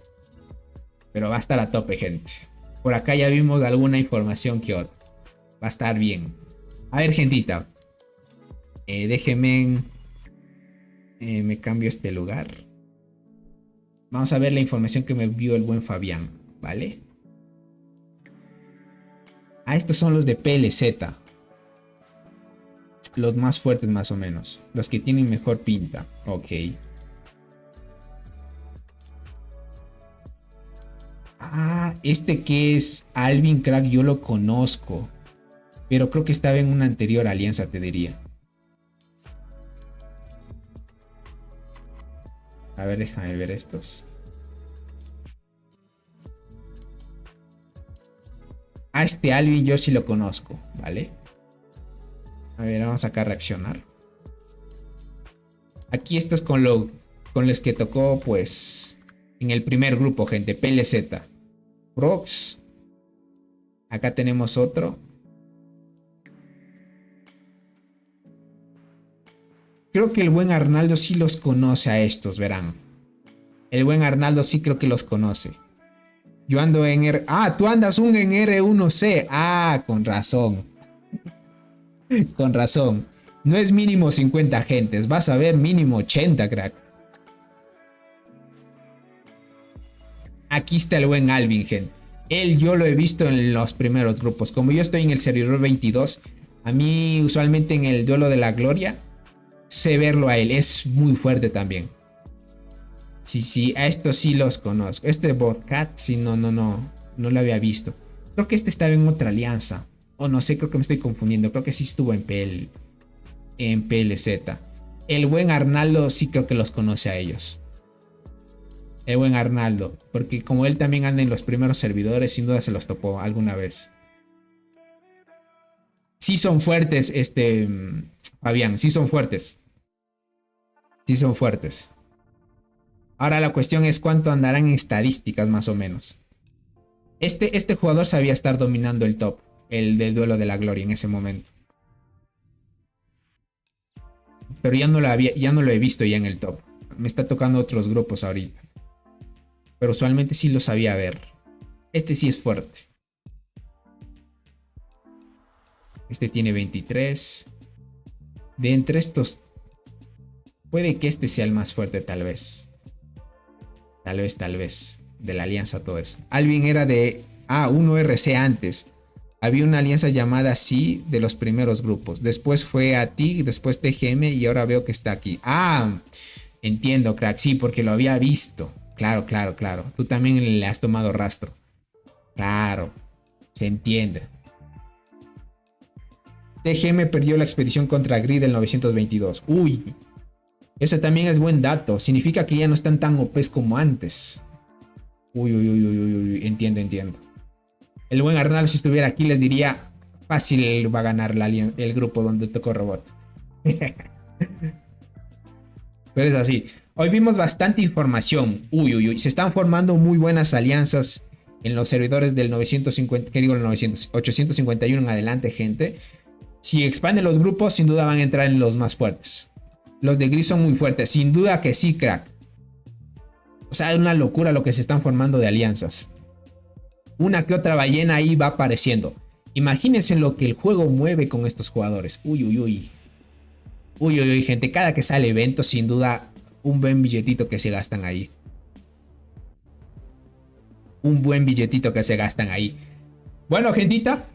Pero va a estar a tope, gente. Por acá ya vimos alguna información que otra. Va a estar bien. A ver, gentita. Déjenme. Me cambio este lugar. Vamos a ver la información que me envió el buen Fabián. ¿Vale? Ah, estos son los de PLZ. Los más fuertes más o menos. Los que tienen mejor pinta. Ok. Ah, este que es Alvin Crack, yo lo conozco. Pero creo que estaba en una anterior alianza, te diría. A ver, déjame ver estos. A este Alvin yo sí lo conozco, ¿vale? A ver, vamos acá a reaccionar. Aquí esto es con los que tocó, pues, en el primer grupo, gente. PLZ. Prox. Acá tenemos otro. Creo que el buen Arnaldo sí los conoce a estos, verán. El buen Arnaldo sí creo que los conoce. Yo ando en R... Ah, tú andas en R1C. Ah, con razón. Con razón. No es mínimo 50 agentes. Vas a ver mínimo 80, crack. Aquí está el buen Alvin, gente. Él yo lo he visto en los primeros grupos. Como yo estoy en el servidor 22, a mí usualmente en el duelo de la gloria sé verlo a él. Es muy fuerte también. Sí, a estos sí los conozco. Este Botcat, sí, no lo había visto. Creo que este estaba en otra alianza. O no sé, creo que me estoy confundiendo. Creo que sí estuvo en PLZ. El buen Arnaldo sí creo que los conoce a ellos. El buen Arnaldo. Porque como él también anda en los primeros servidores, sin duda se los topó alguna vez. Sí son fuertes, Fabián, sí son fuertes. Sí son fuertes. Ahora la cuestión es cuánto andarán en estadísticas más o menos. Este jugador sabía estar dominando el top, el del duelo de la gloria en ese momento. Pero ya no lo he visto ya en el top. Me está tocando otros grupos ahorita. Pero usualmente sí lo sabía ver. Este sí es fuerte. Este tiene 23. De entre estos, puede que este sea el más fuerte tal vez. Tal vez. De la alianza todo eso. Alvin era de 1RC antes. Había una alianza llamada así de los primeros grupos. Después fue a TIG, después TGM y ahora veo que está aquí. Entiendo, crack. Sí, porque lo había visto. Claro. Tú también le has tomado rastro. Claro. Se entiende. TGM perdió la expedición contra Grid del 922. Uy. Eso también es buen dato. Significa que ya no están tan OPs como antes. Uy. Entiendo. El buen Arnaldo, si estuviera aquí, les diría fácil va a ganar el grupo donde tocó Robot. Pero es así. Hoy vimos bastante información. Uy. Se están formando muy buenas alianzas en los servidores del 950. ¿Qué digo? El 851 en adelante, gente. Si expanden los grupos, sin duda van a entrar en los más fuertes. Los de Gris son muy fuertes. Sin duda que sí, crack. O sea, es una locura lo que se están formando de alianzas. Una que otra ballena ahí va apareciendo. Imagínense lo que el juego mueve con estos jugadores. Uy, gente. Cada que sale evento, sin duda, un buen billetito que se gastan ahí. Bueno, gentita.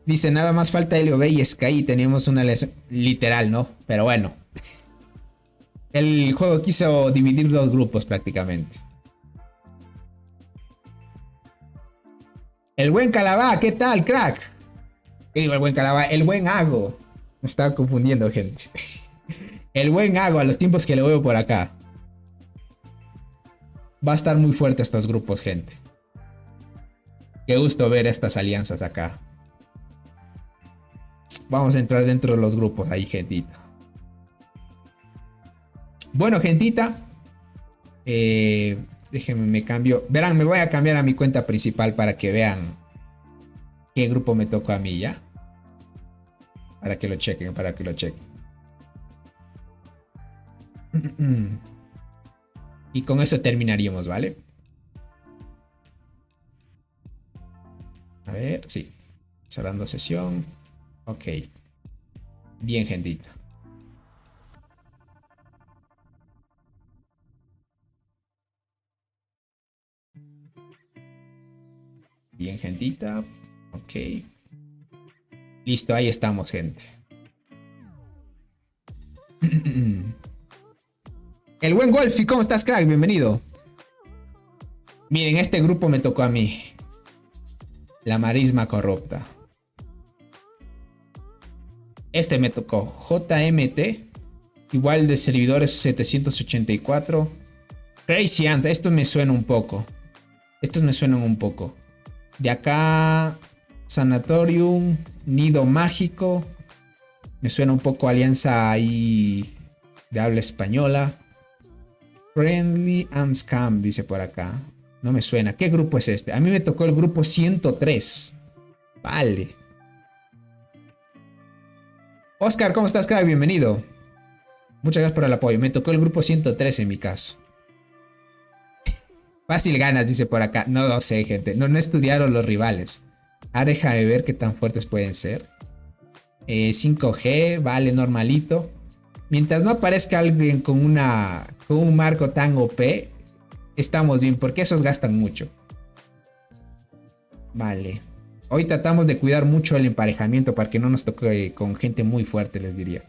Dice, nada más falta Helio B y Sky y teníamos una literal, ¿no? Pero bueno. El juego quiso dividir dos grupos prácticamente. El buen Calabá, ¿qué tal, crack? ¿Qué digo el buen Calabá? El buen Ago. Me estaba confundiendo, gente. El buen Ago, a los tiempos que lo veo por acá. Va a estar muy fuerte estos grupos, gente. Qué gusto ver estas alianzas acá. Vamos a entrar dentro de los grupos ahí, gentita. Bueno, gentita. Déjenme, me cambio. Verán, me voy a cambiar a mi cuenta principal para que vean qué grupo me tocó a mí, ¿ya? Para que lo chequen. Y con eso terminaríamos, ¿vale? A ver, sí. Cerrando sesión. Ok. Bien, gentita. Bien, gentita. Ok. Listo, ahí estamos, gente. El buen Golfi, ¿cómo estás, crack? Bienvenido. Miren, este grupo me tocó a mí. La marisma corrupta. Este me tocó. JMT. Igual de servidores 784. Crazy Ants. Estos me suenan un poco. De acá. Sanatorium. Nido Mágico. Me suena un poco alianza ahí de habla española. Friendly and Scam, dice por acá. No me suena. ¿Qué grupo es este? A mí me tocó el grupo 103. Vale. Oscar, ¿cómo estás, crack? Bienvenido. Muchas gracias por el apoyo. Me tocó el grupo 103 en mi caso. Fácil ganas, dice por acá. No lo sé, gente. No estudiaron los rivales. Ahora déjame ver qué tan fuertes pueden ser. 5G, vale, normalito. Mientras no aparezca alguien con un marco tan OP, estamos bien, porque esos gastan mucho. Vale. Hoy tratamos de cuidar mucho el emparejamiento para que no nos toque con gente muy fuerte, les diría.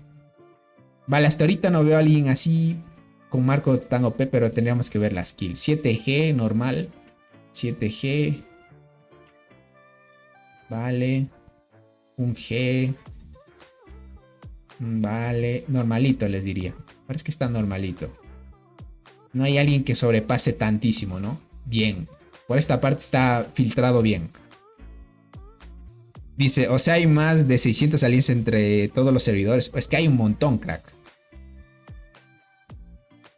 Vale, hasta ahorita no veo a alguien así con marco tan OP, pero tendríamos que ver las kills. 7G, normal. 7G. Vale. Un G. Vale. Normalito, les diría. Parece que está normalito. No hay alguien que sobrepase tantísimo, ¿no? Bien. Por esta parte está filtrado bien. Dice, o sea, hay más de 600 alianzas entre todos los servidores. Es que hay un montón, crack.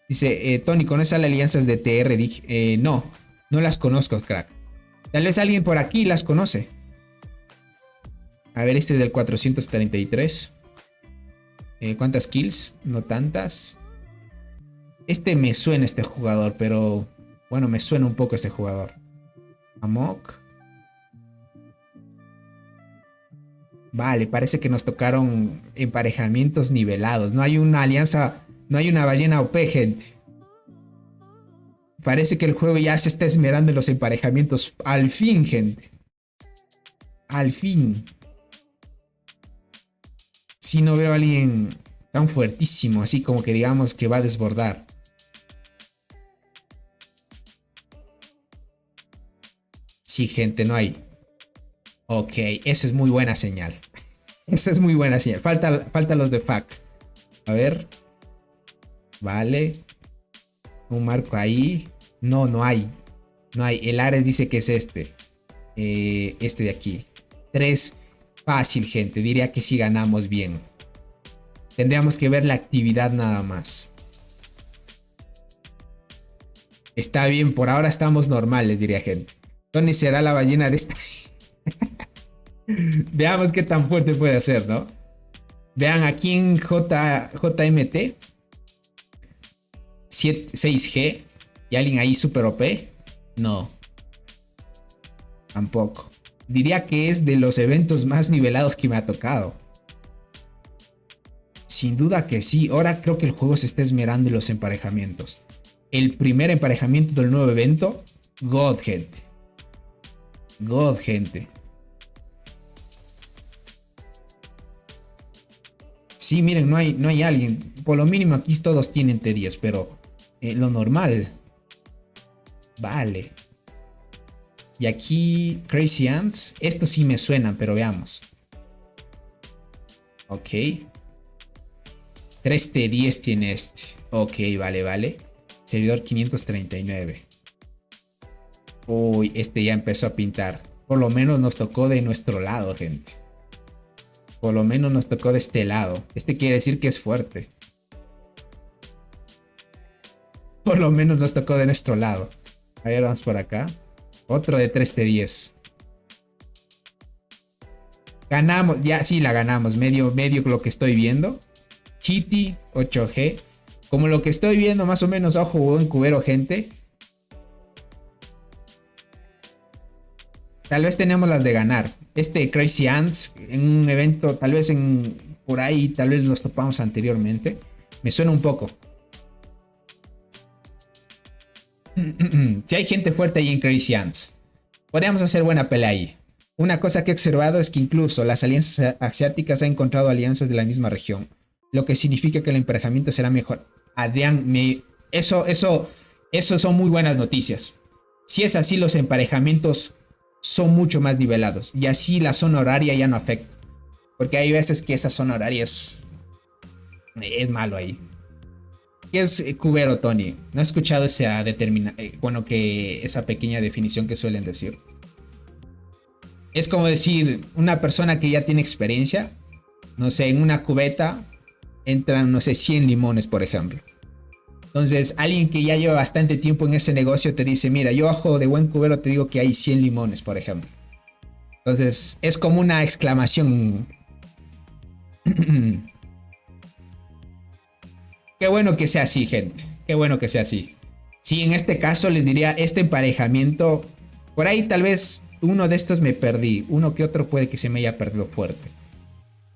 Dice, Tony, ¿conoces las alianzas de TR? No, no las conozco, crack. Tal vez alguien por aquí las conoce. A ver, este del 433. ¿Cuántas kills? No tantas. Este me suena este jugador, pero... Bueno, me suena un poco este jugador. Amok. Vale, parece que nos tocaron emparejamientos nivelados. No hay una alianza... No hay una ballena OP, gente. Parece que el juego ya se está esmerando en los emparejamientos. Al fin, gente. Al fin. Si no veo a alguien tan fuertísimo, así como que digamos que va a desbordar. Sí, gente, no hay. Ok, esa es muy buena señal. Esa es muy buena señal. Falta los de FAC. A ver. Vale. Un marco ahí. No, no hay. No hay. El Ares dice que es este. Este de aquí. 3. Fácil, gente. Diría que sí ganamos bien. Tendríamos que ver la actividad nada más. Está bien. Por ahora estamos normales, diría gente. Tony será la ballena de esta. Veamos qué tan fuerte puede ser, ¿no? Vean aquí en JMT. 6G. ¿Y alguien ahí super OP? No. Tampoco. Diría que es de los eventos más nivelados que me ha tocado. Sin duda que sí. Ahora creo que el juego se está esmerando en los emparejamientos. El primer emparejamiento del nuevo evento. God, gente. God, gente. Sí, miren, no hay alguien. Por lo mínimo aquí todos tienen T10, pero lo normal. Vale. Y aquí Crazy Ants. Estos sí me suenan, pero veamos. Ok. 3 T10 tiene este. Ok, vale. Servidor 539. Uy, este ya empezó a pintar. Por lo menos nos tocó de nuestro lado, gente. Por lo menos nos tocó de este lado. Este quiere decir que es fuerte. Por lo menos nos tocó de nuestro lado. A ver, vamos por acá. Otro de 3T10. Ganamos. Ya, sí, la ganamos. Medio lo que estoy viendo. Kitty 8G. Como lo que estoy viendo, más o menos. Ojo, buen cubero, gente. Tal vez tenemos las de ganar. Este Crazy Ants en un evento, tal vez por ahí, tal vez los topamos anteriormente. Me suena un poco. Si hay gente fuerte ahí en Crazy Ants, podríamos hacer buena pelea ahí. Una cosa que he observado es que incluso las alianzas asiáticas han encontrado alianzas de la misma región, lo que significa que el emparejamiento será mejor. Adrián, eso son muy buenas noticias. Si es así, los emparejamientos son mucho más nivelados y así la zona horaria ya no afecta, porque hay veces que esa zona horaria es malo ahí. ¿Qué es cubero, Tony? No he escuchado esa esa pequeña definición que suelen decir. Es como decir, una persona que ya tiene experiencia, no sé, en una cubeta entran, no sé, 100 limones, por ejemplo. Entonces, alguien que ya lleva bastante tiempo en ese negocio te dice, mira, yo ojo de buen cubero te digo que hay 100 limones, por ejemplo. Entonces, es como una exclamación. Qué bueno que sea así, gente. Qué bueno que sea así. Sí, en este caso les diría, este emparejamiento, por ahí tal vez uno de estos me perdí. Uno que otro puede que se me haya perdido fuerte.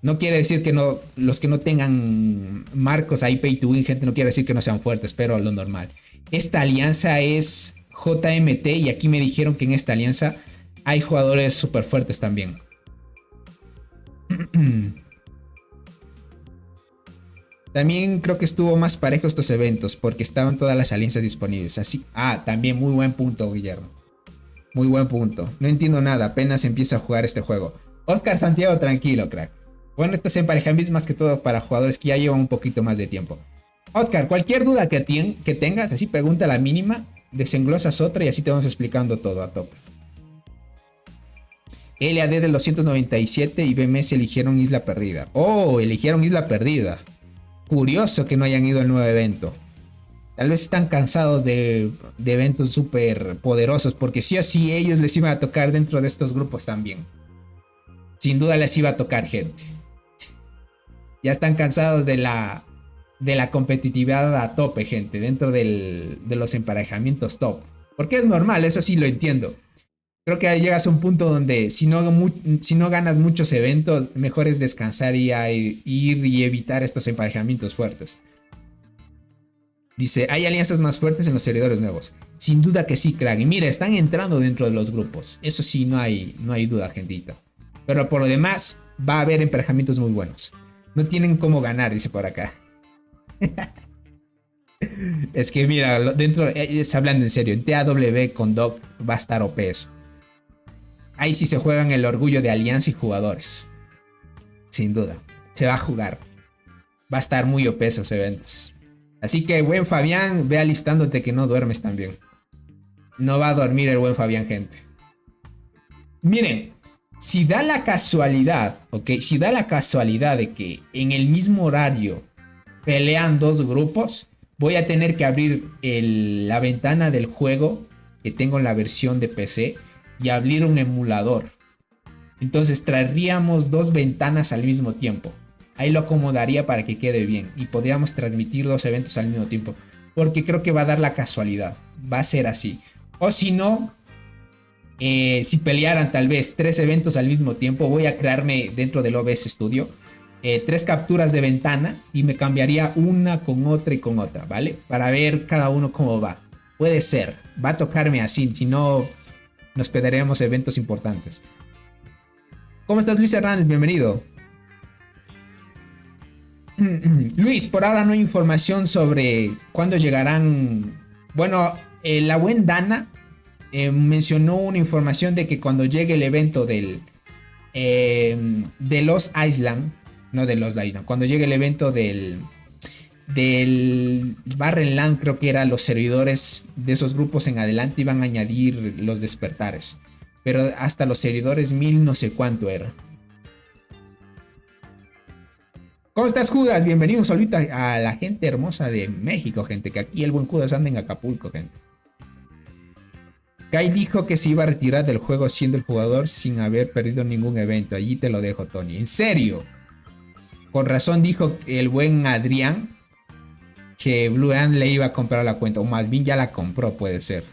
No quiere decir que no, los que no tengan marcos ahí pay to win, gente, no quiere decir que no sean fuertes, pero lo normal. Esta alianza es JMT y aquí me dijeron que en esta alianza hay jugadores súper fuertes también. También creo que estuvo más parejo estos eventos porque estaban todas las alianzas disponibles. Así, también muy buen punto, Guillermo. Muy buen punto. No entiendo nada, apenas empiezo a jugar este juego. Oscar Santiago, tranquilo, crack. Bueno, estos emparejamientos más que todo para jugadores que ya llevan un poquito más de tiempo. Oscar, cualquier duda que tengas, así pregunta la mínima, desenglosas otra y así te vamos explicando todo a tope. LAD de los 197 y BMS eligieron Isla Perdida. Oh, eligieron Isla Perdida. Curioso que no hayan ido al nuevo evento. Tal vez están cansados de eventos súper poderosos, porque sí o sí ellos les iban a tocar dentro de estos grupos también. Sin duda les iba a tocar, gente. Ya están cansados de la competitividad a tope, gente, dentro de los emparejamientos top. Porque es normal, eso sí lo entiendo. Creo que llegas a un punto donde si no ganas muchos eventos, mejor es descansar y ir y evitar estos emparejamientos fuertes. Dice, ¿hay alianzas más fuertes en los servidores nuevos? Sin duda que sí, crack. Y mira, están entrando dentro de los grupos. Eso sí, no hay duda, gentita. Pero por lo demás, va a haber emparejamientos muy buenos. No tienen cómo ganar, dice por acá. Es que mira, dentro, hablando en serio, en TAW con Doc va a estar OP eso. Ahí sí se juegan el orgullo de alianza y jugadores. Sin duda, se va a jugar. Va a estar muy OP esos eventos. Así que buen Fabián, ve alistándote que no duermes también. No va a dormir el buen Fabián, gente. Miren, si da la casualidad, ¿ok? Si da la casualidad de que en el mismo horario pelean dos grupos, voy a tener que abrir la ventana del juego que tengo en la versión de PC y abrir un emulador. Entonces traeríamos dos ventanas al mismo tiempo. Ahí lo acomodaría para que quede bien y podríamos transmitir dos eventos al mismo tiempo. Porque creo que va a dar la casualidad. Va a ser así. O si no, si pelearan tal vez 3 eventos al mismo tiempo, voy a crearme dentro del OBS Studio 3 capturas de ventana y me cambiaría una con otra y con otra, ¿vale? Para ver cada uno cómo va. Puede ser. Va a tocarme así. Si no, nos perderemos eventos importantes. ¿Cómo estás, Luis Hernández? Bienvenido. Luis, por ahora no hay información sobre cuándo llegarán. Bueno, la buen Dana mencionó una información de que cuando llegue el evento de los Island, no de los Island, cuando llegue el evento del Barrenland, creo que era los servidores de esos grupos en adelante iban a añadir los despertares, pero hasta los servidores 1000 no sé cuánto era. ¿Cómo estás, Judas? Bienvenido, un saludito a la gente hermosa de México, gente. Que aquí el buen Judas anda en Acapulco, gente. Kai dijo que se iba a retirar del juego siendo el jugador sin haber perdido ningún evento. Allí te lo dejo, Tony. ¿En serio? Con razón dijo el buen Adrián que Blue Ant le iba a comprar la cuenta. O más bien ya la compró, puede ser.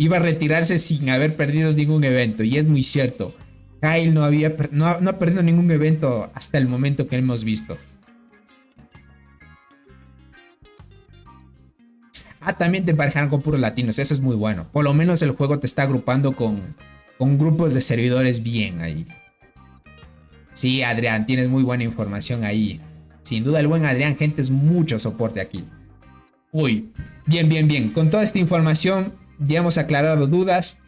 Iba a retirarse sin haber perdido ningún evento. Y es muy cierto. Kyle no ha perdido ningún evento hasta el momento que hemos visto. Ah, también te emparejaron con puros latinos. Eso es muy bueno. Por lo menos el juego te está agrupando con grupos de servidores bien ahí. Sí, Adrián, tienes muy buena información ahí. Sin duda el buen Adrián, gente, es mucho soporte aquí. Uy, bien, bien, bien. Con toda esta información ya hemos aclarado dudas.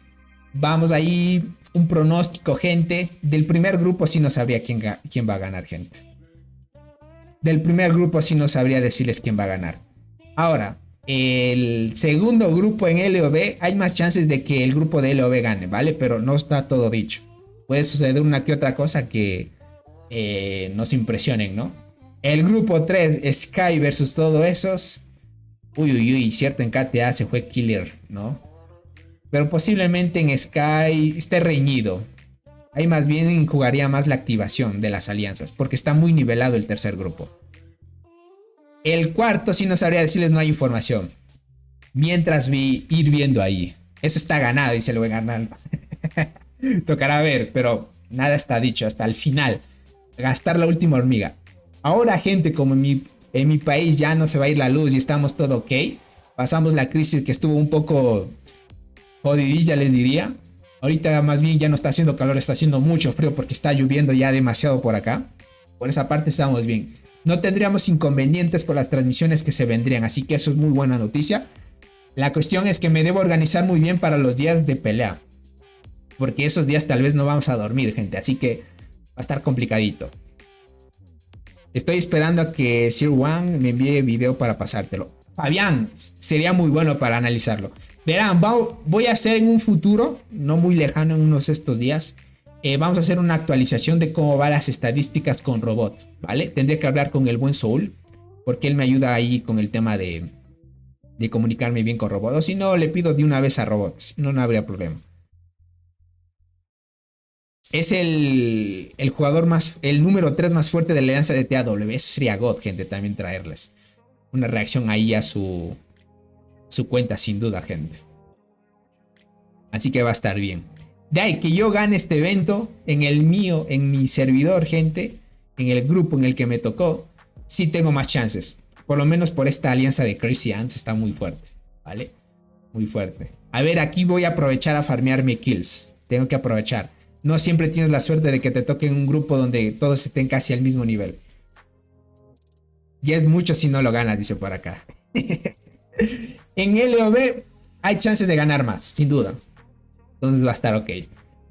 Vamos ahí, un pronóstico, gente. Del primer grupo sí no sabría quién va a ganar, gente. Del primer grupo sí no sabría decirles quién va a ganar. Ahora, el segundo grupo en LOB, hay más chances de que el grupo de LOB gane, ¿vale? Pero no está todo dicho. Puede suceder una que otra cosa que nos impresionen, ¿no? El grupo 3, Sky versus todos esos. Uy, uy, uy, cierto, en KTA se fue Killer, ¿no? Pero posiblemente en Sky esté reñido. Ahí más bien jugaría más la activación de las alianzas, porque está muy nivelado el tercer grupo. El cuarto sí no sabría decirles, no hay información. Mientras ir viendo ahí. Eso está ganado, dice el buen Arnaldo. Tocará ver, pero nada está dicho hasta el final. Gastar la última hormiga. Ahora, gente, como en mi país ya no se va a ir la luz y estamos todo ok. Pasamos la crisis que estuvo un poco jodidilla, les diría. Ahorita más bien ya no está haciendo calor, está haciendo mucho frío porque está lloviendo ya demasiado por acá. Por esa parte estamos bien. No tendríamos inconvenientes por las transmisiones que se vendrían, así que eso es muy buena noticia. La cuestión es que me debo organizar muy bien para los días de pelea, porque esos días tal vez no vamos a dormir, gente, así que va a estar complicadito. Estoy esperando a que Sir One me envíe video para pasártelo. Fabián, sería muy bueno para analizarlo. Verán, voy a hacer en un futuro, no muy lejano, en unos estos días, vamos a hacer una actualización de cómo van las estadísticas con robot, ¿vale? Tendría que hablar con el buen Soul, porque él me ayuda ahí con el tema de comunicarme bien con robot. O si no, le pido de una vez a robots, no habría problema. Es el jugador el número 3 más fuerte de la alianza de TAW. Eso sería God, gente, también traerles una reacción ahí a su cuenta, sin duda, gente. Así que va a estar bien. De ahí que yo gane este evento en mi servidor, gente, en el grupo en el que me tocó, sí tengo más chances. Por lo menos por esta alianza de Crazy Ants está muy fuerte, ¿vale? Muy fuerte. A ver, aquí voy a aprovechar a farmearme kills. Tengo que aprovechar. No siempre tienes la suerte de que te toque en un grupo donde todos estén casi al mismo nivel. Y es mucho si no lo ganas, dice por acá. En LOB hay chances de ganar más, sin duda. Entonces va a estar ok.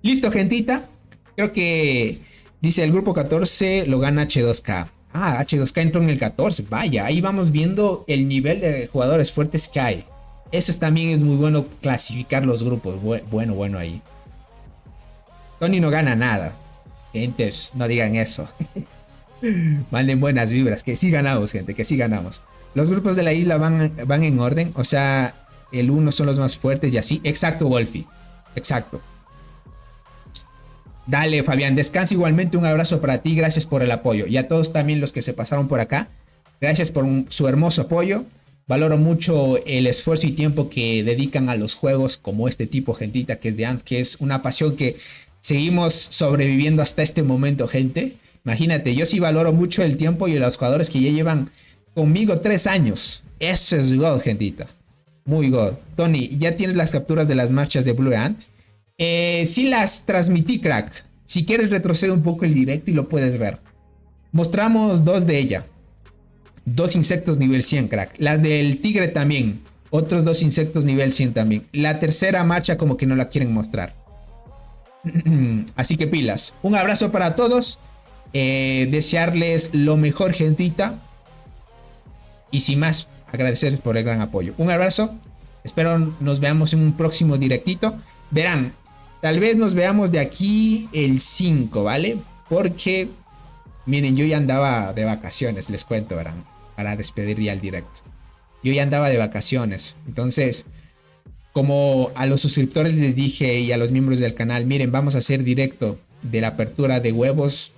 Listo, gentita. Creo que dice el grupo 14 lo gana H2K. Ah, H2K entró en el 14. Vaya, ahí vamos viendo el nivel de jugadores fuertes que hay. Eso también es muy bueno, clasificar los grupos. Bueno ahí. Tony no gana nada. Gentes, no digan eso. Manden buenas vibras. Que sí ganamos, gente. Que sí ganamos. Los grupos de la isla van en orden. O sea, el 1 son los más fuertes y así. Exacto, Wolfie. Exacto. Dale, Fabián. Descansa igualmente. Un abrazo para ti. Gracias por el apoyo. Y a todos también los que se pasaron por acá. Gracias por su hermoso apoyo. Valoro mucho el esfuerzo y tiempo que dedican a los juegos como este tipo, gentita, que es de Ant, que es una pasión que seguimos sobreviviendo hasta este momento, gente. Imagínate, yo sí valoro mucho el tiempo y los jugadores que ya llevan conmigo 3 años. Eso es God, gentita. Muy God. Tony, ¿ya tienes las capturas de las marchas de Blue Ant? Sí las transmití, crack. Si quieres retrocede un poco el directo y lo puedes ver. Mostramos 2 de ella. 2 insectos nivel 100, crack. Las del tigre también. Otros 2 insectos nivel 100 también. La tercera marcha como que no la quieren mostrar. Así que pilas. Un abrazo para todos. Desearles lo mejor, gentita. Y sin más, agradecer por el gran apoyo. Un abrazo. Espero nos veamos en un próximo directito. Verán, tal vez nos veamos de aquí el 5, ¿vale? Porque, miren, yo ya andaba de vacaciones, les cuento, verán. Para despedir ya el directo. Yo ya andaba de vacaciones. Entonces, como a los suscriptores les dije y a los miembros del canal, miren, vamos a hacer directo de la apertura de huevos.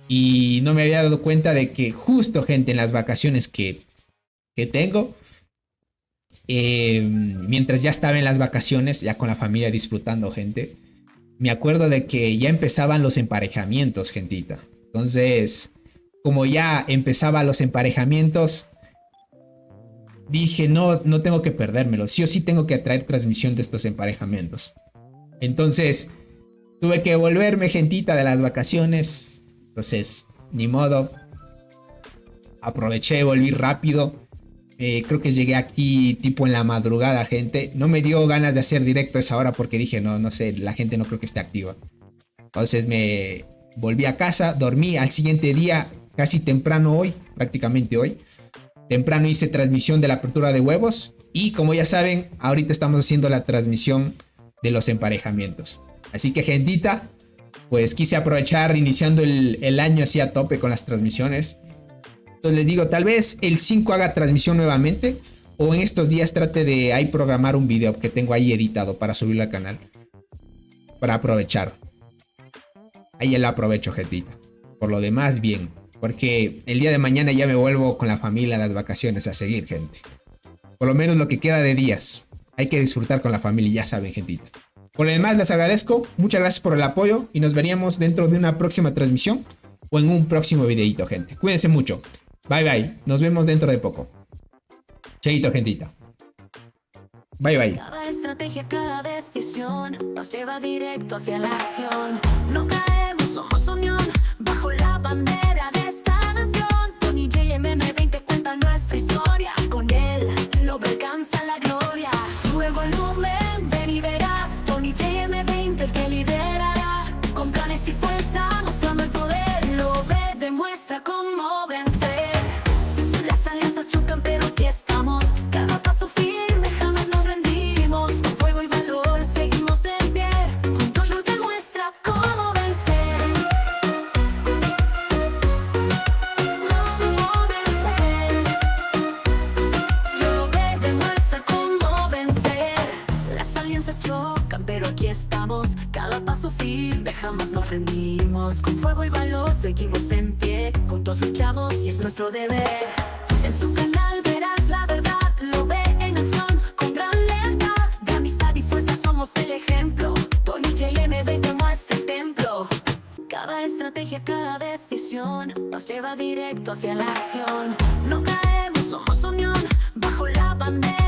Y no me había dado cuenta de que justo, gente, en las vacaciones que tengo, mientras ya estaba en las vacaciones, ya con la familia disfrutando, gente, me acuerdo de que ya empezaban los emparejamientos, gentita. Entonces, como ya empezaban los emparejamientos, dije, no tengo que perdérmelo. Sí o sí tengo que traer transmisión de estos emparejamientos. Entonces, tuve que volverme, gentita, de las vacaciones. Entonces, ni modo. Aproveché, volví rápido. Creo que llegué aquí tipo en la madrugada, gente. No me dio ganas de hacer directo a esa hora porque dije, no sé, la gente no creo que esté activa. Entonces me volví a casa, dormí. Al siguiente día, casi temprano hoy, prácticamente hoy, temprano hice transmisión de la apertura de huevos. Y como ya saben, ahorita estamos haciendo la transmisión de los emparejamientos. Así que, gentita, pues quise aprovechar iniciando el año así a tope con las transmisiones. Entonces les digo, tal vez el 5 haga transmisión nuevamente. O en estos días trate de ahí programar un video que tengo ahí editado para subirlo al canal. Para aprovechar. Ahí el aprovecho, gentita. Por lo demás, bien. Porque el día de mañana ya me vuelvo con la familia a las vacaciones a seguir, gente. Por lo menos lo que queda de días. Hay que disfrutar con la familia, ya saben, gentita. Por lo demás, les agradezco. Muchas gracias por el apoyo. Y nos veríamos dentro de una próxima transmisión. O en un próximo videito, gente. Cuídense mucho. Bye, bye. Nos vemos dentro de poco. Cheito, gentita. Bye, bye. Cada estrategia, cada decisión nos lleva directo hacia la acción. No caemos, somos unión, bajo la bandera de esta nación. Tony JMM20 cuenta nuestra historia. Con él, lo alcanza la gloria. Sube volumen, ven y verás. Tony JM20 te liderará. Con planes y fuerza, mostrando el poder. Lo ve, demuestra cómo vencer. aprendimos. Con fuego y valor seguimos en pie. Juntos luchamos y es nuestro deber. En su canal verás la verdad, lo ve en acción con gran lealtad. De amistad y fuerza somos el ejemplo. Tony JM como este templo. Cada estrategia, cada decisión nos lleva directo hacia la acción. No caemos, somos unión bajo la bandera.